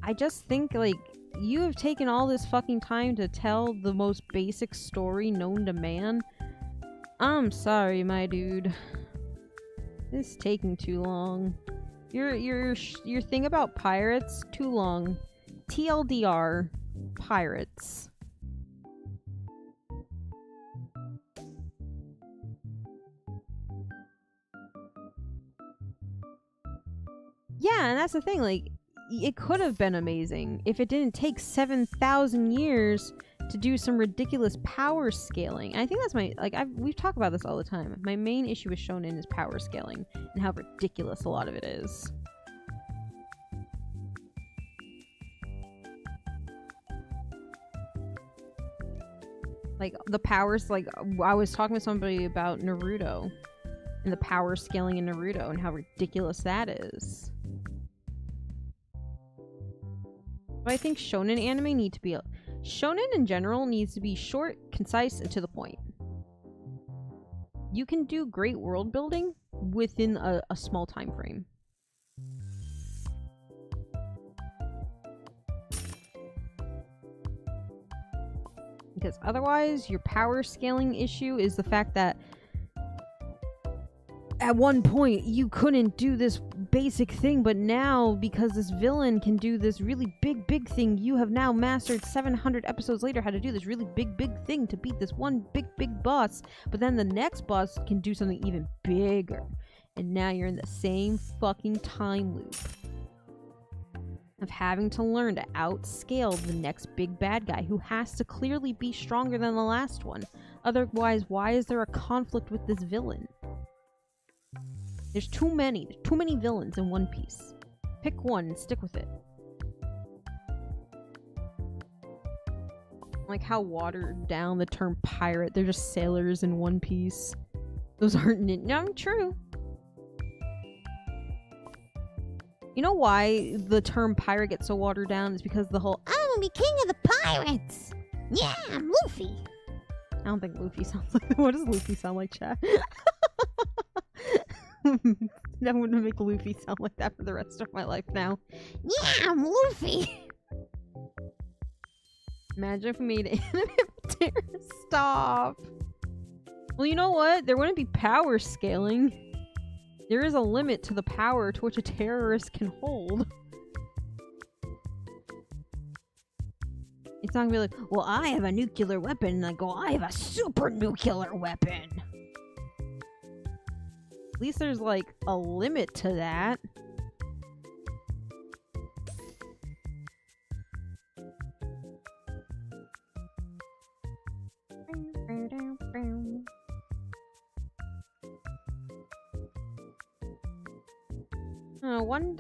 I just think, like, you have taken all this fucking time to tell the most basic story known to man. I'm sorry, my dude. This is taking too long. Your thing about pirates, too long. TLDR, pirates. Yeah, and that's the thing, like, it could have been amazing if it didn't take 7,000 years to do some ridiculous power scaling. And I think that's my, like, we've talked about this all the time. My main issue with shonen is power scaling and how ridiculous a lot of it is. Like, the powers, like, I was talking with somebody about Naruto. And the power scaling in Naruto and how ridiculous that is. But I think shonen anime need to be... Shonen in general needs to be short, concise, and to the point. You can do great world building within a small time frame. Because otherwise, your power scaling issue is the fact that at one point you couldn't do this basic thing, but now because this villain can do this really big thing, you have now mastered 700 episodes later how to do this really big thing to beat this one big boss. But then the next boss can do something even bigger, and now you're in the same fucking time loop of having to learn to outscale the next big bad guy who has to clearly be stronger than the last one. Otherwise, why is there a conflict with this villain? There's too many villains in One Piece. Pick one and stick with it. Like how watered down the term pirate. They're just sailors in One Piece. Those aren't no, true. You know why the term pirate gets so watered down? Is because the whole, I will be king of the pirates! Yeah, I'm Luffy! I don't think Luffy sounds like that. What does Luffy sound like, chat? I'm gonna make Luffy sound like that for the rest of my life now. Yeah, I'm Luffy! Imagine if we made anime. Stop! Well, you know what? There wouldn't be power scaling. There is a limit to the power to which a terrorist can hold. It's not gonna be like, well, I have a nuclear weapon, and I go, I have a super nuclear weapon. At least there's, like, a limit to that.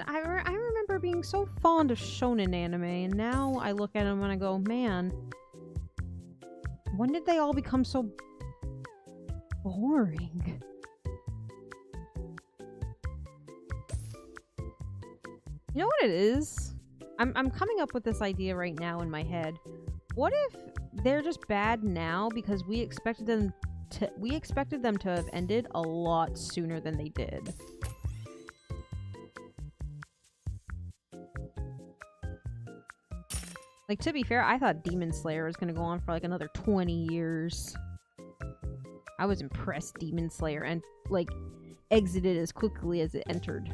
I remember being so fond of shonen anime, and now I look at them and I go, man, when did they all become so boring? You know what it is? I'm coming up with this idea right now in my head. What if they're just bad now because we expected them to have ended a lot sooner than they did? Like, to be fair, I thought Demon Slayer was gonna go on for like another 20 years. I was impressed Demon Slayer and like exited as quickly as it entered.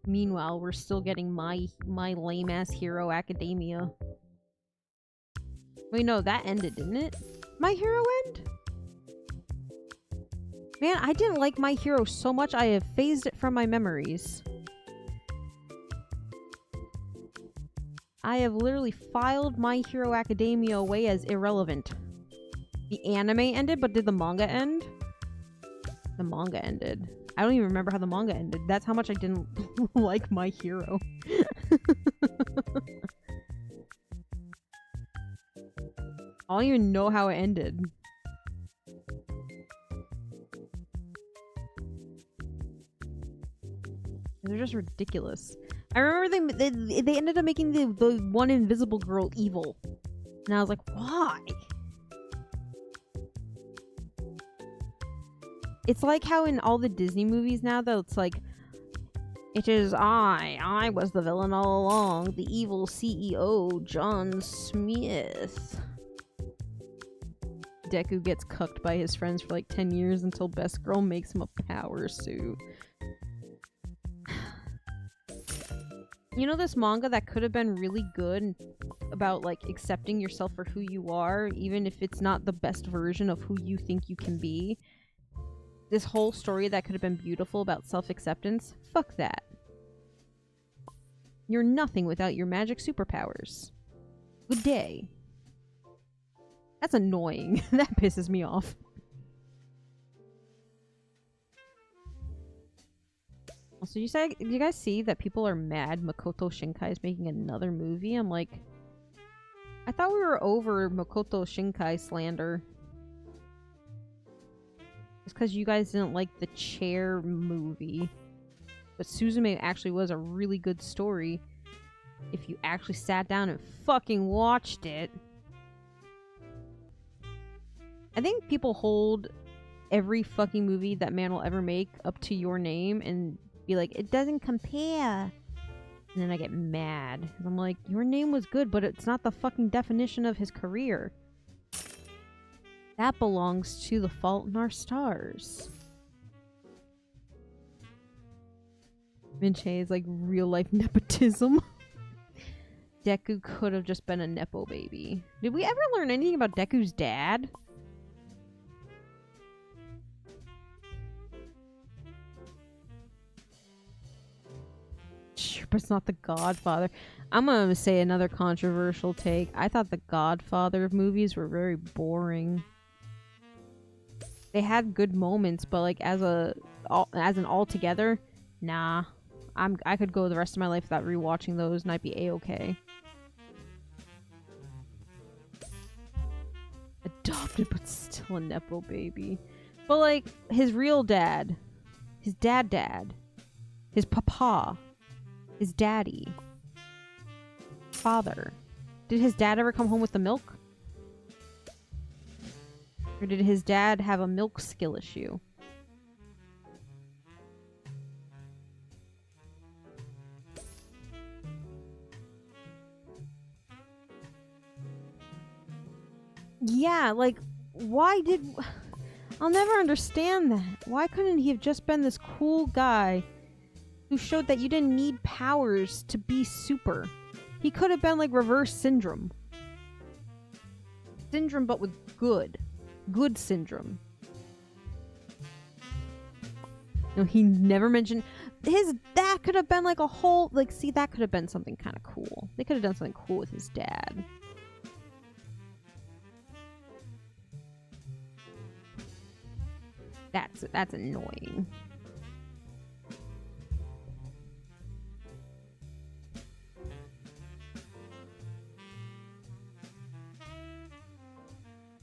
Meanwhile, we're still getting my lame-ass Hero Academia. Wait, no, that ended, didn't it? My Hero end? Man, I didn't like My Hero so much I have phased it from my memories. I have literally filed My Hero Academia away as irrelevant. The anime ended, but did the manga end? The manga ended. I don't even remember how the manga ended. That's how much I didn't like My Hero. I don't even know how it ended. They're just ridiculous. I remember they ended up making the one invisible girl evil. And I was like, why? It's like how in all the Disney movies now, though, it's like, it is I was the villain all along, the evil CEO, John Smith. Deku gets cucked by his friends for like 10 years until Best Girl makes him a power suit. You know this manga that could have been really good about like accepting yourself for who you are, even if it's not the best version of who you think you can be? This whole story that could have been beautiful about self-acceptance? Fuck that. You're nothing without your magic superpowers. Good day. That's annoying. That pisses me off. Also, do you guys see that people are mad Makoto Shinkai is making another movie? I'm like, I thought we were over Makoto Shinkai slander. It's because you guys didn't like the chair movie. But Suzume actually was a really good story. If you actually sat down and fucking watched it. I think people hold every fucking movie that man will ever make up to Your Name and be like, it doesn't compare. And then I get mad. 'Cause I'm like, Your Name was good, but it's not the fucking definition of his career. That belongs to The Fault in Our Stars. Minche is like real life nepotism. Deku could have just been a nepo baby. Did we ever learn anything about Deku's dad? Sure, but it's not the Godfather. I'm gonna say another controversial take. I thought the Godfather movies were very boring. They had good moments, but like as an altogether, nah. I could go the rest of my life without rewatching those and I'd be a-okay. Adopted but still a nepo baby. But like his real dad, his dad, his papa, his daddy, father. Did his dad ever come home with the milk? Or did his dad have a milk skill issue? Yeah, like, why did... I'll never understand that. Why couldn't he have just been this cool guy who showed that you didn't need powers to be super? He could have been like reverse syndrome. Syndrome, but with good. Good syndrome. No, he never mentioned... That could have been like a whole... Like, see, that could have been something kind of cool. They could have done something cool with his dad. That's annoying.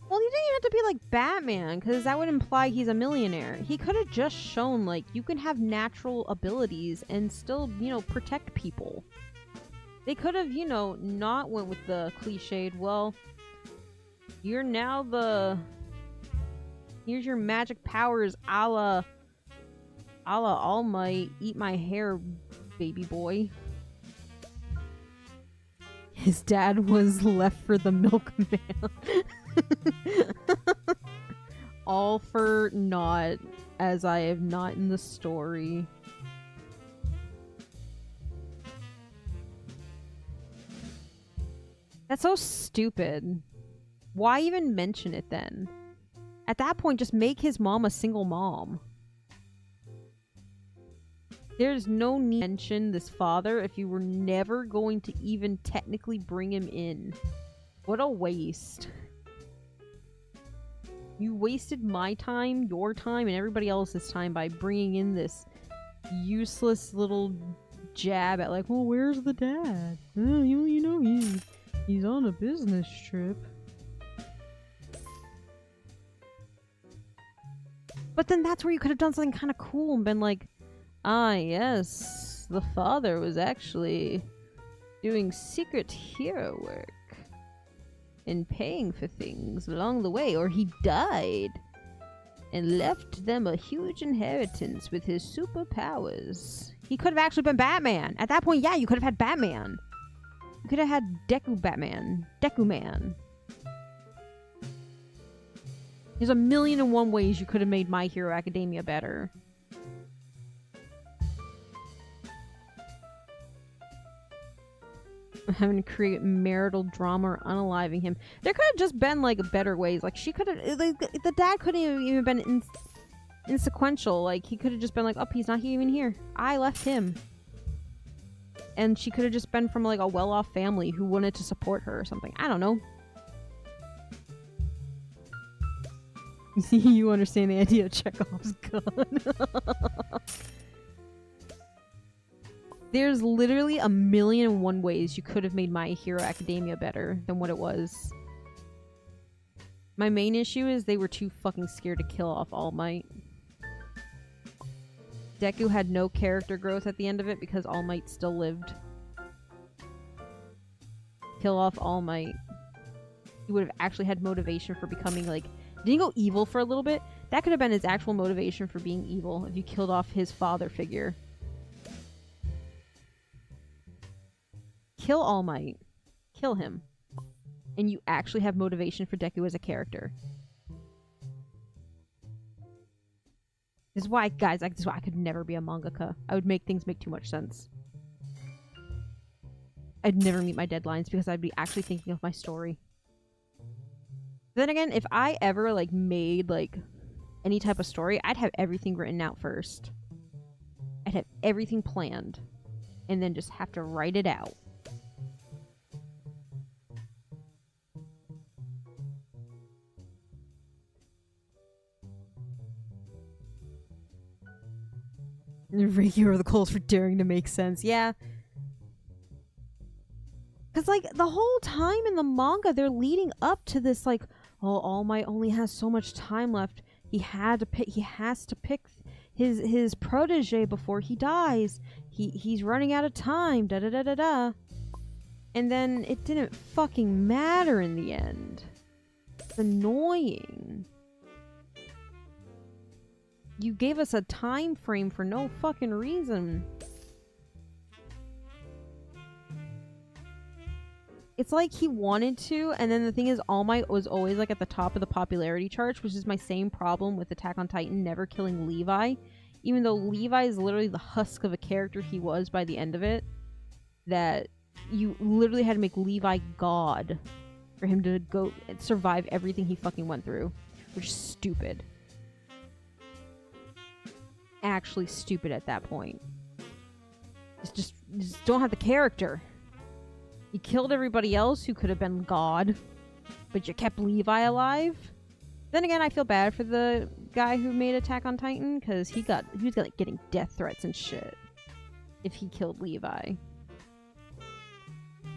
Well, you didn't have to be like Batman, because that would imply he's a millionaire. He could have just shown, like, you can have natural abilities and still, you know, protect people. They could have, you know, not went with the cliched, well, you're now the... Here's your magic powers, a la All Might, eat my hair, baby boy. His dad was left for the milkman. All for naught, as I have not in the story. That's so stupid. Why even mention it then? At that point, just make his mom a single mom. There's no need to mention this father if you were never going to even technically bring him in. What a waste. You wasted my time, your time, and everybody else's time by bringing in this useless little jab at like, well, where's the dad? You know, he's on a business trip. But then that's where you could have done something kind of cool and been like, ah, yes, the father was actually doing secret hero work and paying for things along the way, or he died and left them a huge inheritance with his superpowers. He could have actually been Batman. At that point, yeah, you could have had Batman. You could have had Deku Batman. Deku Man. There's a million and one ways you could have made My Hero Academia better. Having to create marital drama or unaliving him. There could have just been like better ways. Like she could have, like, the dad couldn't have even been insequential. Like he could have just been like, oh, he's not even here. I left him. And she could have just been from like a well-off family who wanted to support her or something. I don't know. You understand the idea of Chekhov's gun. There's literally 1,000,001 ways you could have made My Hero Academia better than what it was. My main issue is they were too fucking scared to kill off All Might. Deku had no character growth at the end of it because All Might still lived. Kill off All Might. He would have actually had motivation for becoming, like... Didn't he go evil for a little bit? That could have been his actual motivation for being evil if you killed off his father figure. Kill All Might. Kill him. And you actually have motivation for Deku as a character. This is why, guys, this is why I could never be a mangaka. I would make things make too much sense. I'd never meet my deadlines because I'd be actually thinking of my story. Then again, if I ever, like, made, like, any type of story, I'd have everything written out first. I'd have everything planned. And then just have to write it out. Here are the calls for daring to make sense. Yeah. Because, like, the whole time in the manga, they're leading up to this, like, oh, All Might only has so much time left. He has to pick his protege before he dies. He's running out of time. Da da da da da. And then it didn't fucking matter in the end. It's annoying. You gave us a time frame for no fucking reason. It's like he wanted to, and then the thing is, All Might was always, like, at the top of the popularity charts, which is my same problem with Attack on Titan never killing Levi. Even though Levi is literally the husk of a character he was by the end of it, that you literally had to make Levi God for him to go and survive everything he fucking went through, which is stupid. Actually stupid at that point. Just don't have the character. You killed everybody else who could have been God, but you kept Levi alive. Then again, I feel bad for the guy who made Attack on Titan because he was like getting death threats and shit if he killed Levi.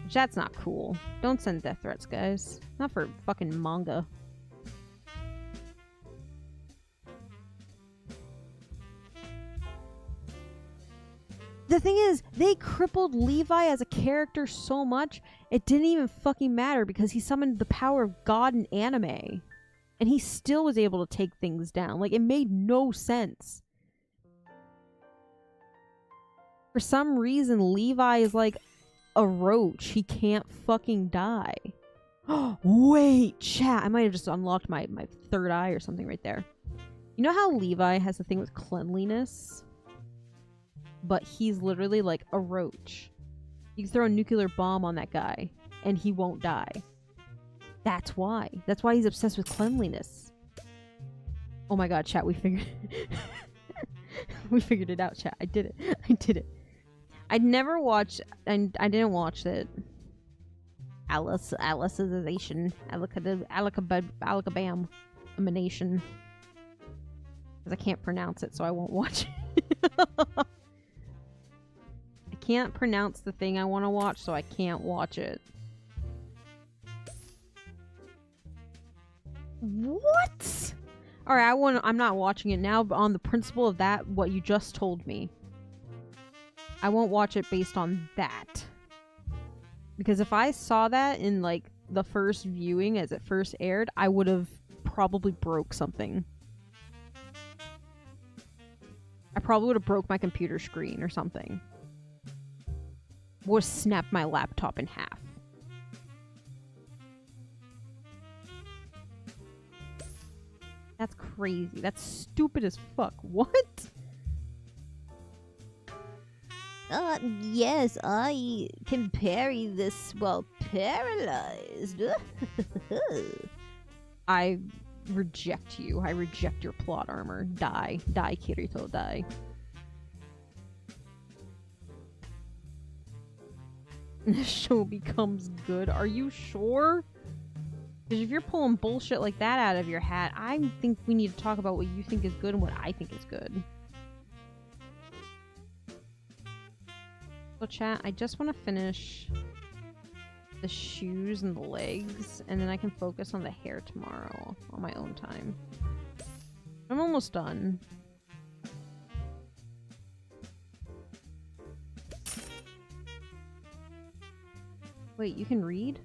Which that's not cool. Don't send death threats, guys. Not for fucking manga. The thing is, they crippled Levi as a character so much, it didn't even fucking matter because he summoned the power of God in anime. And he still was able to take things down. Like, it made no sense. For some reason, Levi is like a roach. He can't fucking die. Wait, chat. I might have just unlocked my third eye or something right there. You know how Levi has the thing with cleanliness? But he's literally like a roach. You can throw a nuclear bomb on that guy, and he won't die. That's why. That's why he's obsessed with cleanliness. Oh my god, chat, we figured we figured it out, chat. I did it. I did it. I'd never watched, and I didn't watch it. Alicization. Alicabam. Emanation. Because I can't pronounce it, so I won't watch it. I can't pronounce the thing I want to watch, so I can't watch it. What? Alright, I'm not watching it now, but on the principle of that, what you just told me. I won't watch it based on that. Because if I saw that in, like, the first viewing as it first aired, I would have probably broke something. I probably would have broke my computer screen or something. Or snapped my laptop in half. That's crazy. That's stupid as fuck. What? Yes, I can parry this while paralyzed. I reject you. I reject your plot armor. Die. Die, Kirito. Die. The show becomes good. Are you sure? Because if you're pulling bullshit like that out of your hat, I think we need to talk about what you think is good and what I think is good. So chat, I just want to finish the shoes and the legs, and then I can focus on the hair tomorrow on my own time. I'm almost done. Wait, you can read?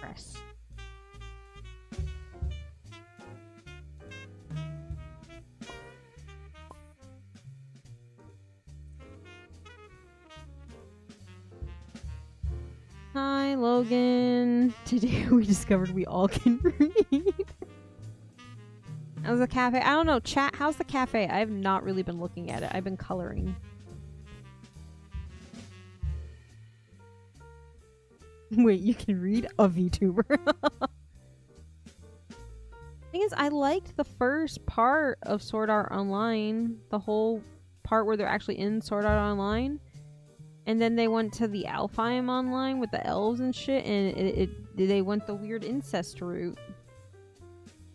Press. Hi, Logan. Today we discovered we all can read. How's the cafe? I don't know. Chat, how's the cafe? I have not really been looking at it. I've been coloring. Wait, you can read a VTuber. Thing is, I liked the first part of Sword Art Online. The whole part where they're actually in Sword Art Online. And then they went to the Alfheim Online with the elves and shit, and they went the weird incest route.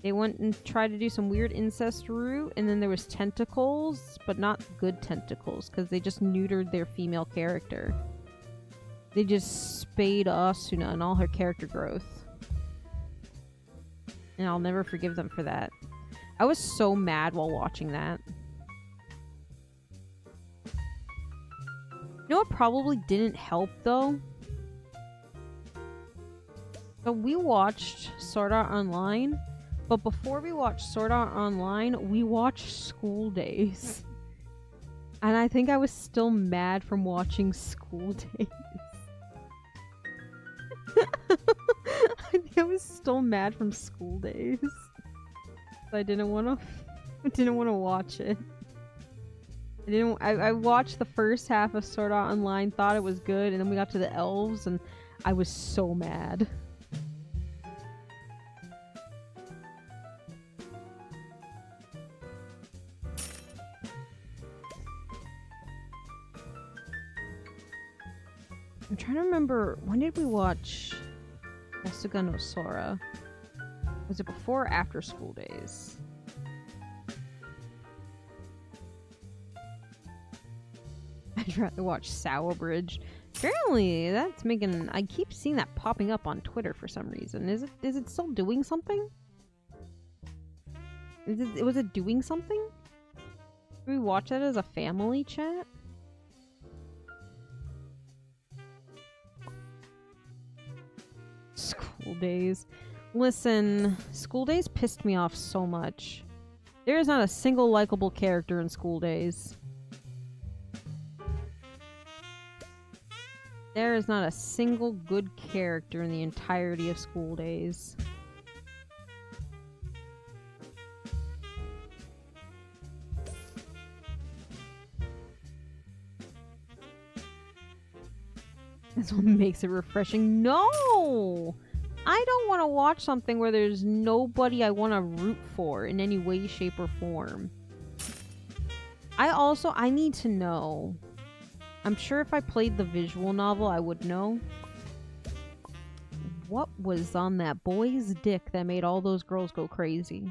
They went and tried to do some weird incest route, and then there was tentacles, but not good tentacles, because they just neutered their female character. They just spayed Asuna and all her character growth. And I'll never forgive them for that. I was so mad while watching that. You know what probably didn't help, though? So we watched Sword Art Online, but before we watched Sword Art Online, we watched School Days. And I think I was still mad from watching School Days. I think I was still mad from School Days. So I didn't want to watch it. I watched the first half of Sword Art Online, thought it was good, and then we got to the elves, and I was so mad. I'm trying to remember, when did we watch Yasuga no Sora? Was it before or after School Days? I'd rather watch Sour Bridge. Apparently, that's making... I keep seeing that popping up on Twitter for some reason. Is it still doing something? Was it doing something? Did we watch that as a family chat? School Days. Listen, School Days pissed me off so much. There is not a single likable character in School Days. There is not a single good character in the entirety of School Days. That's what makes it refreshing. No! I don't want to watch something where there's nobody I want to root for in any way, shape, or form. I need to know. I'm sure if I played the visual novel, I would know. What was on that boy's dick that made all those girls go crazy?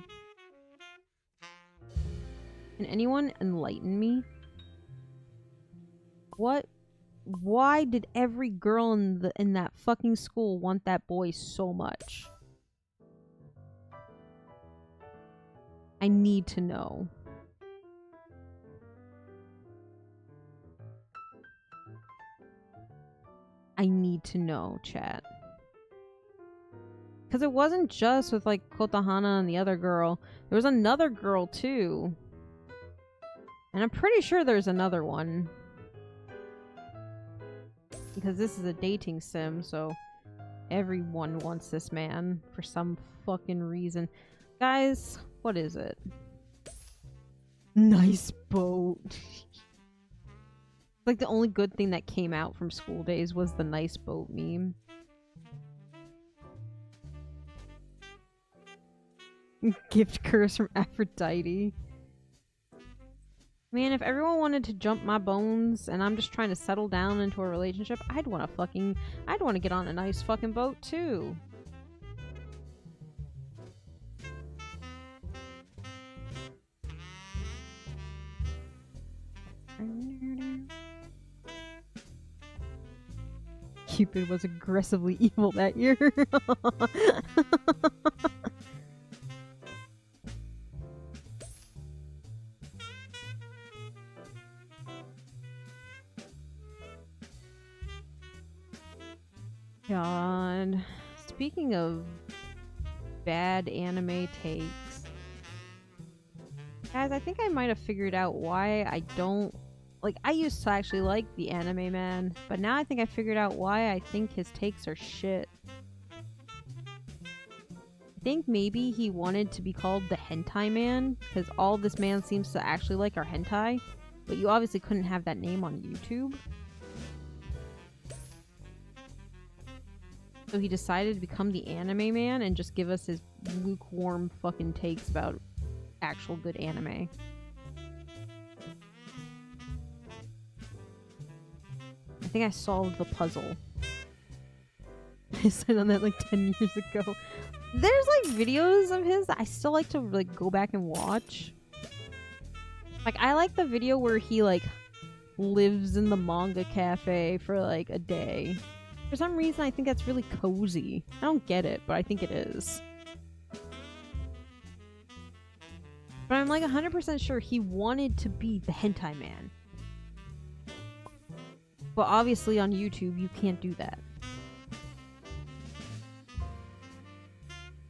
Can anyone enlighten me? What? Why did every girl in that fucking school want that boy so much? I need to know. I need to know, chat. Because it wasn't just with, like, Kotahana and the other girl. There was another girl, too. And I'm pretty sure there's another one. Because this is a dating sim, so everyone wants this man for some fucking reason. Guys, what is it? Nice boat. Like, the only good thing that came out from School Days was the nice boat meme. Gift curse from Aphrodite. Man, if everyone wanted to jump my bones and I'm just trying to settle down into a relationship, I'd want to get on a nice fucking boat too. Cupid was aggressively evil that year. God. Speaking of bad anime takes, guys, I think I might have figured out why I don't like. I used to actually like the anime man, but now I think I figured out why I think his takes are shit. I think maybe he wanted to be called the hentai man because all this man seems to actually like are hentai, but you obviously couldn't have that name on YouTube. So he decided to become the anime man and just give us his lukewarm fucking takes about actual good anime. I think I solved the puzzle. I said on that like 10 years ago. There's like videos of his that I still like to like go back and watch. Like I like the video where he like lives in the manga cafe for like a day. For some reason I think that's really cozy. I don't get it, but I think it is. But I'm like 100% sure he wanted to be the hentai man. But obviously on YouTube you can't do that.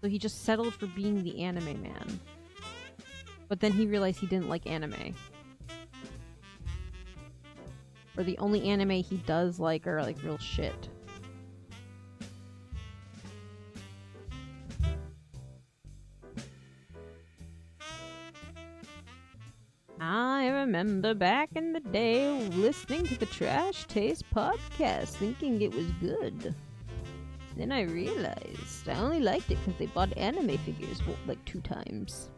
So he just settled for being the anime man. But then he realized he didn't like anime. Or the only anime he does like are like real shit. I remember back in the day listening to the Trash Taste podcast thinking it was good. Then I realized I only liked it because they bought anime figures like 2 times.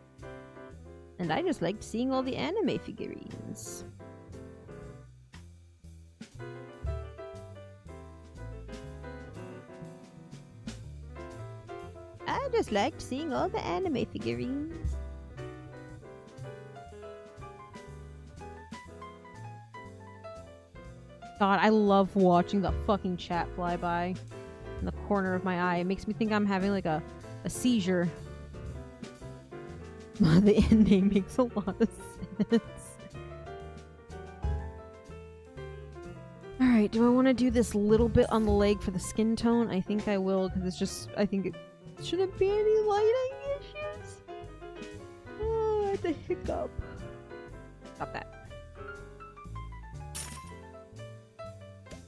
And I just liked seeing all the anime figurines. I just liked seeing all the anime figurines. God, I love watching the fucking chat fly by in the corner of my eye. It makes me think I'm having like a seizure. The ending makes a lot of sense. Alright, do I want to do this little bit on the leg for the skin tone? I think I will, because it's just, I think it shouldn't be any lighting issues. Oh, I had to hiccup. Stop that.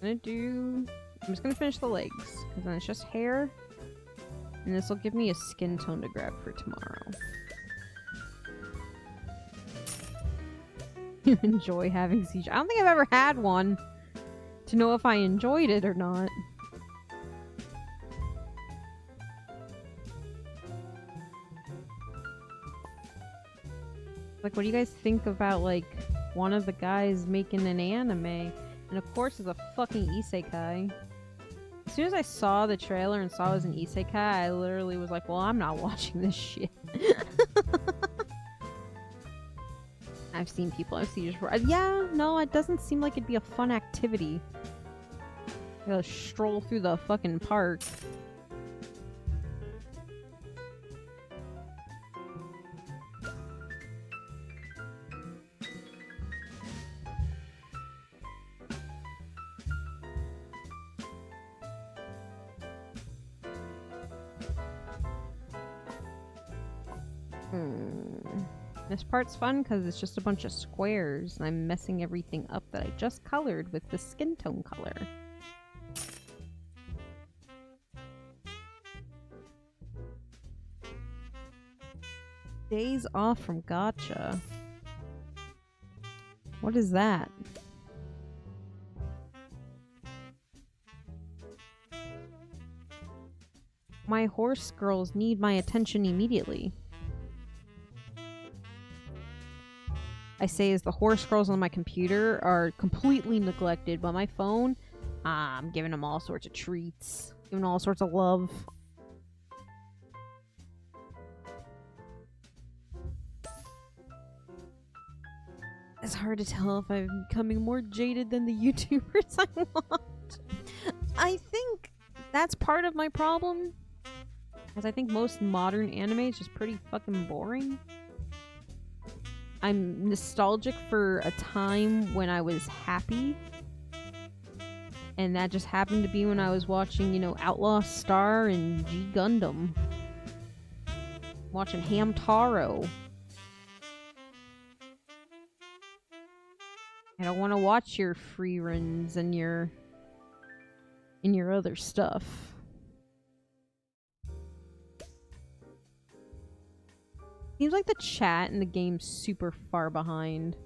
I'm just gonna finish the legs, because then it's just hair. And this will give me a skin tone to grab for tomorrow. You enjoy having seizure. I don't think I've ever had one to know if I enjoyed it or not. Like, what do you guys think about, like, one of the guys making an anime? And of course it's a fucking isekai. As soon as I saw the trailer and saw it was an isekai, I literally was like, well, I'm not watching this shit. I've seen people have seizures before. Yeah, no, it doesn't seem like it'd be a fun activity. You gotta stroll through the fucking park. This part's fun because it's just a bunch of squares and I'm messing everything up that I just colored with the skin tone color. Days off from Gacha. What is that? My horse girls need my attention immediately. I say as the horse scrolls on my computer are completely neglected, but my phone, I'm giving them all sorts of treats, giving them all sorts of love. It's hard to tell if I'm becoming more jaded than the YouTubers I watch. I think that's part of my problem. Because I think most modern anime is just pretty fucking boring. I'm nostalgic for a time when I was happy. And that just happened to be when I was watching, you know, Outlaw Star and G Gundam. Watching Hamtaro. I don't want to watch your free runs and your other stuff. Seems like the chat in the game's super far behind.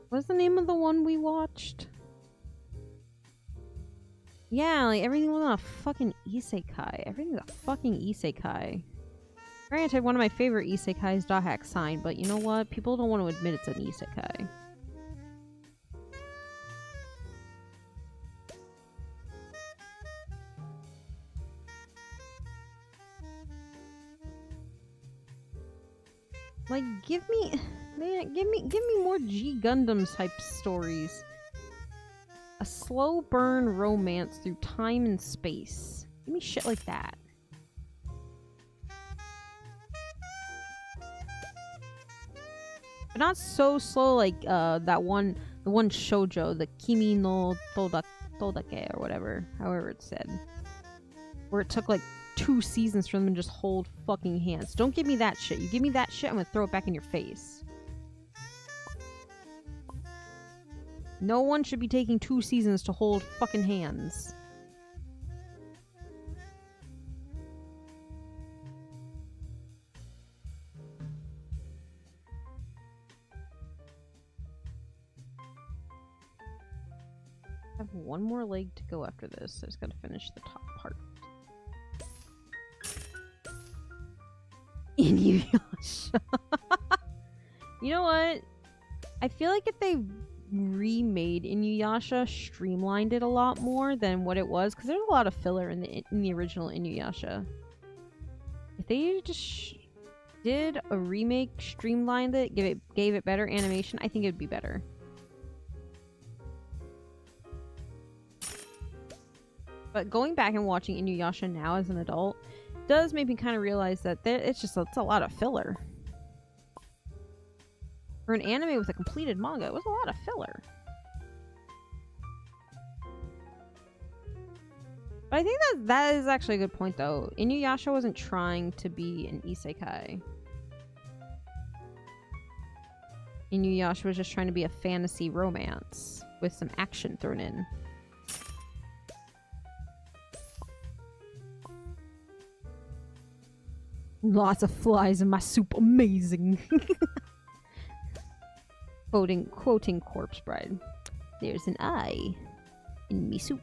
What's the name of the one we watched? Yeah, like everything was on a fucking isekai. Everything's a fucking isekai. Granted, one of my favorite isekai is doxx sign, but you know what? People don't want to admit it's an isekai. Like, give me more G Gundam type stories. A slow burn romance through time and space. Give me shit like that. But not so slow like the one shoujo, the Kimi no Todake or whatever, however it's said. Where it took like 2 seasons for them to just hold fucking hands. Don't give me that shit. You give me that shit, I'm gonna throw it back in your face. No one should be taking 2 seasons to hold fucking hands. I have one more leg to go after this. I just gotta finish the top part. Inuyasha. You know what? I feel like if they remade Inuyasha, streamlined it a lot more than what it was, because there's a lot of filler in the original Inuyasha. If they just did a remake, streamlined it, gave it better animation, I think it'd be better. But going back and watching Inuyasha now as an adult does make me kind of realize that it's a lot of filler. For an anime with a completed manga, it was a lot of filler. But I think that is actually a good point, though. Inuyasha wasn't trying to be an isekai. Inuyasha was just trying to be a fantasy romance with some action thrown in. Lots of flies in my soup. Amazing. Quoting Corpse Bride. There's an eye in me soup.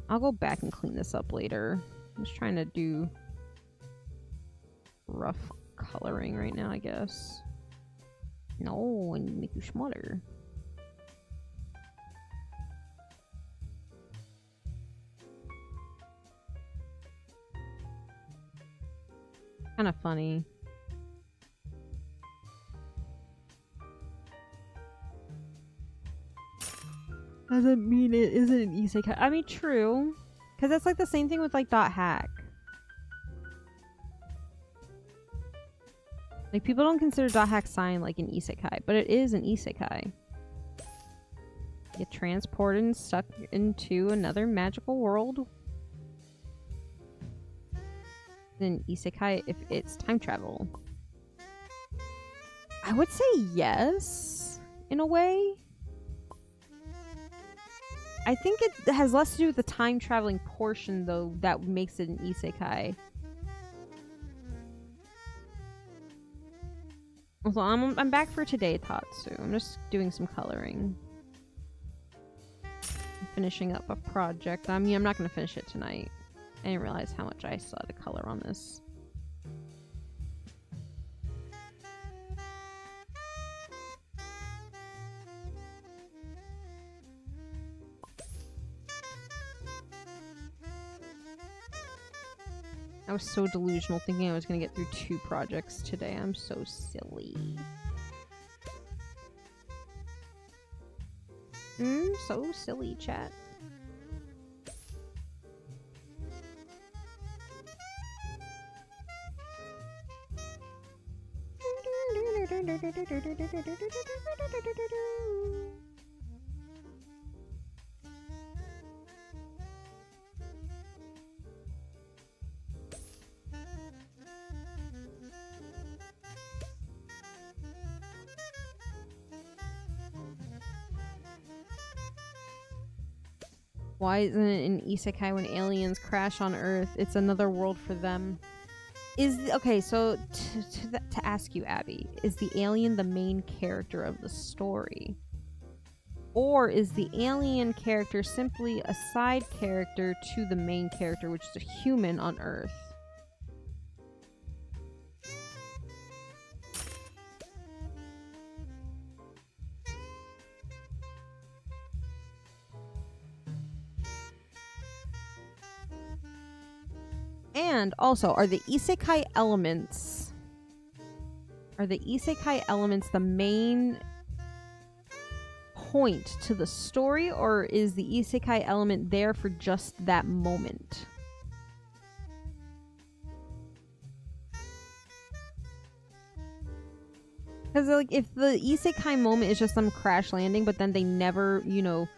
I'll go back and clean this up later. I'm just trying to do rough coloring right now, I guess. No, I need to make you smaller. Kind of funny. Doesn't mean it isn't an isekai. I mean, true. Because that's like the same thing with like .hack. Like, people don't consider .hack sign like an isekai, but it is an isekai. You get transported and stuck into another magical world. An isekai if it's time travel. I would say yes, in a way. I think it has less to do with the time traveling portion, though, that makes it an isekai. Also, I'm back for today, Tatsu. I'm just doing some coloring. I'm finishing up a project. I mean, I'm not going to finish it tonight. I didn't realize how much I still had to color on this. I was so delusional thinking I was gonna get through 2 projects today. I'm so silly. So silly, chat. Why isn't it an isekai when aliens crash on Earth? It's another world for them. Okay, so to ask you, Abby, is the alien the main character of the story? Or is the alien character simply a side character to the main character, which is a human on Earth? And also, are the isekai elements the main point to the story, or is the isekai element there for just that moment? Because, like, if the isekai moment is just them crash landing, but then they never, you know,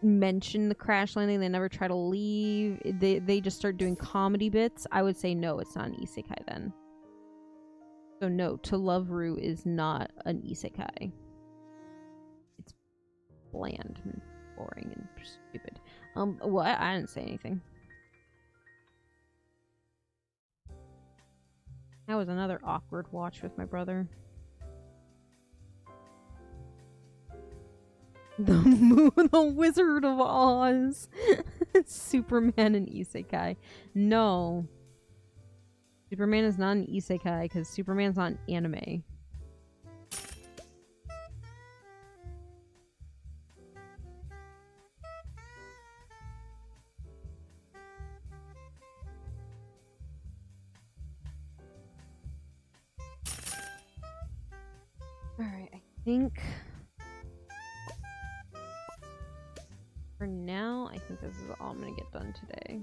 mention the crash landing, they never try to leave, they just start doing comedy bits, I would say no, it's not an isekai then. So no, To Love Ru is not an isekai. It's bland and boring and stupid. What? I didn't say anything. That was another awkward watch with my brother. The Wizard of Oz. Superman and isekai. No. Superman is not an isekai because Superman's not an anime. Alright, I think for now, I think this is all I'm gonna get done today.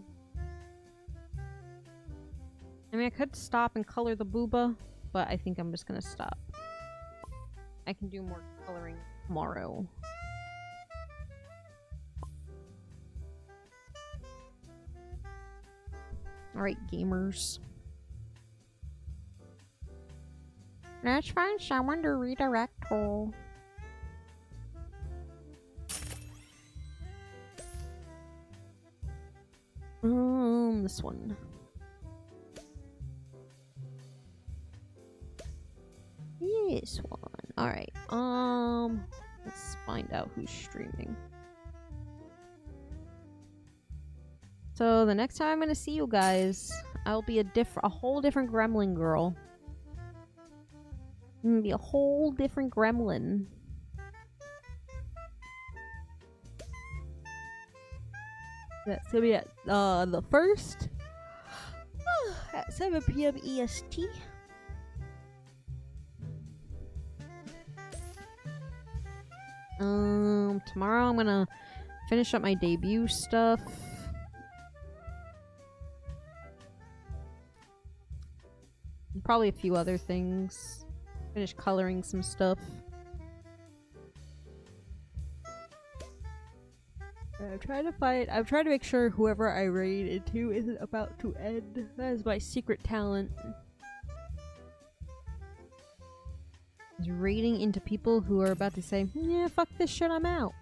I mean, I could stop and color the booba, but I think I'm just gonna stop. I can do more coloring tomorrow. Alright, gamers. Let's find someone to redirect her. This one. This one. Alright, let's find out who's streaming. So the next time I'm gonna see you guys, I'll be a whole different gremlin girl. I'm gonna be a whole different gremlin. That's gonna be at the 1st at 7 p.m. EST. Tomorrow I'm gonna finish up my debut stuff. And probably a few other things. Finish coloring some stuff. I'm trying to make sure whoever I raid into isn't about to end. That is my secret talent. Is raiding into people who are about to say, yeah, fuck this shit, I'm out.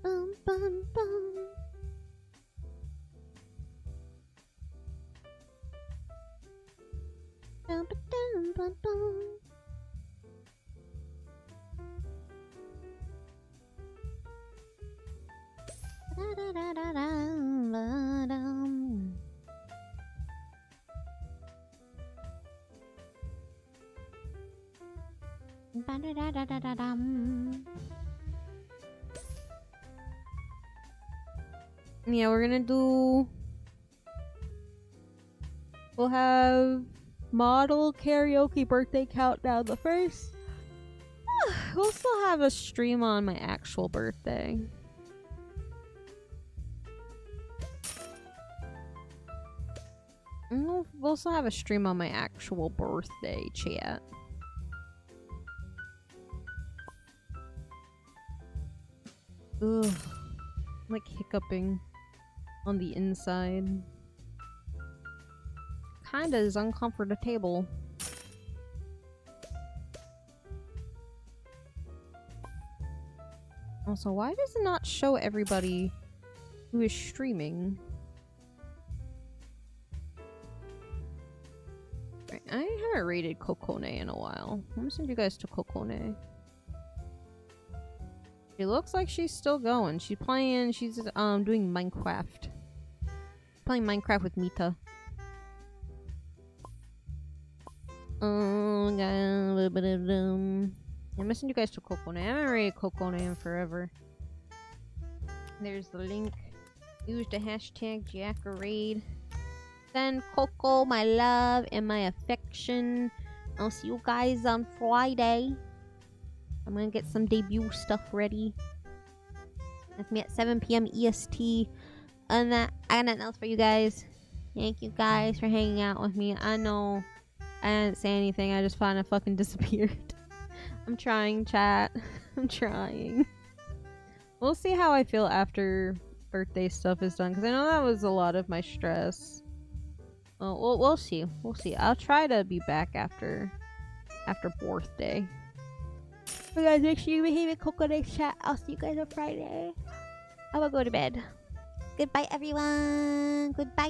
Bum, bum, bum. Bum, ba-dum, bum, bum. Da-da-da-da-dum, ba-dum. Yeah, we're gonna do... We'll have model karaoke birthday countdown the first. We'll still have a stream on my actual birthday. We'll also have a stream on my actual birthday, chat. Ugh. I'm like hiccuping on the inside. Kinda is uncomfortable. Also, why does it not show everybody who is streaming? Right, I haven't rated Kokone in a while. I'm gonna send you guys to Kokone. It looks like she's still going. She's doing Minecraft. Playing Minecraft with Mita. Oh, got a little bit of them. I'm missing you guys to Kokone. I haven't rated Kokone in forever. There's the link. Use the hashtag Jackarade. Send Coco my love and my affection. I'll see you guys on Friday. I'm gonna get some debut stuff ready. That's me at 7 p.m. EST. And that, I got nothing else for you guys. Thank you guys for hanging out with me. I know I didn't say anything. I just finally fucking disappeared. I'm trying, chat. I'm trying. We'll see how I feel after birthday stuff is done, because I know that was a lot of my stress. Well, we'll see. We'll see. I'll try to be back after birthday. So guys, make sure you behave in Coconut chat. I'll see you guys on Friday. I will go to bed. Goodbye, everyone. Goodbye.